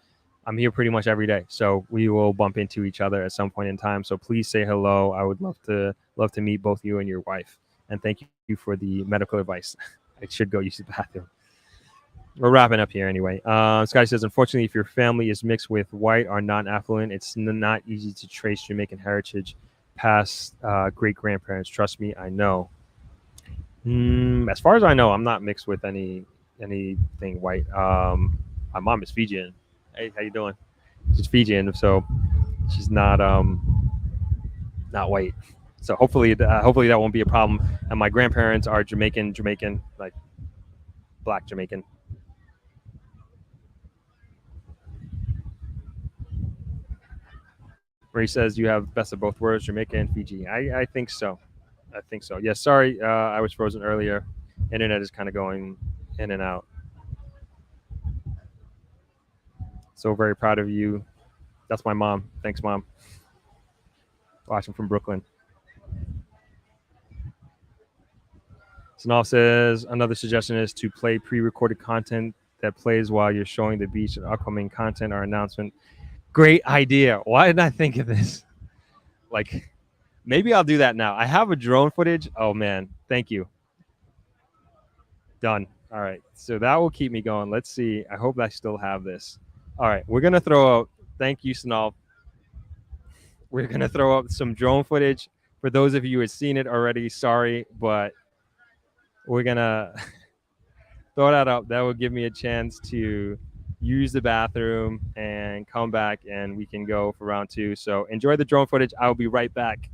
I'm here pretty much every day. So we will bump into each other at some point in time. So please say hello. I would love to meet both you and your wife. And thank you for the medical advice. I should go use the bathroom. We're wrapping up here anyway. Sky says, unfortunately, if your family is mixed with white or non-affluent, it's not easy to trace Jamaican heritage past great-grandparents. Trust me, I know. As far as I know, I'm not mixed with anything white. My mom is Fijian. Hey, how you doing? She's Fijian, so she's not white. So hopefully that won't be a problem. And my grandparents are Jamaican, like black Jamaican. Where he says you have best of both worlds, Jamaica and Fiji. I think so. I think so. Yeah, sorry, I was frozen earlier. Internet is kind of going in and out. So very proud of you. That's my mom. Thanks, Mom. Watching from Brooklyn. Sanal says another suggestion is to play pre-recorded content that plays while you're showing the beach and upcoming content or announcement. Great idea. Why didn't I think of this? Like, maybe I'll do that now. I have a drone footage. Oh man, thank you. Done. All right. So that will keep me going. Let's see. I hope I still have this. All right. We're going to throw out, thank you, Snall. We're going to throw up some drone footage. For those of you who have seen it already, sorry, but we're going to throw that up. That will give me a chance to use the bathroom and come back and we can go for round two. So enjoy the drone footage. I'll be right back.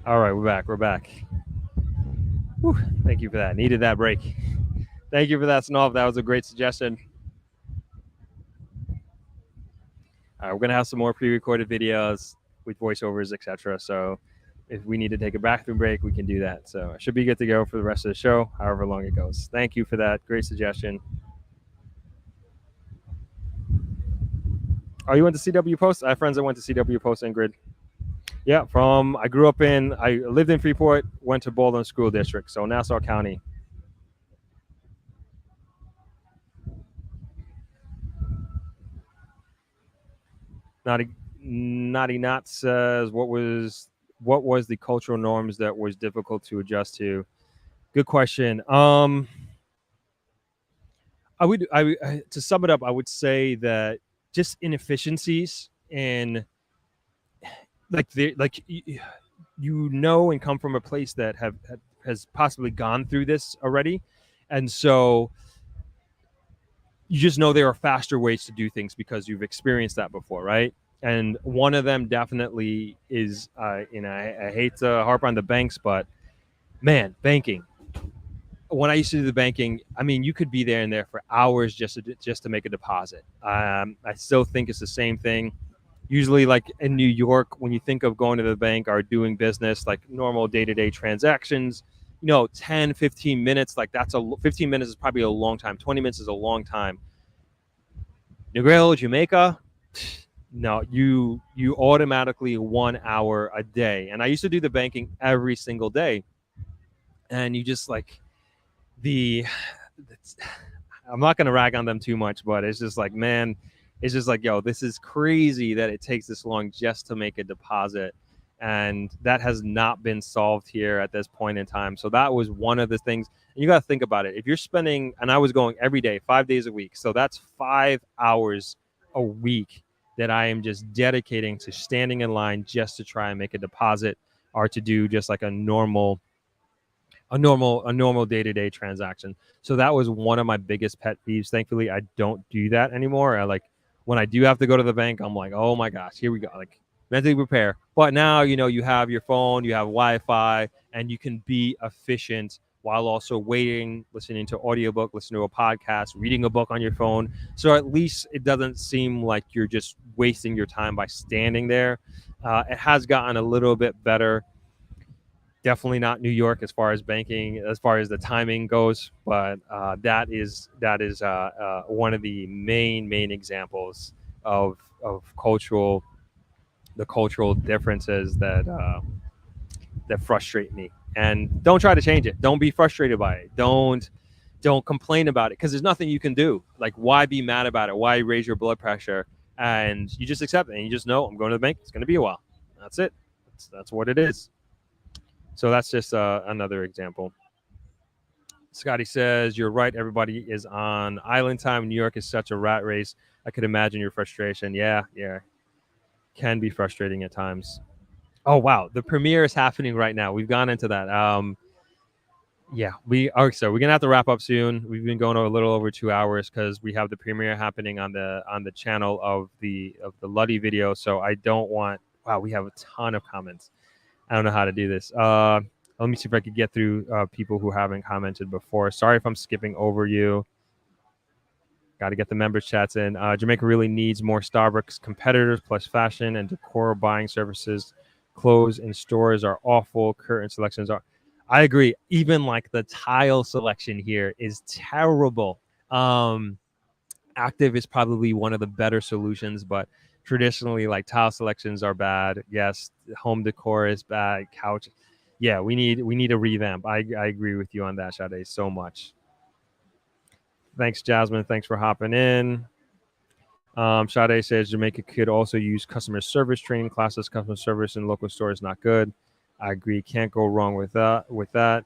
All right, we're back. We're back. Whew, thank you for that. Needed that break. Thank you for that, Snov. That was a great suggestion. All right, we're gonna have some more pre-recorded videos with voiceovers, etc. So if we need to take a bathroom break, we can do that. So I should be good to go for the rest of the show, however long it goes. Thank you for that. Great suggestion. Oh, you went to CW Post? I have friends that went to CW Post, Ingrid. Yeah, I lived in Freeport, went to Baldwin School District, so Nassau County. Naughty Not says, what was the cultural norms that was difficult to adjust to? Good question. To sum it up, I would say that just inefficiencies and and come from a place that has possibly gone through this already, and so you just know there are faster ways to do things because you've experienced that before, right? And one of them definitely is, I hate to harp on the banks, but man, banking. When I used to do the banking, I mean, you could be there and there for hours just to make a deposit. I still think it's the same thing. Usually, like in New York, when you think of going to the bank or doing business, like normal day-to-day transactions, 10, 15 minutes, like 15 minutes is probably a long time. 20 minutes is a long time. Negril, Jamaica, no, you automatically 1 hour a day. And I used to do the banking every single day. And you just like I'm not going to rag on them too much, but it's just like, man, it's just like, yo, this is crazy that it takes this long just to make a deposit. And that has not been solved here at this point in time. So that was one of the things. And you got to think about it. If you're spending, and I was going every day, 5 days a week. So that's 5 hours a week that I am just dedicating to standing in line just to try and make a deposit or to do just like a normal day-to-day transaction. So that was one of my biggest pet peeves. Thankfully, I don't do that anymore. When I do have to go to the bank, I'm like, oh my gosh, here we go. Like mentally prepare. But now, you have your phone, you have Wi-Fi, and you can be efficient while also waiting, listening to audiobook, listening to a podcast, reading a book on your phone. So at least it doesn't seem like you're just wasting your time by standing there. It has gotten a little bit better. Definitely not New York as far as banking, as far as the timing goes, but that is one of the main examples of the cultural differences that frustrate me. And don't try to change it. Don't be frustrated by it. Don't complain about it because there's nothing you can do. Like, why be mad about it? Why raise your blood pressure? And you just accept it, and you just know I'm going to the bank. It's going to be a while. That's it. That's what it is. So that's just another example. Scotty says, you're right. Everybody is on island time. New York is such a rat race. I could imagine your frustration. Yeah. Can be frustrating at times. Oh, wow. The premiere is happening right now. We've gone into that. We are. So we're going to have to wrap up soon. We've been going a little over 2 hours because we have the premiere happening on the channel of the Luddy video. So I don't want, wow, we have a ton of comments. I don't know how to do this. Let me see if I could get through people who haven't commented before. Sorry if I'm skipping over you. Got to get the members chats in. Jamaica really needs more Starbucks competitors, plus fashion and decor buying services. Clothes in stores are awful. Curtain selections are. I agree. Even like the tile selection here is terrible. Active is probably one of the better solutions, but traditionally, like, tile selections are bad. Yes, home decor is bad. Couch, yeah, we need a revamp. I agree with you on that, Sade, so much. Thanks, Jasmine. Thanks for hopping in. Sade says Jamaica could also use customer service training classes. Customer service in local stores not good. I agree. Can't go wrong with that.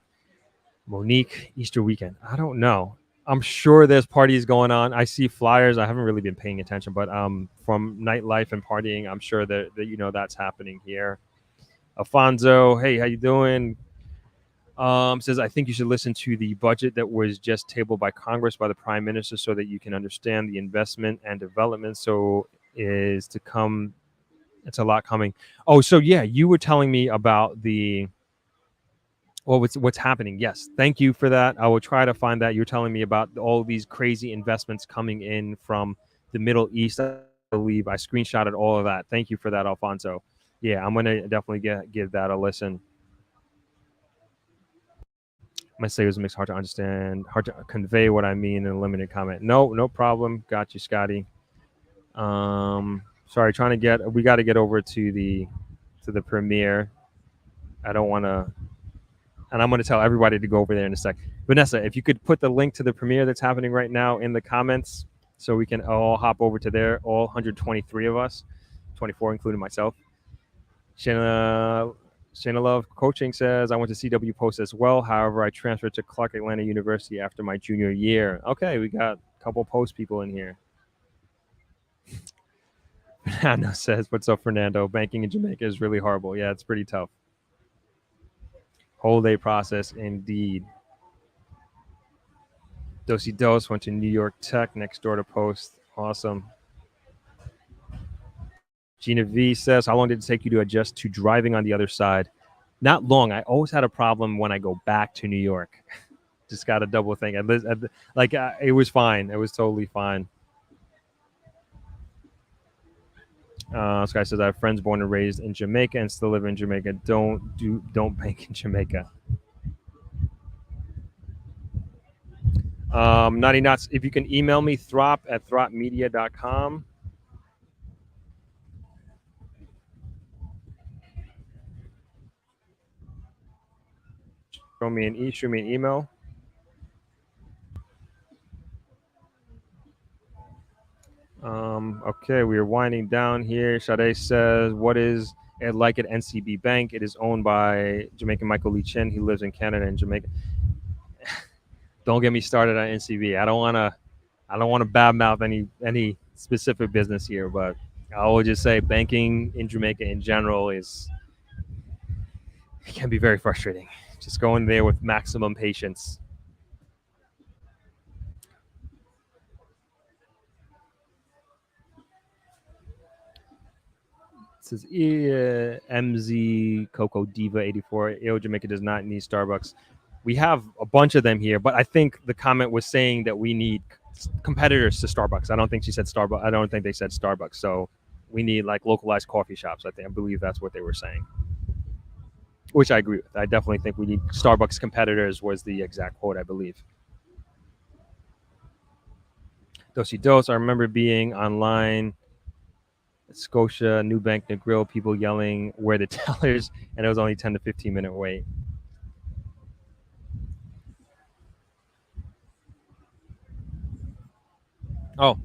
Monique, Easter weekend. I don't know. I'm sure there's parties going on. I see flyers. I haven't really been paying attention, but from nightlife and partying, I'm sure that that's happening here. Alfonso, hey, how you doing? Says, I think you should listen to the budget that was just tabled by Congress by the Prime Minister so that you can understand the investment and development so is to come It's a lot coming. Oh, so yeah, you were telling me about the what's happening. Yes, thank you for that. I will try to find that. You're telling me about all these crazy investments coming in from the Middle East. I believe I screenshotted all of that. Thank you for that, Alfonso. Yeah, I'm gonna definitely give that a listen. My say it was mixed, hard to understand, hard to convey what I mean in a limited comment. No problem. Got you, Scotty. Sorry, we got to get over to the premiere. I don't want to, and I'm going to tell everybody to go over there in a sec. Vanessa, if you could put the link to the premiere that's happening right now in the comments, so we can all hop over to there, all 123 of us, 24 including myself. Shayna Love Coaching says, I went to CW Post as well. However, I transferred to Clark Atlanta University after my junior year. Okay, we got a couple Post people in here. Fernando says, what's up, Fernando? Banking in Jamaica is really horrible. Yeah, it's pretty tough. Whole day process indeed. Dosey Dose went to New York Tech next door to Post. Awesome. Gina V says, how long did it take you to adjust to driving on the other side? Not long. I always had a problem when I go back to New York. Just got a double thing. It was fine. It was totally fine. This guy says, I have friends born and raised in Jamaica and still live in Jamaica. Don't bank in Jamaica. Naughty Nuts, if you can email me, throp@thropmedia.com. Shoot me an email. Okay, we are winding down here. Sade says, what is it like at NCB Bank? It is owned by Jamaican Michael Lee Chin. He lives in Canada and Jamaica. Don't get me started on NCB. I don't want to badmouth any specific business here, but I will just say banking in Jamaica in general it can be very frustrating. Just go in there with maximum patience. It says MZ Coco Diva 84. Jamaica does not need Starbucks. We have a bunch of them here, but I think the comment was saying that we need competitors to Starbucks. I don't think she said Starbucks. I don't think they said Starbucks. So we need like localized coffee shops. I believe that's what they were saying, which I agree with. I definitely think we need Starbucks competitors was the exact quote, I believe. Dosey Dose. I remember being online Scotia, New Bank, Negril, people yelling, where the tellers, and it was only 10 to 15 minute wait. Oh,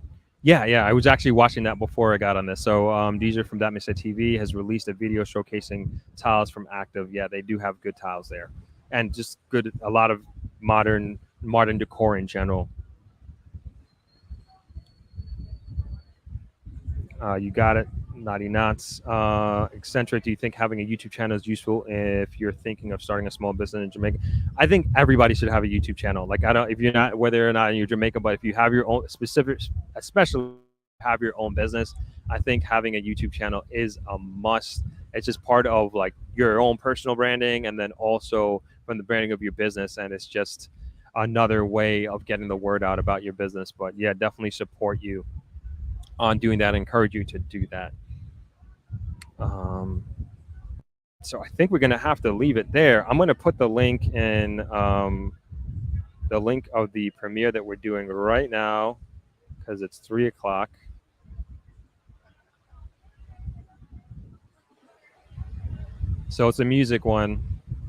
yeah. I was actually watching that before I got on this. So Deezer from That Mr. TV has released a video showcasing tiles from Active. Yeah, they do have good tiles there. And just a lot of modern decor in general. You got it. Naughty Knots. Eccentric, do you think having a YouTube channel is useful if you're thinking of starting a small business in Jamaica? I think everybody should have a YouTube channel. Like, if you're not, whether or not you're Jamaica, but if you have your own specific, especially have your own business, I think having a YouTube channel is a must. It's just part of like your own personal branding and then also from the branding of your business. And it's just another way of getting the word out about your business. But yeah, definitely support you on doing that. Encourage you to do that. So I think we're going to have to leave it there. I'm going to put the link in the link of the premiere that we're doing right now because it's 3:00. So it's a music one.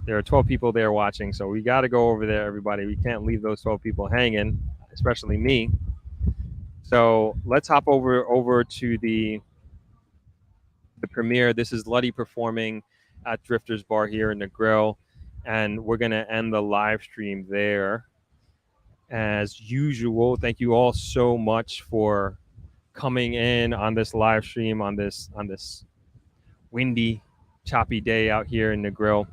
There are 12 people there watching, so we got to go over there, everybody. We can't leave those 12 people hanging, especially me. So let's hop over to the premiere. This is Luddy performing at Drifter's Bar here in Negril, and we're going to end the live stream there. As usual, thank you all so much for coming in on this live stream on this windy, choppy day out here in Negril.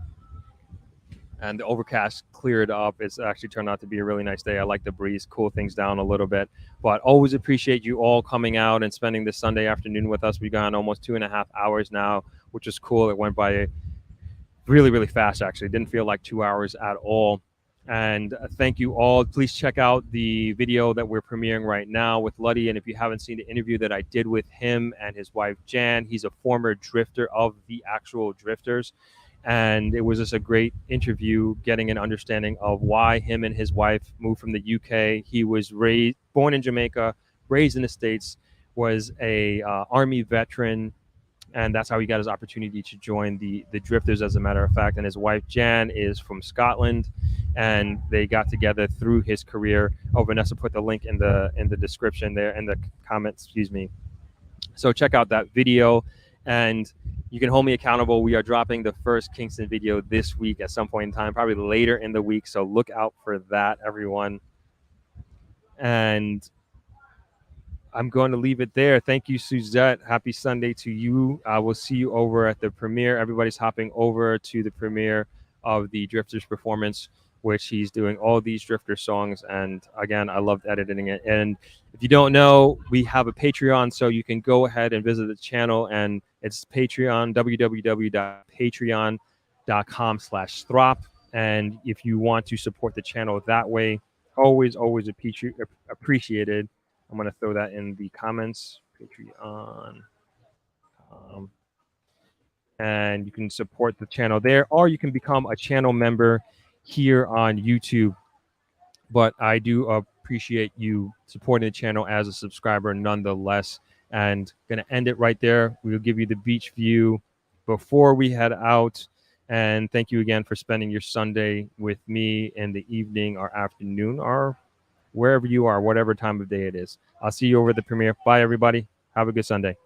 and the overcast cleared up. It's actually turned out to be a really nice day. I like the breeze, cool things down a little bit. But always appreciate you all coming out and spending this Sunday afternoon with us. We've gone almost 2.5 hours now, which is cool. It went by really, really fast, actually. It didn't feel like 2 hours at all. And thank you all. Please check out the video that we're premiering right now with Luddy. And if you haven't seen the interview that I did with him and his wife, Jan, he's a former drifter of the actual drifters. And it was just a great interview, getting an understanding of why him and his wife moved from the UK. He was born in Jamaica, raised in the States, was a Army veteran, and that's how he got his opportunity to join the drifters, as a matter of fact. And his wife Jan is from Scotland, and they got together through his career. Oh, Vanessa put the link in the description there, in the comments, excuse me. So check out that video, and you can hold me accountable. We are dropping the first Kingston video this week at some point in time, probably later in the week, so look out for that, everyone. And I'm going to leave it there. Thank you, Suzette. Happy Sunday to you. I will see you over at the premiere. Everybody's hopping over to the premiere of the Drifters performance, which he's doing all these Drifter songs. And again, I loved editing it. And if you don't know, we have a Patreon, so you can go ahead and visit the channel. And it's Patreon, www.patreon.com/Throp. And if you want to support the channel that way, always appreciated. I'm going to throw that in the comments. Patreon. And you can support the channel there, or you can become a channel member here on YouTube. But I do appreciate you supporting the channel as a subscriber nonetheless. And going to end it right there. We'll give you the beach view before we head out. And thank you again for spending your Sunday with me in the evening or afternoon, or wherever you are, whatever time of day it is. I'll see you over the premiere. Bye, everybody. Have a good Sunday.